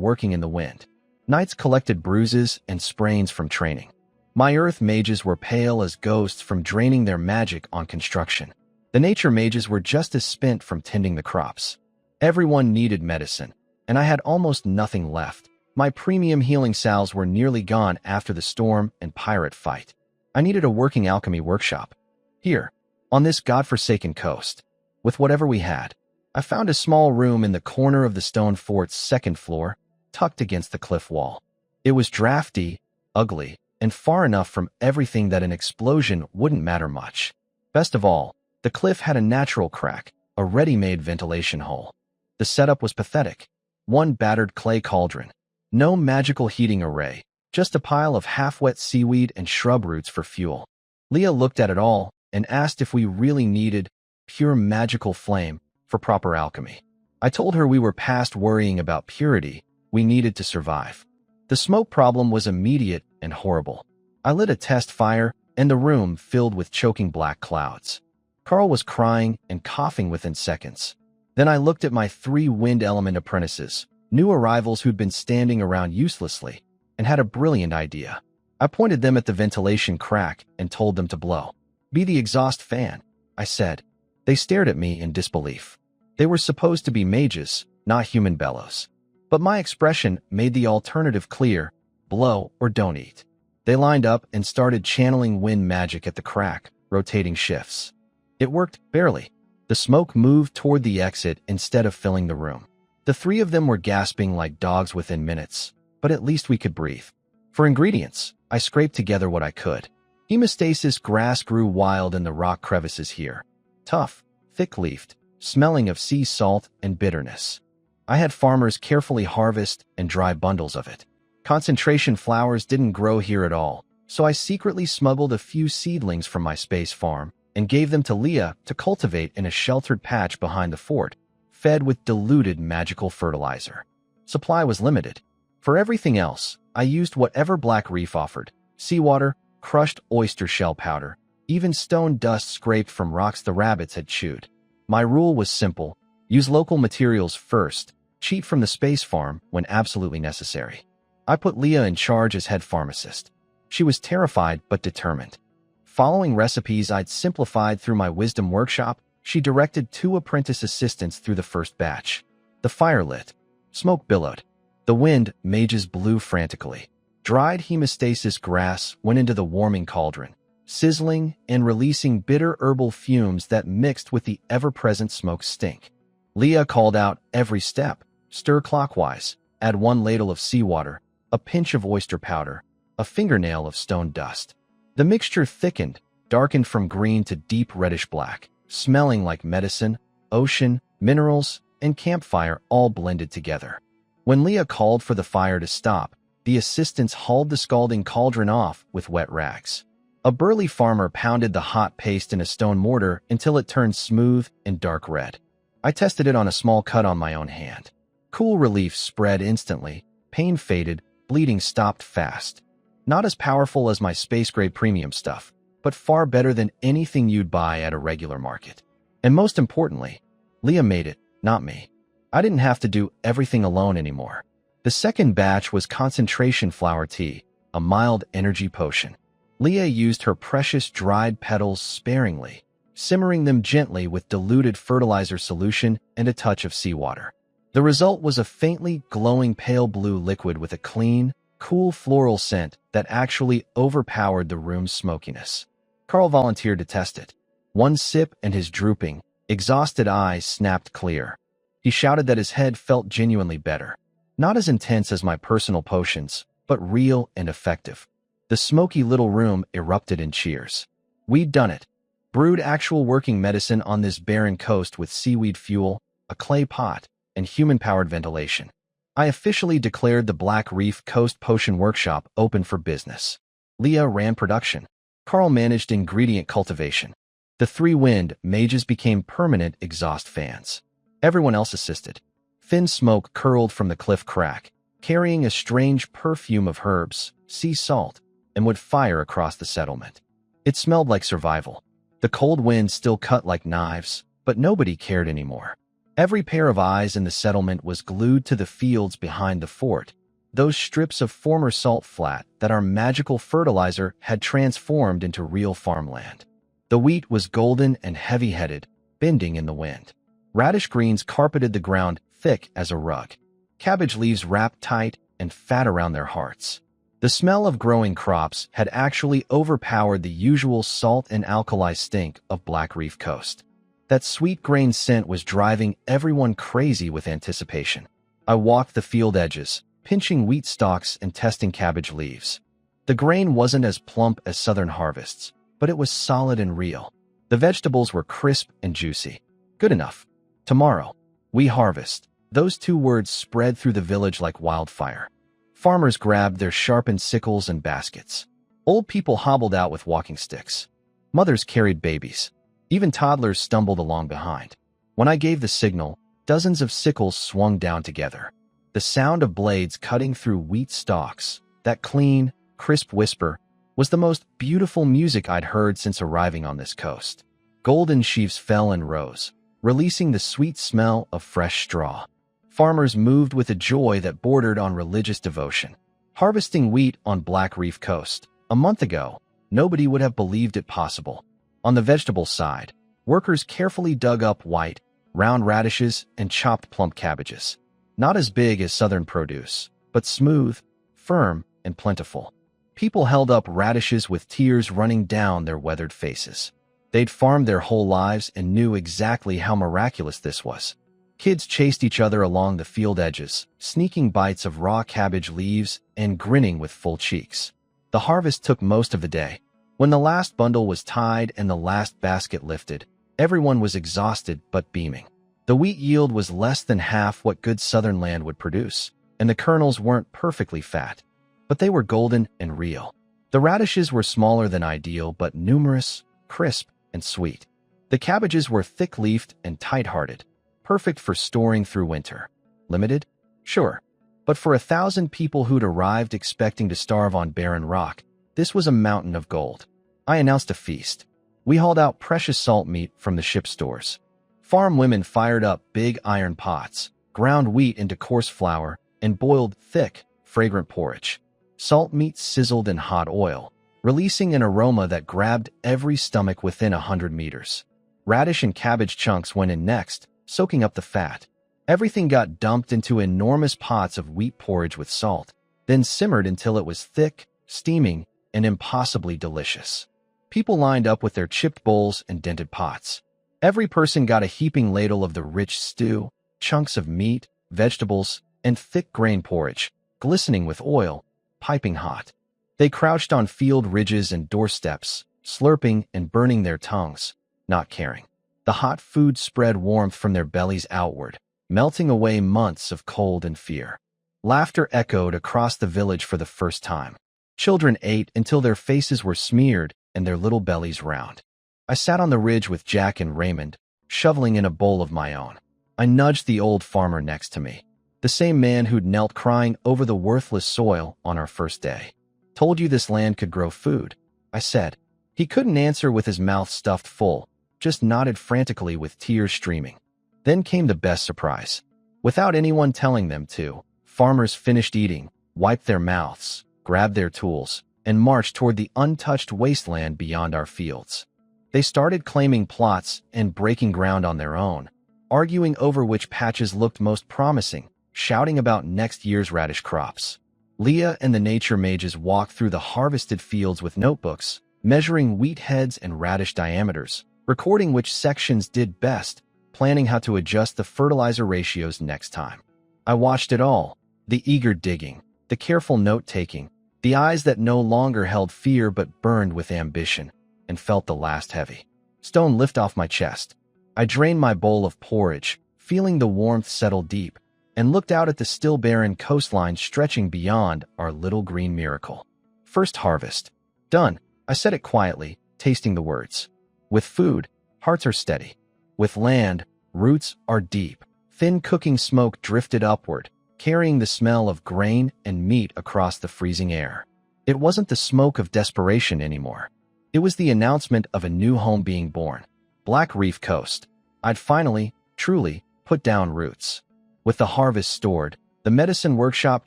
A: working in the wind. Knights collected bruises and sprains from training. My earth mages were pale as ghosts from draining their magic on construction. The nature mages were just as spent from tending the crops. Everyone needed medicine, and I had almost nothing left. My premium healing salves were nearly gone after the storm and pirate fight. I needed a working alchemy workshop. Here, on this godforsaken coast, with whatever we had, I found a small room in the corner of the stone fort's second floor, tucked against the cliff wall. It was drafty, ugly, and far enough from everything that an explosion wouldn't matter much. Best of all, the cliff had a natural crack, a ready-made ventilation hole. The setup was pathetic. one battered clay cauldron. No magical heating array, just a pile of half-wet seaweed and shrub roots for fuel. Leah looked at it all and asked if we really needed pure magical flame for proper alchemy. I told her we were past worrying about purity, we needed to survive. The smoke problem was immediate and horrible. I lit a test fire, and the room filled with choking black clouds. Carl was crying and coughing within seconds. Then I looked at my 3 wind element apprentices, new arrivals who'd been standing around uselessly, and had a brilliant idea. I pointed them at the ventilation crack and told them to blow. Be the exhaust fan, I said. They stared at me in disbelief. They were supposed to be mages, not human bellows. But my expression made the alternative clear: blow or don't eat. They lined up and started channeling wind magic at the crack, rotating shifts. It worked, barely. The smoke moved toward the exit instead of filling the room. The 3 of them were gasping like dogs within minutes, but at least we could breathe. For ingredients, I scraped together what I could. Hemostasis grass grew wild in the rock crevices here. Tough, thick-leafed, smelling of sea salt and bitterness. I had farmers carefully harvest and dry bundles of it. Concentration flowers didn't grow here at all, so I secretly smuggled a few seedlings from my space farm and gave them to Leah to cultivate in a sheltered patch behind the fort, fed with diluted magical fertilizer. Supply was limited. For everything else, I used whatever Black Reef offered: seawater, crushed oyster shell powder, even stone dust scraped from rocks the rabbits had chewed. My rule was simple: use local materials first, cheat from the space farm when absolutely necessary. I put Leah in charge as head pharmacist. She was terrified but determined. Following recipes I'd simplified through my wisdom workshop, she directed 2 apprentice assistants through the first batch. The fire lit. Smoke billowed. The wind mages blew frantically. Dried hemostasis grass went into the warming cauldron, sizzling and releasing bitter herbal fumes that mixed with the ever-present smoke stink. Leah called out every step: stir clockwise, add 1 ladle of seawater, a pinch of oyster powder, a fingernail of stone dust. The mixture thickened, darkened from green to deep reddish black, smelling like medicine, ocean, minerals, and campfire all blended together. When Leah called for the fire to stop, the assistants hauled the scalding cauldron off with wet rags. A burly farmer pounded the hot paste in a stone mortar until it turned smooth and dark red. I tested it on a small cut on my own hand. Cool relief spread instantly, pain faded, bleeding stopped fast. Not as powerful as my space-grade premium stuff, but far better than anything you'd buy at a regular market. And most importantly, Leah made it, not me. I didn't have to do everything alone anymore. The second batch was concentration flower tea, a mild energy potion. Leah used her precious dried petals sparingly, simmering them gently with diluted fertilizer solution and a touch of seawater. The result was a faintly glowing pale blue liquid with a clean, cool floral scent that actually overpowered the room's smokiness. Carl volunteered to test it. 1 sip and his drooping, exhausted eyes snapped clear. He shouted that his head felt genuinely better. Not as intense as my personal potions, but real and effective. The smoky little room erupted in cheers. We'd done it. Brewed actual working medicine on this barren coast with seaweed fuel, a clay pot, and human-powered ventilation. I officially declared the Black Reef Coast Potion Workshop open for business. Leah ran production. Carl managed ingredient cultivation. The 3 wind mages became permanent exhaust fans. Everyone else assisted. Thin smoke curled from the cliff crack, carrying a strange perfume of herbs, sea salt, and would fire across the settlement. It smelled like survival. The cold wind still cut like knives, but nobody cared anymore. Every pair of eyes in the settlement was glued to the fields behind the fort, those strips of former salt flat that our magical fertilizer had transformed into real farmland. The wheat was golden and heavy-headed, bending in the wind. Radish greens carpeted the ground thick as a rug. Cabbage leaves wrapped tight and fat around their hearts. The smell of growing crops had actually overpowered the usual salt and alkali stink of Black Reef Coast. That sweet grain scent was driving everyone crazy with anticipation. I walked the field edges, pinching wheat stalks and testing cabbage leaves. The grain wasn't as plump as southern harvests, but it was solid and real. The vegetables were crisp and juicy. Good enough. Tomorrow, we harvest. Those two words spread through the village like wildfire. Farmers grabbed their sharpened sickles and baskets. Old people hobbled out with walking sticks. Mothers carried babies. Even toddlers stumbled along behind. When I gave the signal, dozens of sickles swung down together. The sound of blades cutting through wheat stalks, that clean, crisp whisper, was the most beautiful music I'd heard since arriving on this coast. Golden sheaves fell and rose, releasing the sweet smell of fresh straw. Farmers moved with a joy that bordered on religious devotion. Harvesting wheat on Black Reef Coast. A month ago, nobody would have believed it possible. On the vegetable side, workers carefully dug up white, round radishes and chopped plump cabbages. Not as big as southern produce, but smooth, firm, and plentiful. People held up radishes with tears running down their weathered faces. They'd farmed their whole lives and knew exactly how miraculous this was. Kids chased each other along the field edges, sneaking bites of raw cabbage leaves and grinning with full cheeks. The harvest took most of the day. When the last bundle was tied and the last basket lifted, everyone was exhausted but beaming. The wheat yield was less than half what good southern land would produce, and the kernels weren't perfectly fat, but they were golden and real. The radishes were smaller than ideal but numerous, crisp, and sweet. The cabbages were thick-leafed and tight-hearted, perfect for storing through winter. Limited? Sure. But for 1,000 people who'd arrived expecting to starve on barren rock, this was a mountain of gold. I announced a feast. We hauled out precious salt meat from the ship stores. Farm women fired up big iron pots, ground wheat into coarse flour, and boiled thick, fragrant porridge. Salt meat sizzled in hot oil, releasing an aroma that grabbed every stomach within 100 meters. Radish and cabbage chunks went in next, soaking up the fat. Everything got dumped into enormous pots of wheat porridge with salt, then simmered until it was thick, steaming, and impossibly delicious. People lined up with their chipped bowls and dented pots. Every person got a heaping ladle of the rich stew, chunks of meat, vegetables, and thick grain porridge, glistening with oil, piping hot. They crouched on field ridges and doorsteps, slurping and burning their tongues, not caring. The hot food spread warmth from their bellies outward, melting away months of cold and fear. Laughter echoed across the village for the first time. Children ate until their faces were smeared and their little bellies round. I sat on the ridge with Jack and Raymond, shoveling in a bowl of my own. I nudged the old farmer next to me, the same man who'd knelt crying over the worthless soil on our first day. Told you this land could grow food, I said. He couldn't answer with his mouth stuffed full, just nodded frantically with tears streaming. Then came the best surprise. Without anyone telling them to, farmers finished eating, wiped their mouths, grabbed their tools, and marched toward the untouched wasteland beyond our fields. They started claiming plots and breaking ground on their own, arguing over which patches looked most promising, shouting about next year's radish crops. Leah and the nature mages walked through the harvested fields with notebooks, measuring wheat heads and radish diameters, recording which sections did best, planning how to adjust the fertilizer ratios next time. I watched it all, the eager digging, the careful note-taking, the eyes that no longer held fear but burned with ambition, and felt the last heavy stone lift off my chest. I drained my bowl of porridge, feeling the warmth settle deep, and looked out at the still barren coastline stretching beyond our little green miracle. First harvest. Done, I said it quietly, tasting the words. With food, hearts are steady. With land, roots are deep. Thin cooking smoke drifted upward, carrying the smell of grain and meat across the freezing air. It wasn't the smoke of desperation anymore. It was the announcement of a new home being born. Black Reef Coast. I'd finally, truly, put down roots. With the harvest stored, the medicine workshop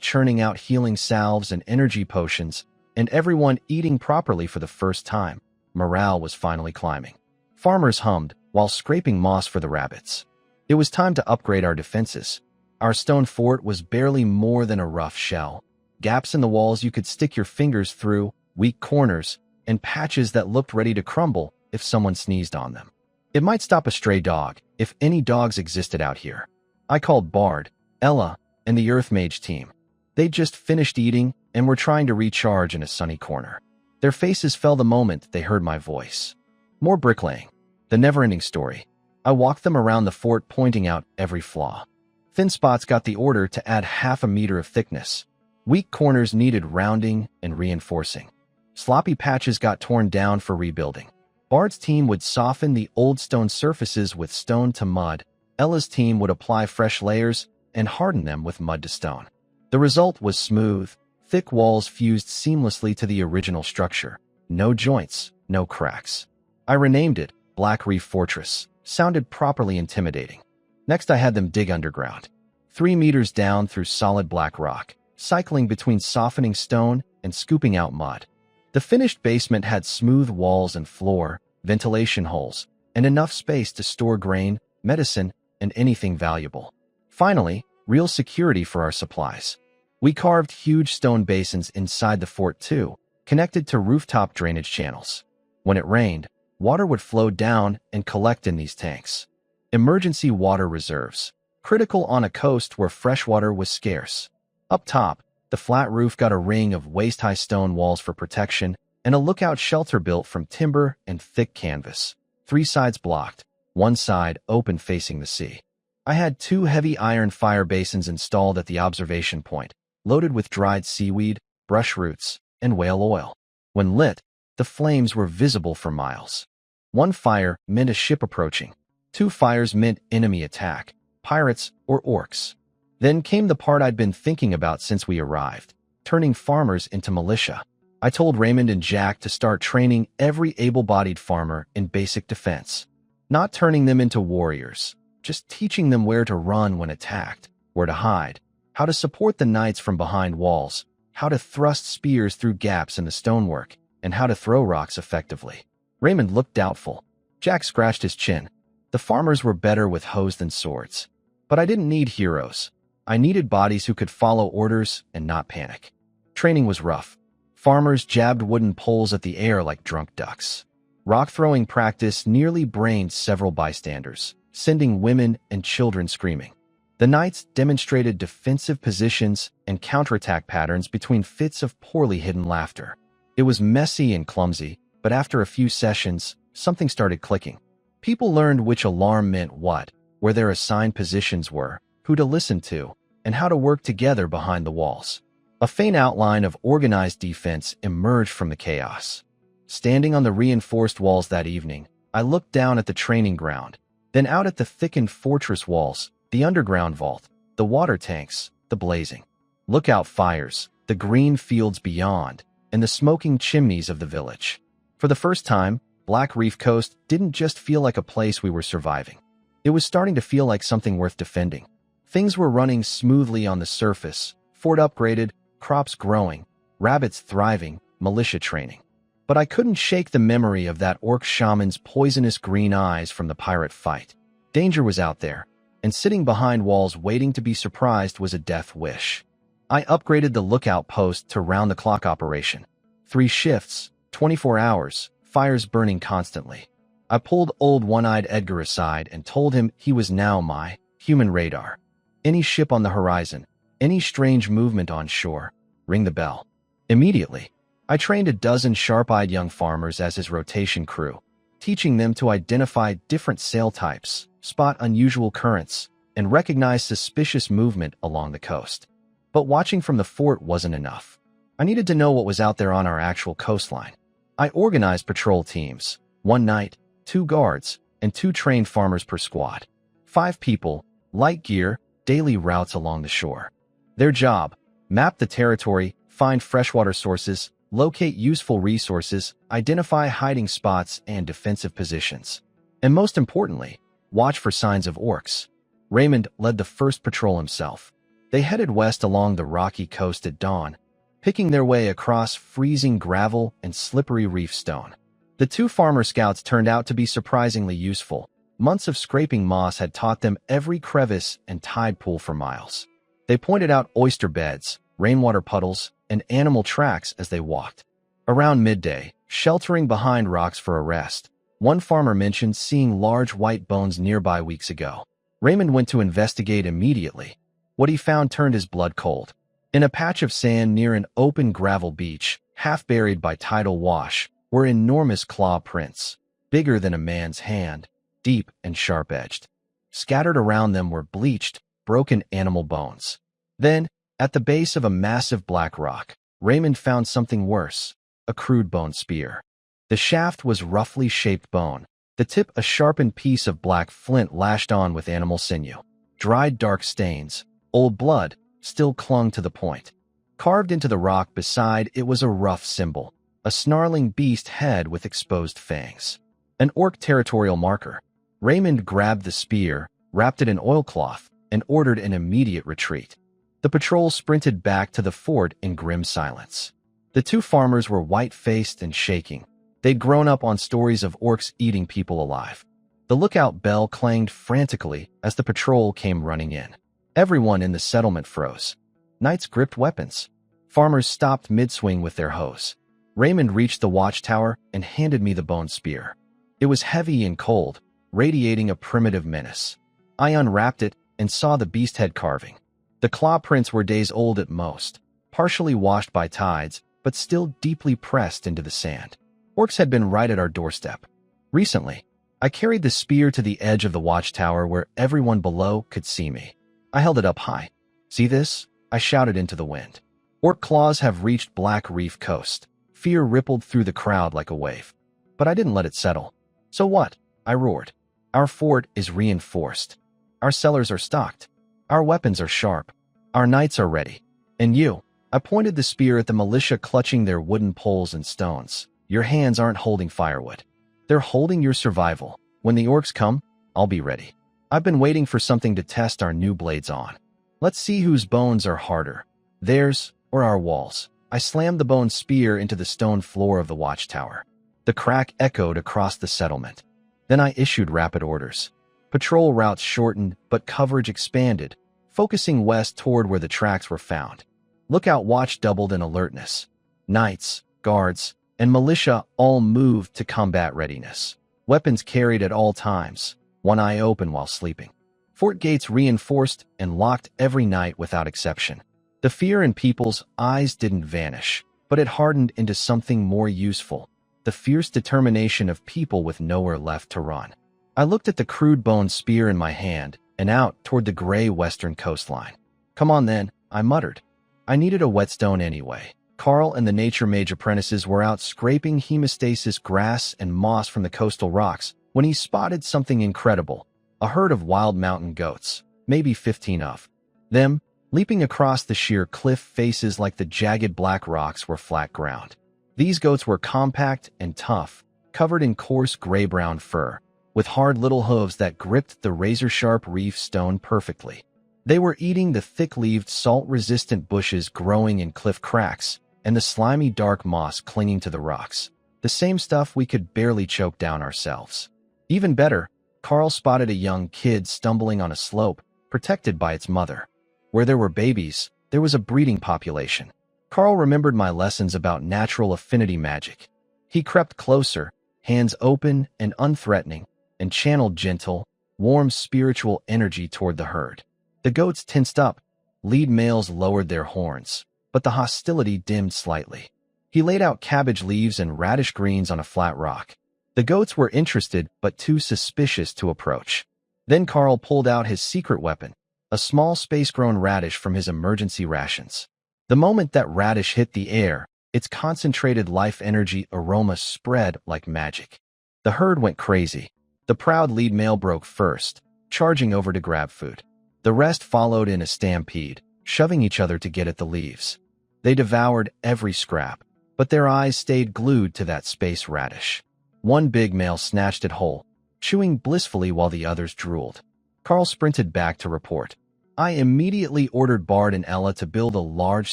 A: churning out healing salves and energy potions, and everyone eating properly for the first time, morale was finally climbing. Farmers hummed while scraping moss for the rabbits. It was time to upgrade our defenses. Our stone fort was barely more than a rough shell. Gaps in the walls you could stick your fingers through, weak corners, and patches that looked ready to crumble if someone sneezed on them. It might stop a stray dog, if any dogs existed out here. I called Bard, Ella, and the Earth Mage team. They'd just finished eating and were trying to recharge in a sunny corner. Their faces fell the moment they heard my voice. More bricklaying. The never-ending story. I walked them around the fort pointing out every flaw. Thin spots got the order to add half a meter of thickness. Weak corners needed rounding and reinforcing. Sloppy patches got torn down for rebuilding. Bard's team would soften the old stone surfaces with stone to mud. Ella's team would apply fresh layers and harden them with mud to stone. The result was smooth, thick walls fused seamlessly to the original structure. No joints, no cracks. I renamed it Black Reef Fortress. Sounded properly intimidating. Next, I had them dig underground. 3 meters down through solid black rock, cycling between softening stone and scooping out mud. The finished basement had smooth walls and floor, ventilation holes, and enough space to store grain, medicine, and anything valuable. Finally, real security for our supplies. We carved huge stone basins inside the fort too, connected to rooftop drainage channels. When it rained, water would flow down and collect in these tanks. Emergency water reserves, critical on a coast where fresh water was scarce. Up top, the flat roof got a ring of waist-high stone walls for protection and a lookout shelter built from timber and thick canvas. 3 sides blocked, one side open facing the sea. I had 2 heavy iron fire basins installed at the observation point, loaded with dried seaweed, brush roots, and whale oil. When lit, the flames were visible for miles. 1 fire meant a ship approaching. 2 fires meant enemy attack, pirates or orcs. Then came the part I'd been thinking about since we arrived, turning farmers into militia. I told Raymond and Jack to start training every able-bodied farmer in basic defense. Not turning them into warriors, just teaching them where to run when attacked, where to hide, how to support the knights from behind walls, how to thrust spears through gaps in the stonework, and how to throw rocks effectively. Raymond looked doubtful. Jack scratched his chin. The farmers were better with hoes than swords. But I didn't need heroes. I needed bodies who could follow orders and not panic. Training was rough. Farmers jabbed wooden poles at the air like drunk ducks. Rock-throwing practice nearly brained several bystanders, sending women and children screaming. The knights demonstrated defensive positions and counterattack patterns between fits of poorly hidden laughter. It was messy and clumsy, but after a few sessions, something started clicking. People learned which alarm meant what, where their assigned positions were, who to listen to, and how to work together behind the walls. A faint outline of organized defense emerged from the chaos. Standing on the reinforced walls that evening, I looked down at the training ground, then out at the thickened fortress walls, the underground vault, the water tanks, the blazing lookout fires, the green fields beyond, and the smoking chimneys of the village. For the first time, Black Reef Coast didn't just feel like a place we were surviving. It was starting to feel like something worth defending. Things were running smoothly on the surface, fort upgraded, crops growing, rabbits thriving, militia training. But I couldn't shake the memory of that orc shaman's poisonous green eyes from the pirate fight. Danger was out there, and sitting behind walls waiting to be surprised was a death wish. I upgraded the lookout post to round-the-clock operation. 3 shifts, 24 hours, fires burning constantly. I pulled old one-eyed Edgar aside and told him he was now my human radar. Any ship on the horizon, any strange movement on shore, ring the bell. Immediately, I trained a dozen sharp-eyed young farmers as his rotation crew, teaching them to identify different sail types, spot unusual currents, and recognize suspicious movement along the coast. But watching from the fort wasn't enough. I needed to know what was out there on our actual coastline. I organized patrol teams, 1 night, 2 guards, and 2 trained farmers per squad. 5 people, light gear, daily routes along the shore. Their job, map the territory, find freshwater sources, locate useful resources, identify hiding spots and defensive positions. And most importantly, watch for signs of orcs. Raymond led the first patrol himself. They headed west along the rocky coast at dawn, picking their way across freezing gravel and slippery reef stone. The 2 farmer scouts turned out to be surprisingly useful. Months of scraping moss had taught them every crevice and tide pool for miles. They pointed out oyster beds, rainwater puddles, and animal tracks as they walked. Around midday, sheltering behind rocks for a rest, one farmer mentioned seeing large white bones nearby weeks ago. Raymond went to investigate immediately. What he found turned his blood cold. In a patch of sand near an open gravel beach, half buried by tidal wash, were enormous claw prints, bigger than a man's hand, deep and sharp-edged. Scattered around them were bleached, broken animal bones. Then, at the base of a massive black rock, Raymond found something worse, a crude bone spear. The shaft was roughly shaped bone, the tip a sharpened piece of black flint lashed on with animal sinew. Dried dark stains, old blood, still clung to the point. Carved into the rock beside it was a rough symbol, a snarling beast head with exposed fangs. An orc territorial marker. Raymond grabbed the spear, wrapped it in oilcloth, and ordered an immediate retreat. The patrol sprinted back to the fort in grim silence. The two farmers were white-faced and shaking. They'd grown up on stories of orcs eating people alive. The lookout bell clanged frantically as the patrol came running in. Everyone in the settlement froze. Knights gripped weapons. Farmers stopped mid-swing with their hoes. Raymond reached the watchtower and handed me the bone spear. It was heavy and cold, radiating a primitive menace. I unwrapped it and saw the beast head carving. The claw prints were days old at most, partially washed by tides, but still deeply pressed into the sand. Orcs had been right at our doorstep. Recently, I carried the spear to the edge of the watchtower where everyone below could see me. I held it up high. "See this?" I shouted into the wind. "Orc claws have reached Black Reef Coast." Fear rippled through the crowd like a wave. But I didn't let it settle. "So what?" I roared. "Our fort is reinforced. Our cellars are stocked. Our weapons are sharp. Our knights are ready. And you," I pointed the spear at the militia clutching their wooden poles and stones. "Your hands aren't holding firewood. They're holding your survival. When the orcs come, I'll be ready. I've been waiting for something to test our new blades on. Let's see whose bones are harder, theirs or our walls." I slammed the bone spear into the stone floor of the watchtower. The crack echoed across the settlement. Then I issued rapid orders. Patrol routes shortened, but coverage expanded, focusing west toward where the tracks were found. Lookout watch doubled in alertness. Knights, guards, and militia all moved to combat readiness. Weapons carried at all times, one eye open while sleeping. Fort gates reinforced and locked every night without exception. The fear in people's eyes didn't vanish, but it hardened into something more useful, the fierce determination of people with nowhere left to run. I looked at the crude bone spear in my hand and out toward the gray western coastline. "Come on then," I muttered. I needed a whetstone anyway. Carl and the nature mage apprentices were out scraping hemostasis grass and moss from the coastal rocks when he spotted something incredible, a herd of wild mountain goats, maybe 15 of them, leaping across the sheer cliff faces like the jagged black rocks were flat ground. These goats were compact and tough, covered in coarse gray-brown fur, with hard little hooves that gripped the razor-sharp reef stone perfectly. They were eating the thick-leaved, salt-resistant bushes growing in cliff cracks and the slimy dark moss clinging to the rocks, the same stuff we could barely choke down ourselves. Even better, Carl spotted a young kid stumbling on a slope, protected by its mother. Where there were babies, there was a breeding population. Carl remembered my lessons about natural affinity magic. He crept closer, hands open and unthreatening, and channeled gentle, warm spiritual energy toward the herd. The goats tensed up, lead males lowered their horns, but the hostility dimmed slightly. He laid out cabbage leaves and radish greens on a flat rock. The goats were interested but too suspicious to approach. Then Carl pulled out his secret weapon, a small space-grown radish from his emergency rations. The moment that radish hit the air, its concentrated life energy aroma spread like magic. The herd went crazy. The proud lead male broke first, charging over to grab food. The rest followed in a stampede, shoving each other to get at the leaves. They devoured every scrap, but their eyes stayed glued to that space radish. One big male snatched it whole, chewing blissfully while the others drooled. Carl sprinted back to report. I immediately ordered Bard and Ella to build a large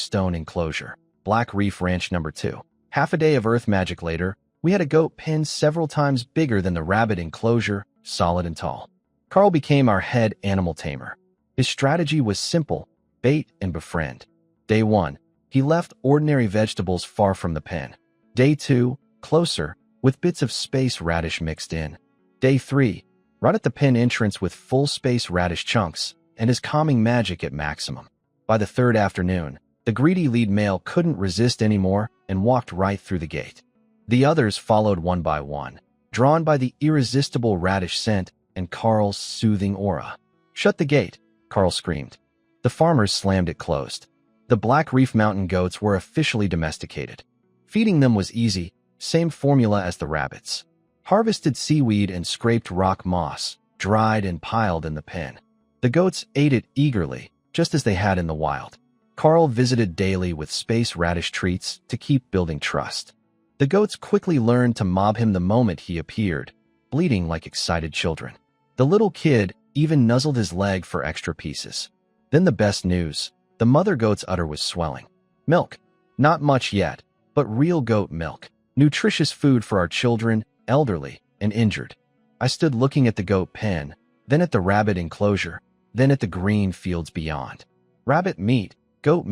A: stone enclosure, Black Reef Ranch No. 2. Half a day of earth magic later, we had a goat pen several times bigger than the rabbit enclosure, solid and tall. Carl became our head animal tamer. His strategy was simple: bait and befriend. Day 1, he left ordinary vegetables far from the pen. Day 2, closer, with bits of space radish mixed in. Day 3, right at the pen entrance with full space radish chunks, and his calming magic at maximum. By the third afternoon, the greedy lead male couldn't resist anymore and walked right through the gate. The others followed one by one, drawn by the irresistible radish scent and Carl's soothing aura. "Shut the gate," Carl screamed. The farmers slammed it closed. The Black Reef Mountain goats were officially domesticated. Feeding them was easy, same formula as the rabbits. Harvested seaweed and scraped rock moss, dried and piled in the pen. The goats ate it eagerly, just as they had in the wild. Carl visited daily with space radish treats to keep building trust. The goats quickly learned to mob him the moment he appeared, bleating like excited children. The little kid even nuzzled his leg for extra pieces. Then the best news, the mother goat's udder was swelling. Milk. Not much yet, but real goat milk. Nutritious food for our children, elderly, and injured. I stood looking at the goat pen, then at the rabbit enclosure, then at the green fields beyond. Rabbit meat, goat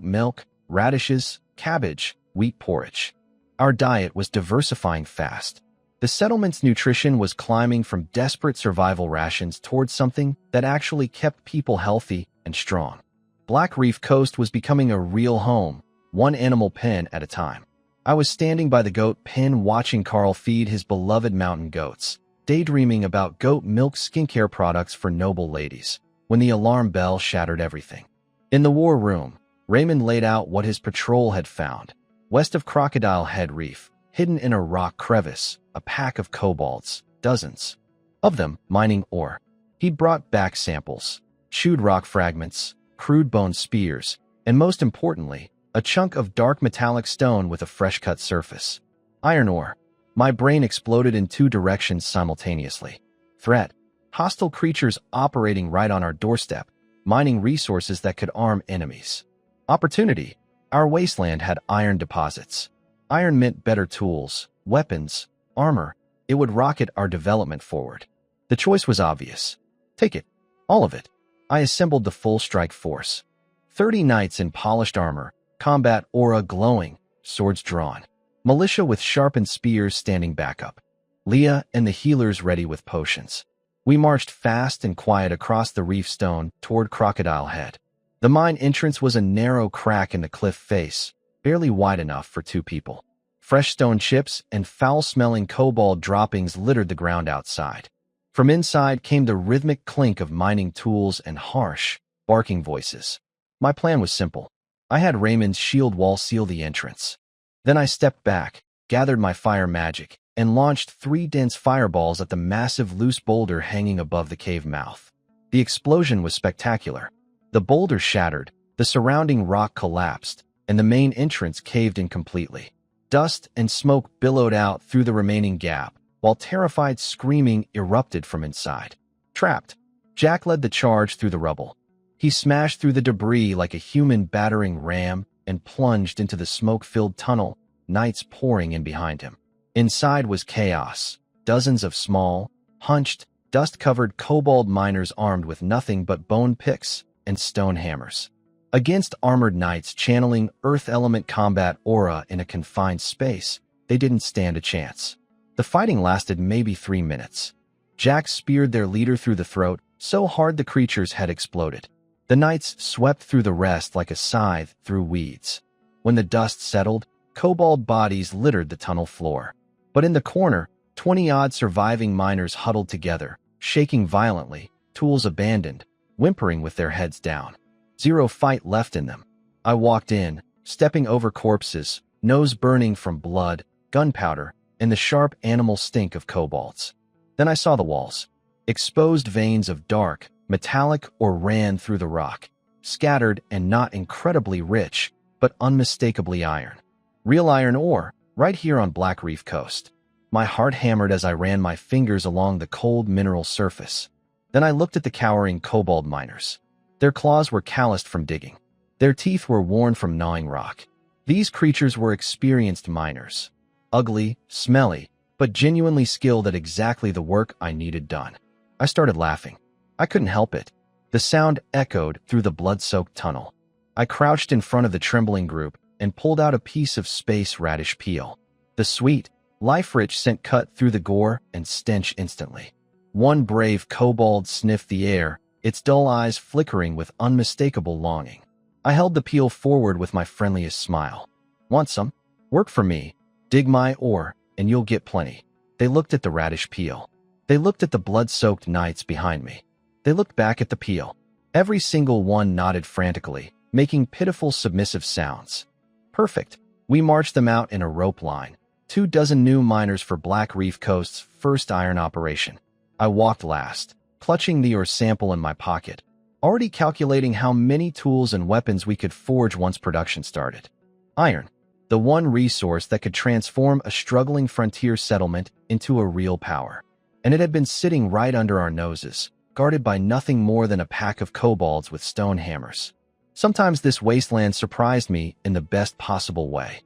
A: milk, radishes, cabbage, wheat porridge. Our diet was diversifying fast. The settlement's nutrition was climbing from desperate survival rations towards something that actually kept people healthy and strong. Black Reef Coast was becoming a real home, one animal pen at a time. I was standing by the goat pen watching Carl feed his beloved mountain goats, daydreaming about goat milk skincare products for noble ladies, when the alarm bell shattered everything. In the war room, Raymond laid out what his patrol had found. West of Crocodile Head Reef, hidden in a rock crevice, a pack of kobolds, dozens of them mining ore. He'd brought back samples, chewed rock fragments, crude bone spears, and most importantly, a chunk of dark metallic stone with a fresh-cut surface. Iron ore. My brain exploded in two directions simultaneously. Threat. Hostile creatures operating right on our doorstep, mining resources that could arm enemies. Opportunity. Our wasteland had iron deposits. Iron meant better tools, weapons, armor. It would rocket our development forward. The choice was obvious. Take it. All of it. I assembled the full strike force. 30 knights in polished armor, combat aura glowing, swords drawn. Militia with sharpened spears standing back up. Leah and the healers ready with potions. We marched fast and quiet across the reef stone toward Crocodile Head. The mine entrance was a narrow crack in the cliff face, barely wide enough for two people. Fresh stone chips and foul-smelling kobold droppings littered the ground outside. From inside came the rhythmic clink of mining tools and harsh, barking voices. My plan was simple. I had Raymond's shield wall seal the entrance. Then I stepped back, gathered my fire magic, and launched 3 dense fireballs at the massive loose boulder hanging above the cave mouth. The explosion was spectacular. The boulder shattered, the surrounding rock collapsed, and the main entrance caved in completely. Dust and smoke billowed out through the remaining gap, while terrified screaming erupted from inside. Trapped, Jack led the charge through the rubble. He smashed through the debris like a human battering ram and plunged into the smoke-filled tunnel, knights pouring in behind him. Inside was chaos, dozens of small, hunched, dust-covered kobold miners armed with nothing but bone picks and stone hammers. Against armored knights channeling earth element combat aura in a confined space, they didn't stand a chance. The fighting lasted maybe 3 minutes. Jack speared their leader through the throat, so hard the creatures had exploded. The knights swept through the rest like a scythe through weeds. When the dust settled, kobold bodies littered the tunnel floor. But in the corner, 20-odd surviving miners huddled together, shaking violently, tools abandoned, whimpering with their heads down. Zero fight left in them. I walked in, stepping over corpses, nose burning from blood, gunpowder, and the sharp animal stink of kobolds. Then I saw the walls. Exposed veins of dark, metallic or ran through the rock, scattered and not incredibly rich, but unmistakably iron. Real iron ore, right here on Black Reef Coast. My heart hammered as I ran my fingers along the cold mineral surface. Then I looked at the cowering kobold miners. Their claws were calloused from digging. Their teeth were worn from gnawing rock. These creatures were experienced miners. Ugly, smelly, but genuinely skilled at exactly the work I needed done. I started laughing. I couldn't help it. The sound echoed through the blood-soaked tunnel. I crouched in front of the trembling group and pulled out a piece of space radish peel. The sweet, life-rich scent cut through the gore and stench instantly. One brave kobold sniffed the air, its dull eyes flickering with unmistakable longing. I held the peel forward with my friendliest smile. Want some? Work for me. Dig my ore, and you'll get plenty. They looked at the radish peel. They looked at the blood-soaked knights behind me. They looked back at the peel. Every single one nodded frantically, making pitiful submissive sounds. Perfect. We marched them out in a rope line. 24 new miners for Black Reef Coast's first iron operation. I walked last, clutching the ore sample in my pocket, already calculating how many tools and weapons we could forge once production started. Iron, the one resource that could transform a struggling frontier settlement into a real power. And it had been sitting right under our noses, guarded by nothing more than a pack of kobolds with stone hammers. Sometimes this wasteland surprised me in the best possible way.